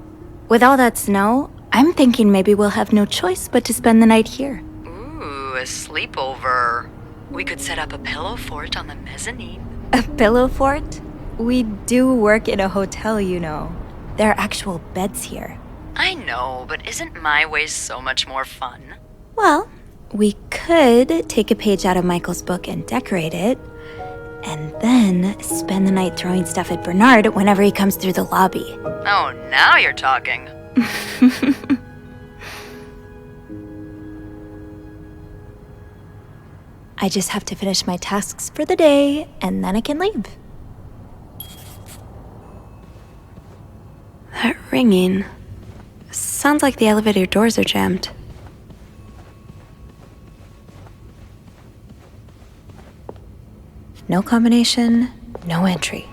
Speaker 2: With all that snow, I'm thinking maybe we'll have no choice but to spend the night here.
Speaker 4: Ooh, a sleepover. We could set up a pillow fort on the mezzanine.
Speaker 2: A pillow fort? We do work in a hotel, you know. There are actual beds here.
Speaker 4: I know, but isn't my way so much more fun?
Speaker 2: Well, we could take a page out of Michael's book and decorate it, and then spend the night throwing stuff at Bernard whenever he comes through the lobby.
Speaker 4: Oh, now you're talking.
Speaker 2: I just have to finish my tasks for the day, and then I can leave.
Speaker 5: That ringing. Sounds like the elevator doors are jammed.
Speaker 2: No combination, no entry.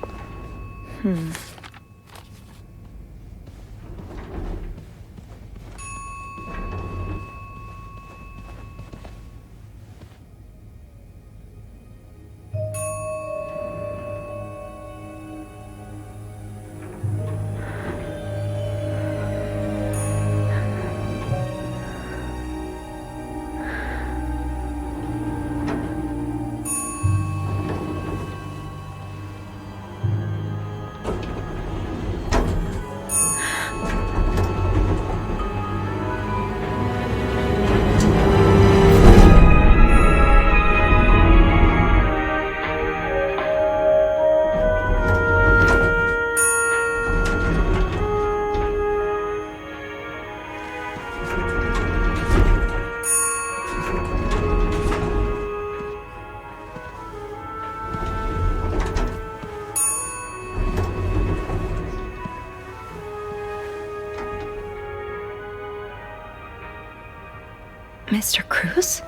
Speaker 5: Mr. Cruz?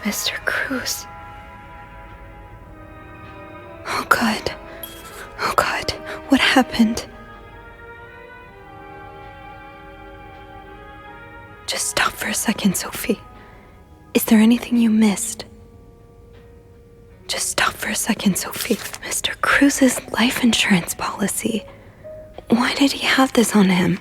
Speaker 5: Mr. Cruz. Oh God. Oh God. What happened? Just stop for a second, Sophie. Is there anything you missed? Just stop for a second, Sophie. Mr. Cruz's life insurance policy. Why did he have this on him?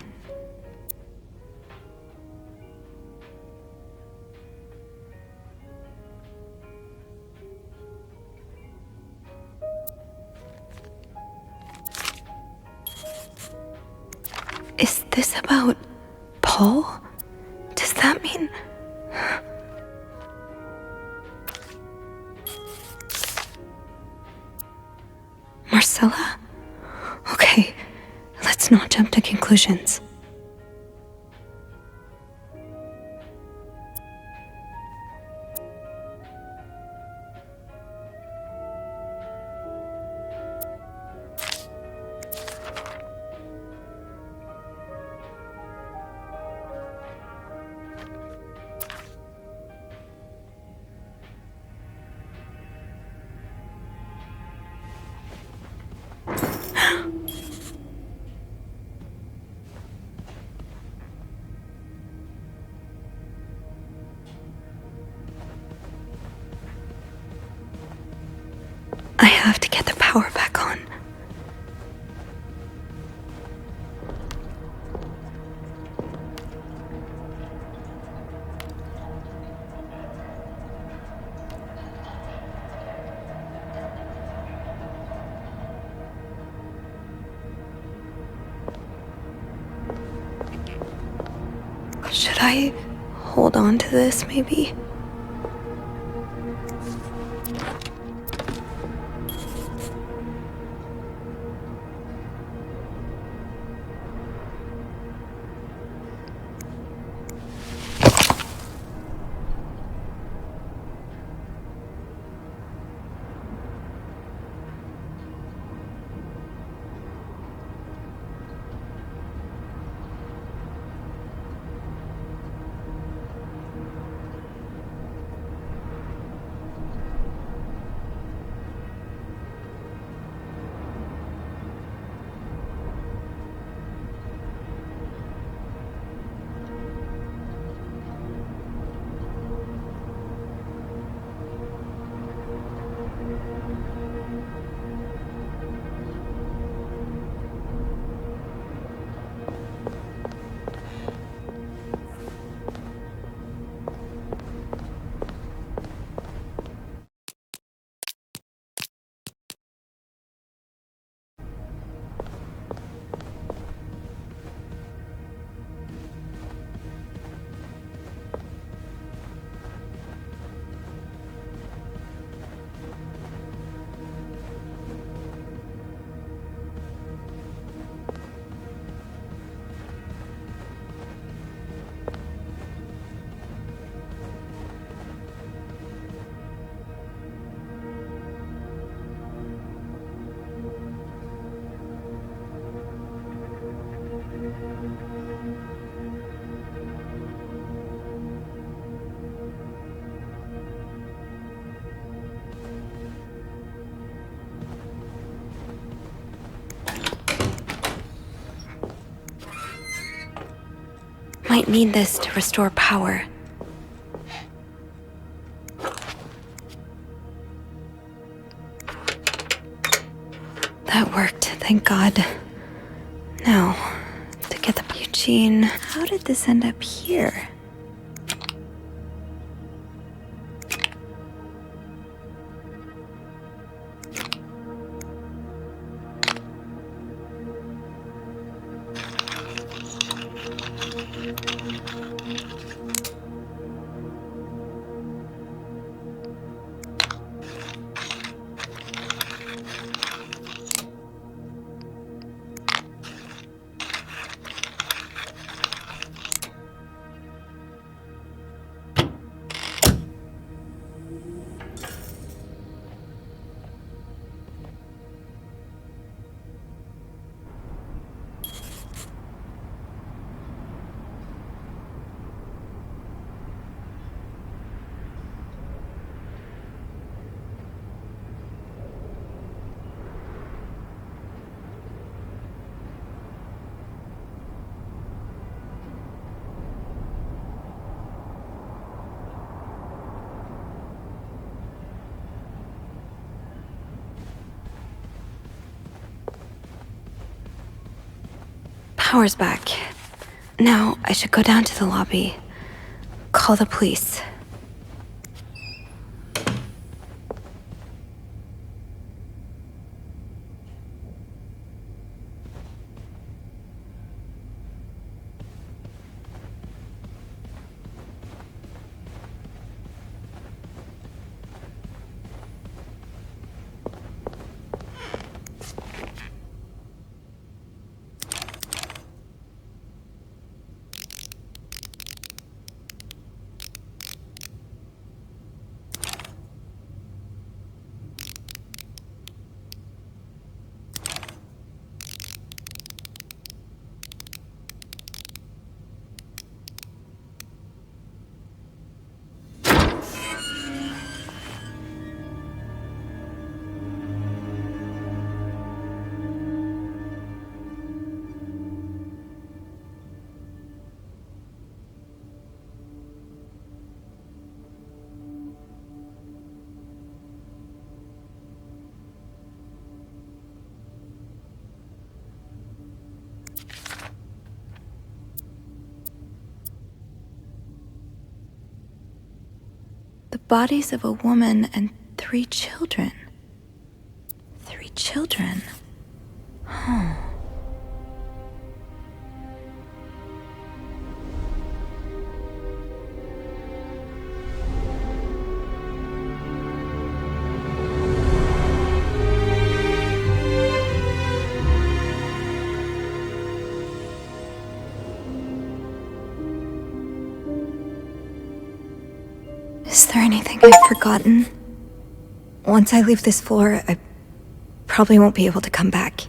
Speaker 5: Is this about Paul? Does that mean... Marcella? Okay, let's not jump to conclusions. I have to get the power back on. Should I hold on to this, maybe? Might need this to restore power. That worked, thank God. Now, to get the Eugene, how did this end up here? Power's back. Now, I should go down to the lobby. Call the police. The bodies of a woman and 3 children. 3 children? Huh. Is there anything I've forgotten? Once I leave this floor, I probably won't be able to come back.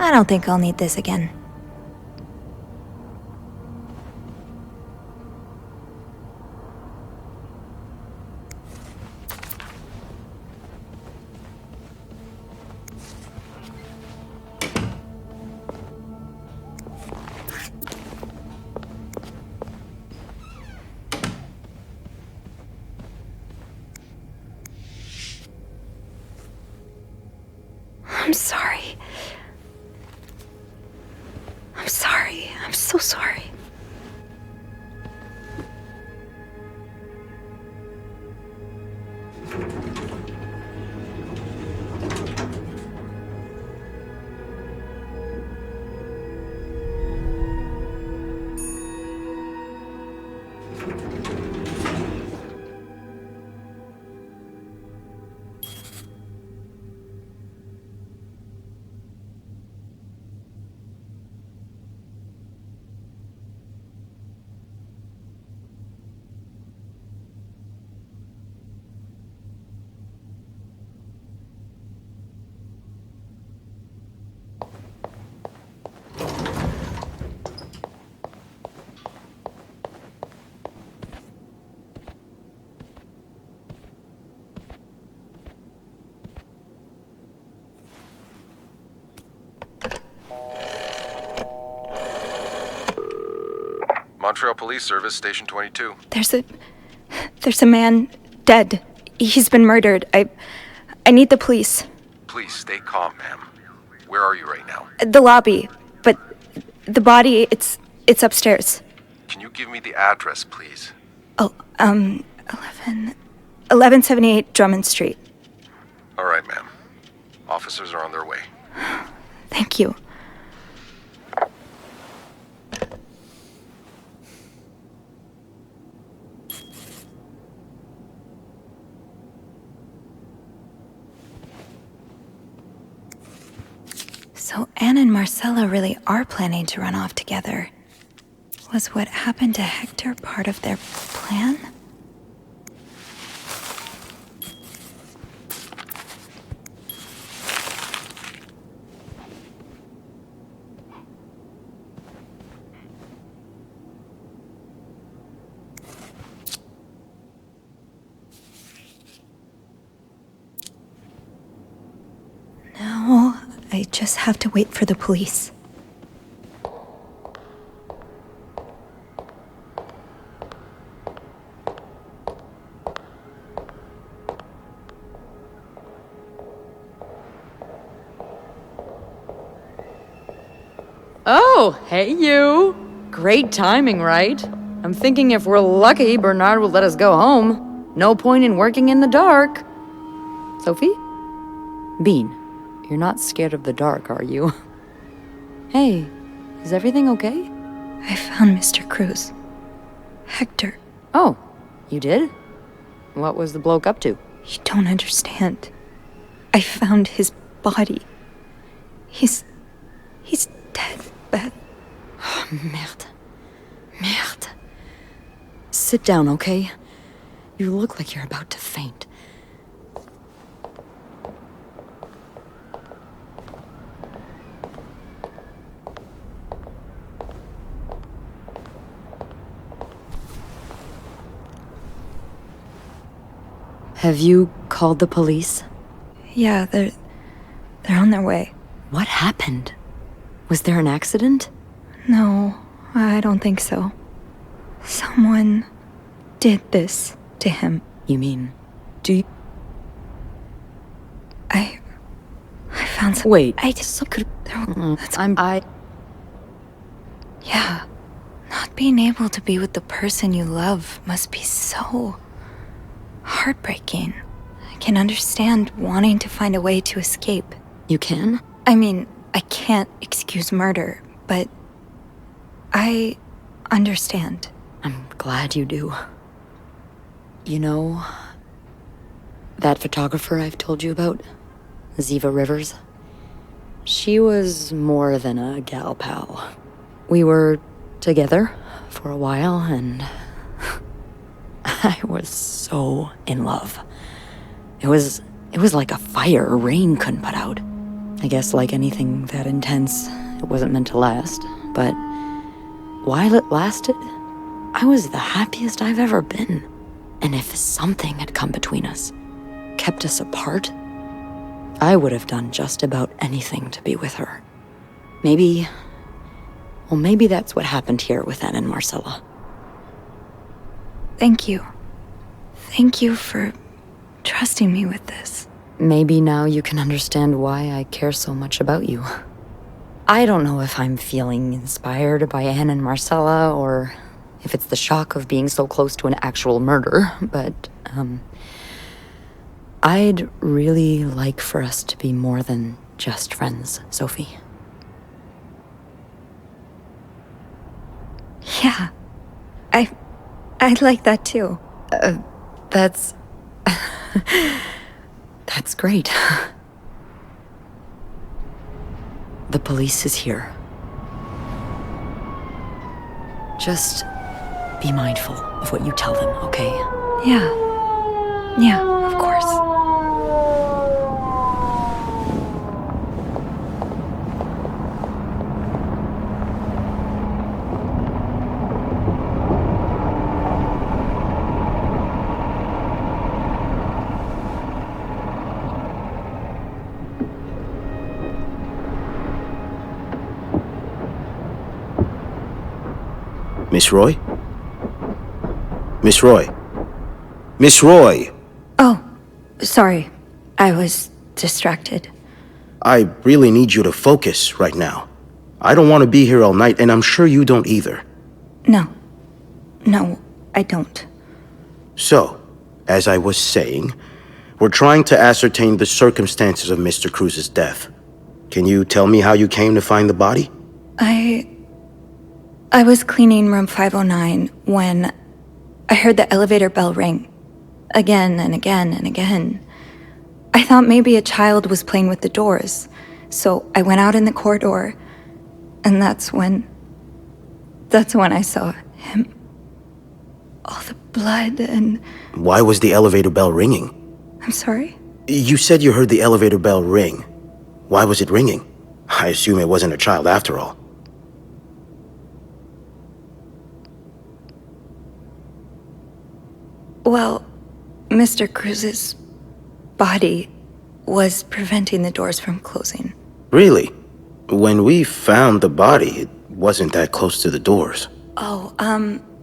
Speaker 2: I don't think I'll need this again. I'm sorry. I'm sorry. I'm so sorry.
Speaker 9: Montreal Police Service, Station 22.
Speaker 2: There's a man dead. He's been murdered. I need the police.
Speaker 9: Please stay calm, ma'am. Where are you right now?
Speaker 2: The lobby, but the body, it's upstairs.
Speaker 9: Can you give me the address, please?
Speaker 2: Oh, 1178 Drummond Street.
Speaker 9: All right, ma'am. Officers are on their way.
Speaker 2: Thank you. So Anne and Marcella really are planning to run off together. Was what happened to Hector part of their plan? Now, I just have to wait for the police.
Speaker 4: Oh, hey you! Great timing, right? I'm thinking if we're lucky, Bernard will let us go home. No point in working in the dark. Sophie? Bean, you're not scared of the dark, are you? Hey, is everything okay?
Speaker 2: I found Mr. Cruz. Hector.
Speaker 4: Oh, you did? What was the bloke up to?
Speaker 2: You don't understand. I found his body. He's dead, Beth.
Speaker 4: Oh, merde. Merde. Sit down, okay? You look like you're about to faint. Have you called the police?
Speaker 2: Yeah, they're on their way.
Speaker 4: What happened? Was there an accident?
Speaker 2: No, I don't think so. Someone did this to him.
Speaker 4: You mean, do you...
Speaker 2: I found some...
Speaker 4: Wait.
Speaker 2: I just could... Yeah. Not being able to be with the person you love must be so... heartbreaking. I can understand wanting to find a way to escape.
Speaker 4: You can?
Speaker 2: I mean, I can't excuse murder, but I understand.
Speaker 4: I'm glad you do. You know, that photographer I've told you about, Ziva Rivers, she was more than a gal pal. We were together for a while, and I was so in love. It was like a fire Rain couldn't put out. I guess like anything that intense, it wasn't meant to last. But while it lasted, I was the happiest I've ever been. And if something had come between us, kept us apart, I would have done just about anything to be with her. Maybe that's what happened here with Anne and Marcella.
Speaker 5: Thank you. Thank you for trusting me with this.
Speaker 4: Maybe now you can understand why I care so much about you. I don't know if I'm feeling inspired by Anne and Marcella, or if it's the shock of being so close to an actual murder, but, I'd really like for us to be more than just friends, Sophie.
Speaker 5: Yeah. I'd like that too.
Speaker 4: That's great. The police is here. Just be mindful of what you tell them, okay?
Speaker 5: Yeah, of course.
Speaker 10: Miss Roy? Miss Roy? Miss Roy!
Speaker 5: Oh, sorry. I was distracted.
Speaker 10: I really need you to focus right now. I don't want to be here all night, and I'm sure you don't either.
Speaker 5: No, I don't.
Speaker 10: So, as I was saying, we're trying to ascertain the circumstances of Mr. Cruz's death. Can you tell me how you came to find the body?
Speaker 5: I was cleaning room 509 when I heard the elevator bell ring. Again and again and again. I thought maybe a child was playing with the doors, so I went out in the corridor, and that's when I saw him. All the blood and...
Speaker 10: Why was the elevator bell ringing?
Speaker 5: I'm sorry?
Speaker 10: You said you heard the elevator bell ring. Why was it ringing? I assume it wasn't a child after all.
Speaker 5: Well, Mr. Cruz's body was preventing the doors from closing.
Speaker 10: Really? When we found the body, it wasn't that close to the doors.
Speaker 5: Oh,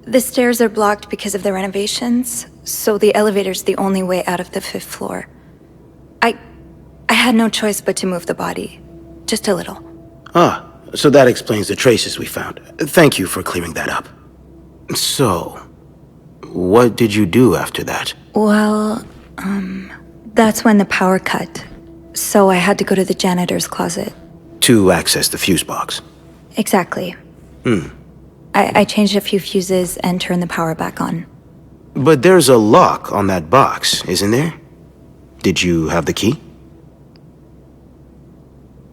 Speaker 5: the stairs are blocked because of the renovations, so the elevator's the only way out of the 5th floor. I had no choice but to move the body. Just a little.
Speaker 10: Ah, so that explains the traces we found. Thank you for clearing that up. So, what did you do after that?
Speaker 5: Well, that's when the power cut. So I had to go to the janitor's closet.
Speaker 10: To access the fuse box.
Speaker 5: Exactly. I changed a few fuses and turned the power back on.
Speaker 10: But there's a lock on that box, isn't there? Did you have the key?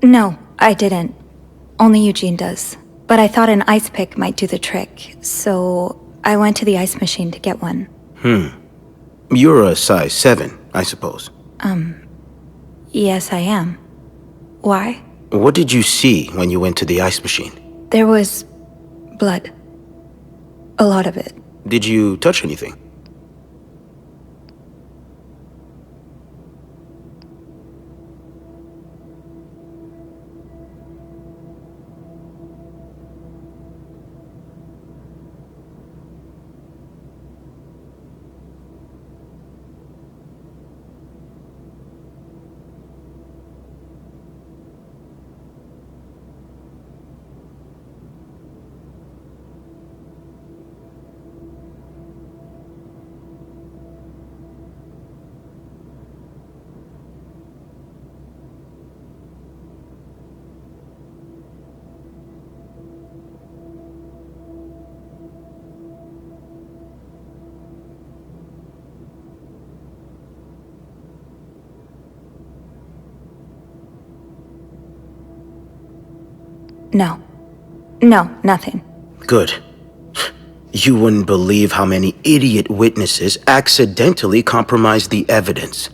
Speaker 5: No, I didn't. Only Eugene does. But I thought an ice pick might do the trick, so I went to the ice machine to get one.
Speaker 10: You're a size 7, I suppose.
Speaker 5: Yes, I am. Why?
Speaker 10: What did you see when you went to the ice machine?
Speaker 5: There was blood. A lot of it.
Speaker 10: Did you touch anything?
Speaker 5: No, nothing.
Speaker 10: Good. You wouldn't believe how many idiot witnesses accidentally compromised the evidence.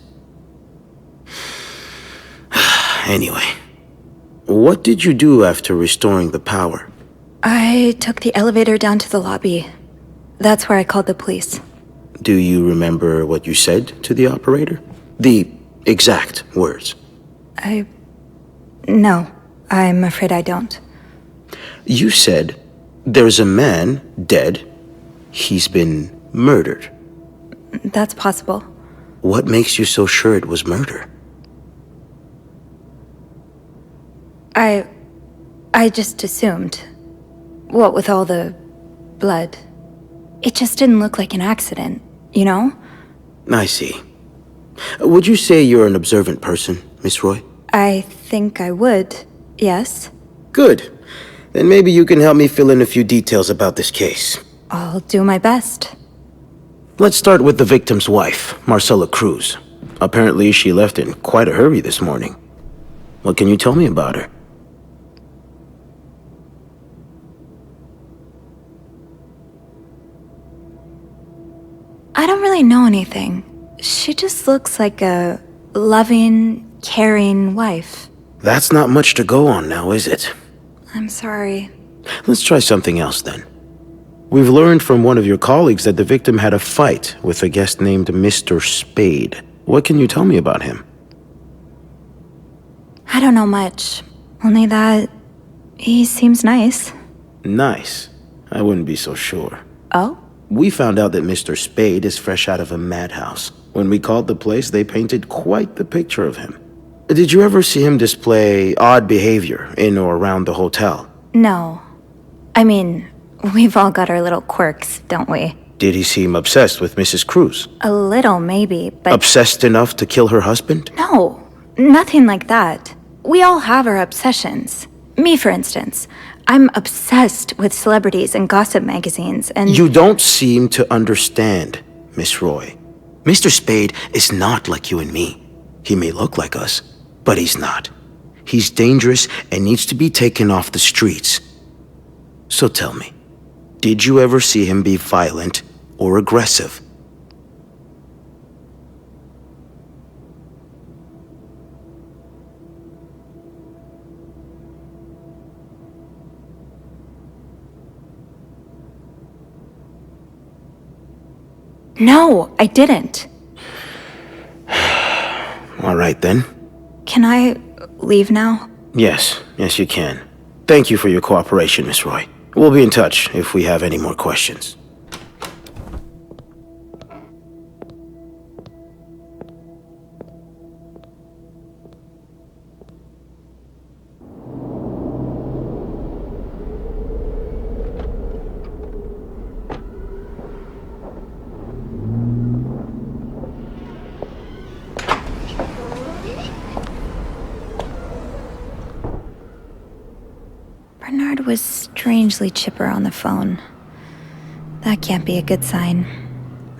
Speaker 10: Anyway, What did you do after restoring the power?
Speaker 2: I took the elevator down to the lobby. That's where I called the police.
Speaker 10: Do you remember what you said to the operator? The exact words.
Speaker 2: No, I'm afraid I don't.
Speaker 10: You said, there's a man dead. He's been murdered.
Speaker 2: That's possible.
Speaker 10: What makes you so sure it was murder?
Speaker 2: I just assumed. What with all the blood. It just didn't look like an accident, you know?
Speaker 10: I see. Would you say you're an observant person, Miss Roy?
Speaker 2: I think I would, yes.
Speaker 10: Good. Then maybe you can help me fill in a few details about this case.
Speaker 2: I'll do my best.
Speaker 10: Let's start with the victim's wife, Marcela Cruz. Apparently she left in quite a hurry this morning. What can you tell me about her?
Speaker 2: I don't really know anything. She just looks like a loving, caring wife.
Speaker 10: That's not much to go on now, is it?
Speaker 2: I'm sorry.
Speaker 10: Let's try something else then. We've learned from one of your colleagues that the victim had a fight with a guest named Mr. Spade. What can you tell me about him?
Speaker 2: I don't know much. Only that he seems nice.
Speaker 10: Nice? I wouldn't be so sure.
Speaker 2: Oh?
Speaker 10: We found out that Mr. Spade is fresh out of a madhouse. When we called the place, they painted quite the picture of him. Did you ever see him display odd behavior in or around the hotel?
Speaker 2: No. I mean, we've all got our little quirks, don't we?
Speaker 10: Did he seem obsessed with Mrs. Cruz?
Speaker 2: A little, maybe, but...
Speaker 10: Obsessed enough to kill her husband?
Speaker 2: No, nothing like that. We all have our obsessions. Me, for instance. I'm obsessed with celebrities and gossip magazines, and...
Speaker 10: You don't seem to understand, Miss Roy. Mr. Spade is not like you and me. He may look like us, but he's not. He's dangerous and needs to be taken off the streets. So tell me, did you ever see him be violent or aggressive?
Speaker 2: No, I didn't.
Speaker 10: All right, then.
Speaker 2: Can I leave now?
Speaker 10: Yes, you can. Thank you for your cooperation, Miss Roy. We'll be in touch if we have any more questions.
Speaker 2: Bernard was strangely chipper on the phone. That can't be a good sign.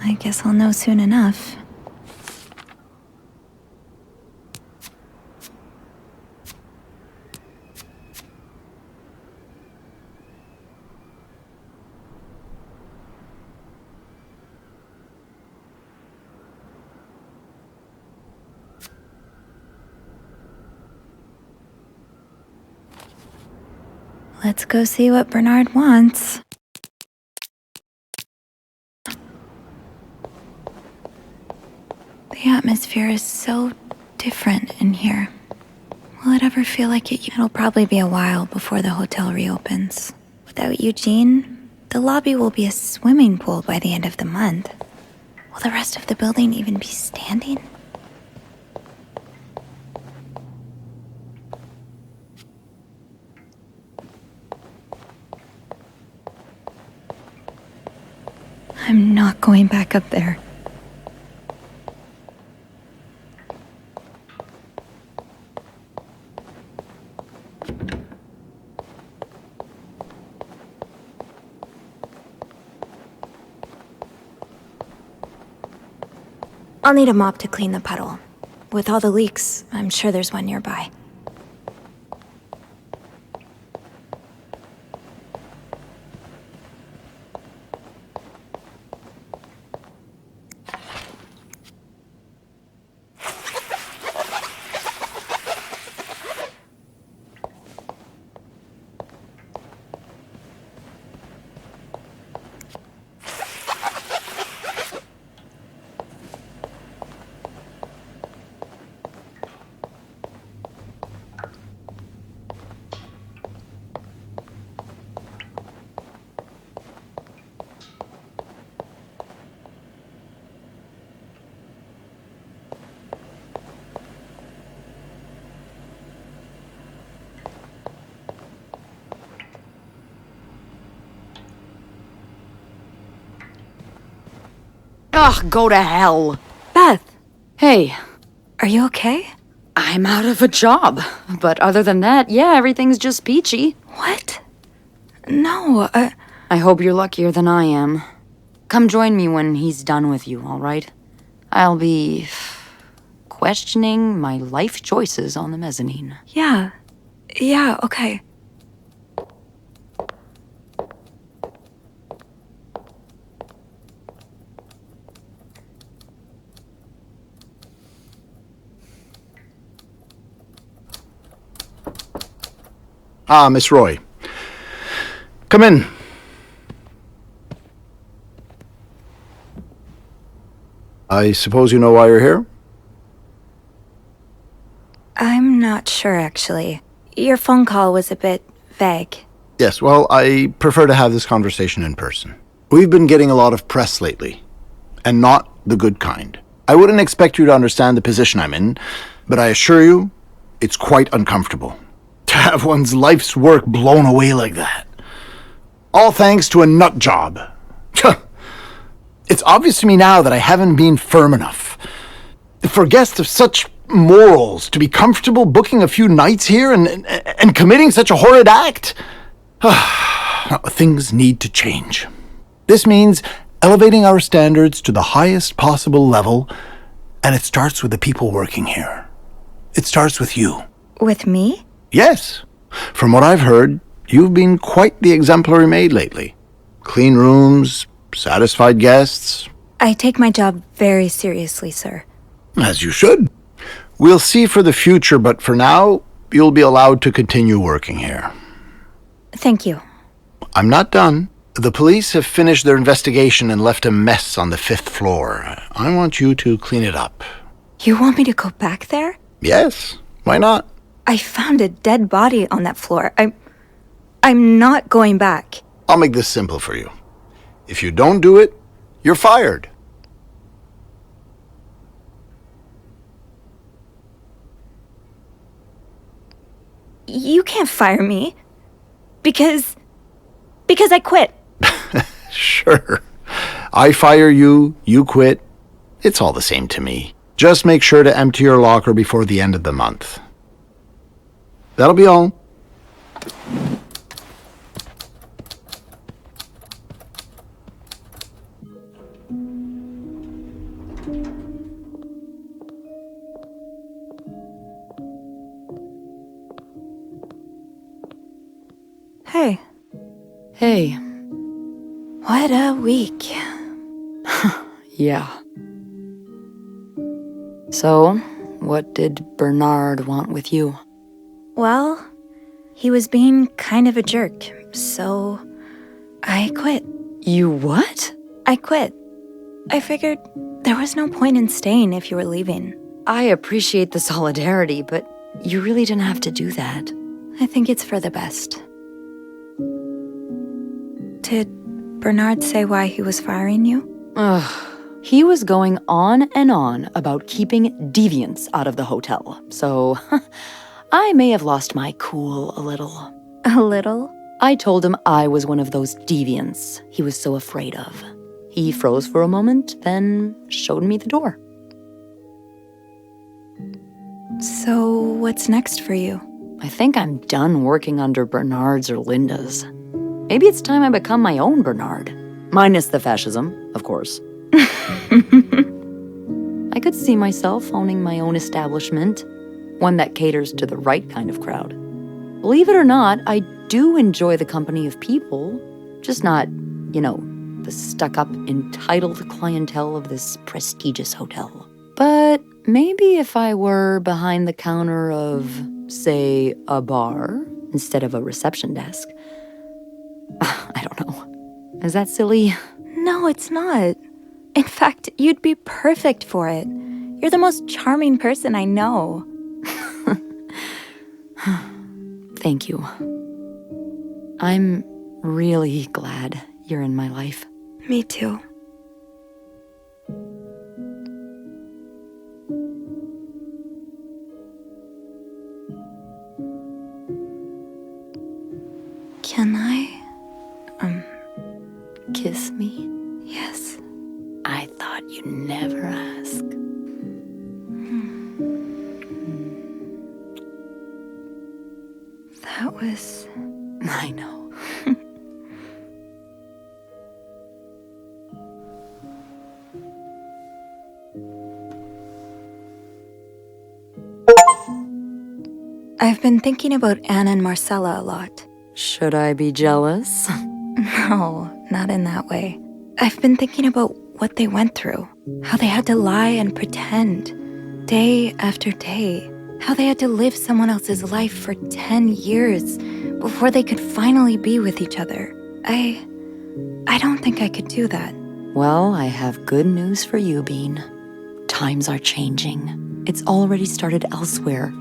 Speaker 2: I guess I'll know soon enough. Let's go see what Bernard wants. The atmosphere is so different in here. Will it ever feel like it? It'll probably be a while before the hotel reopens. Without Eugene, the lobby will be a swimming pool by the end of the month. Will the rest of the building even be standing? I'm not going back up there. I'll need a mop to clean the puddle. With all the leaks, I'm sure there's one nearby.
Speaker 4: Ugh, go to hell.
Speaker 5: Beth,
Speaker 4: Hey,
Speaker 5: are you okay?
Speaker 4: I'm out of a job. But other than that, yeah, everything's just peachy.
Speaker 5: What? No,
Speaker 4: I hope you're luckier than I am. Come join me when he's done with you, all right? I'll be questioning my life choices on the mezzanine.
Speaker 5: yeah. Yeah, okay.
Speaker 3: Ah, Miss Roy. Come in. I suppose you know why you're here?
Speaker 2: I'm not sure, actually. Your phone call was a bit vague.
Speaker 3: Yes, well, I prefer to have this conversation in person. We've been getting a lot of press lately, and not the good kind. I wouldn't expect you to understand the position I'm in, but I assure you, it's quite uncomfortable. To have one's life's work blown away like that. All thanks to a nut job. It's obvious to me now that I haven't been firm enough. For guests of such morals to be comfortable booking a few nights here and committing such a horrid act? Things need to change. This means elevating our standards to the highest possible level, and it starts with the people working here. It starts with you.
Speaker 2: With me?
Speaker 3: Yes. From what I've heard, you've been quite the exemplary maid lately. Clean rooms, satisfied guests.
Speaker 2: I take my job very seriously, sir.
Speaker 3: As you should. We'll see for the future, but for now, you'll be allowed to continue working here.
Speaker 2: Thank you.
Speaker 3: I'm not done. The police have finished their investigation and left a mess on the 5th floor. I want you to clean it up.
Speaker 2: You want me to go back there?
Speaker 3: Yes, why not?
Speaker 2: I found a dead body on that floor. I'm not going back.
Speaker 3: I'll make this simple for you. If you don't do it, you're fired.
Speaker 2: You can't fire me. Because I quit.
Speaker 3: Sure. I fire you, you quit. It's all the same to me. Just make sure to empty your locker before the end of the month. That'll be all.
Speaker 2: Hey.
Speaker 4: Hey.
Speaker 2: What a week.
Speaker 4: Yeah. So, what did Bernard want with you?
Speaker 2: Well, he was being kind of a jerk, so I quit.
Speaker 4: You what?
Speaker 2: I quit. I figured there was no point in staying if you were leaving.
Speaker 4: I appreciate the solidarity, but you really didn't have to do that.
Speaker 2: I think it's for the best. Did Bernard say why he was firing you?
Speaker 4: Ugh. He was going on and on about keeping deviants out of the hotel, so I may have lost my cool a little.
Speaker 2: A little?
Speaker 4: I told him I was one of those deviants he was so afraid of. He froze for a moment, then showed me the door.
Speaker 2: So, what's next for you?
Speaker 4: I think I'm done working under Bernard's or Linda's. Maybe it's time I become my own Bernard. Minus the fascism, of course. I could see myself owning my own establishment, one that caters to the right kind of crowd. Believe it or not, I do enjoy the company of people, just not, the stuck-up, entitled clientele of this prestigious hotel. But maybe if I were behind the counter of, say, a bar instead of a reception desk. I don't know. Is that silly?
Speaker 2: No, it's not. In fact, you'd be perfect for it. You're the most charming person I know.
Speaker 4: Thank you. I'm really glad you're in my life.
Speaker 2: Me too. Can I,
Speaker 4: Kiss me?
Speaker 2: yes.
Speaker 4: I thought You never ask.
Speaker 2: That was...
Speaker 4: I know.
Speaker 2: I've been thinking about Anne and Marcella a lot.
Speaker 4: Should I be jealous?
Speaker 2: No, not in that way. I've been thinking about what they went through. How they had to lie and pretend. Day after day. How they had to live someone else's life for 10 years before they could finally be with each other. I don't think I could do that.
Speaker 4: Well, I have good news for you, Bean. Times are changing. It's already started elsewhere.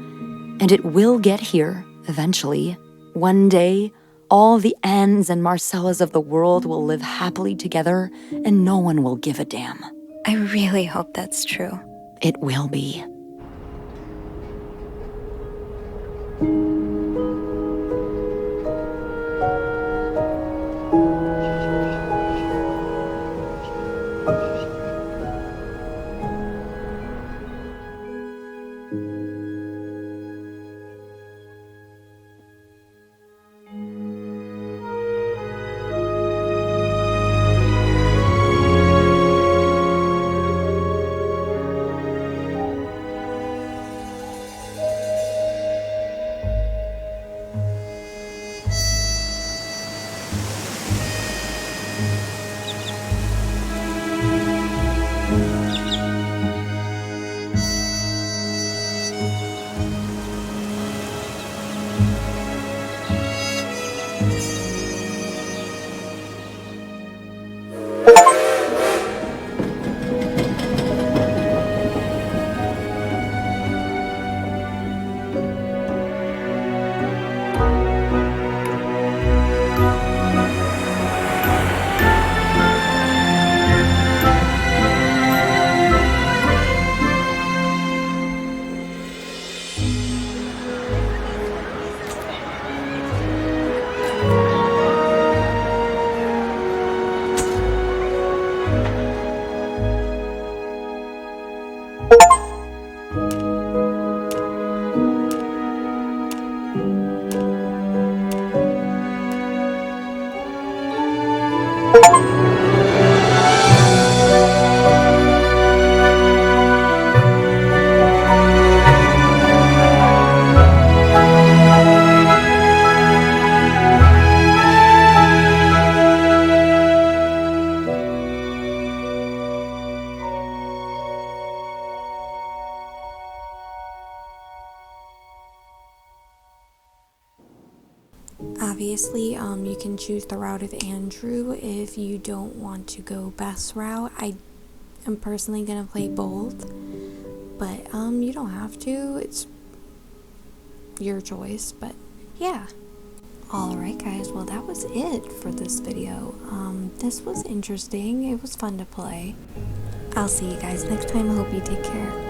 Speaker 4: And it will get here, eventually. One day, all the Annes and Marcellas of the world will live happily together, and no one will give a damn.
Speaker 2: I really hope that's true.
Speaker 4: It will be.
Speaker 1: Obviously, you can choose the route of Andrew if you don't want to go Beth's route. I am personally gonna play both, but you don't have to. It's your choice, but yeah. Alright guys, well that was it for this video. This was interesting. It was fun to play. I'll see you guys next time. I hope you take care.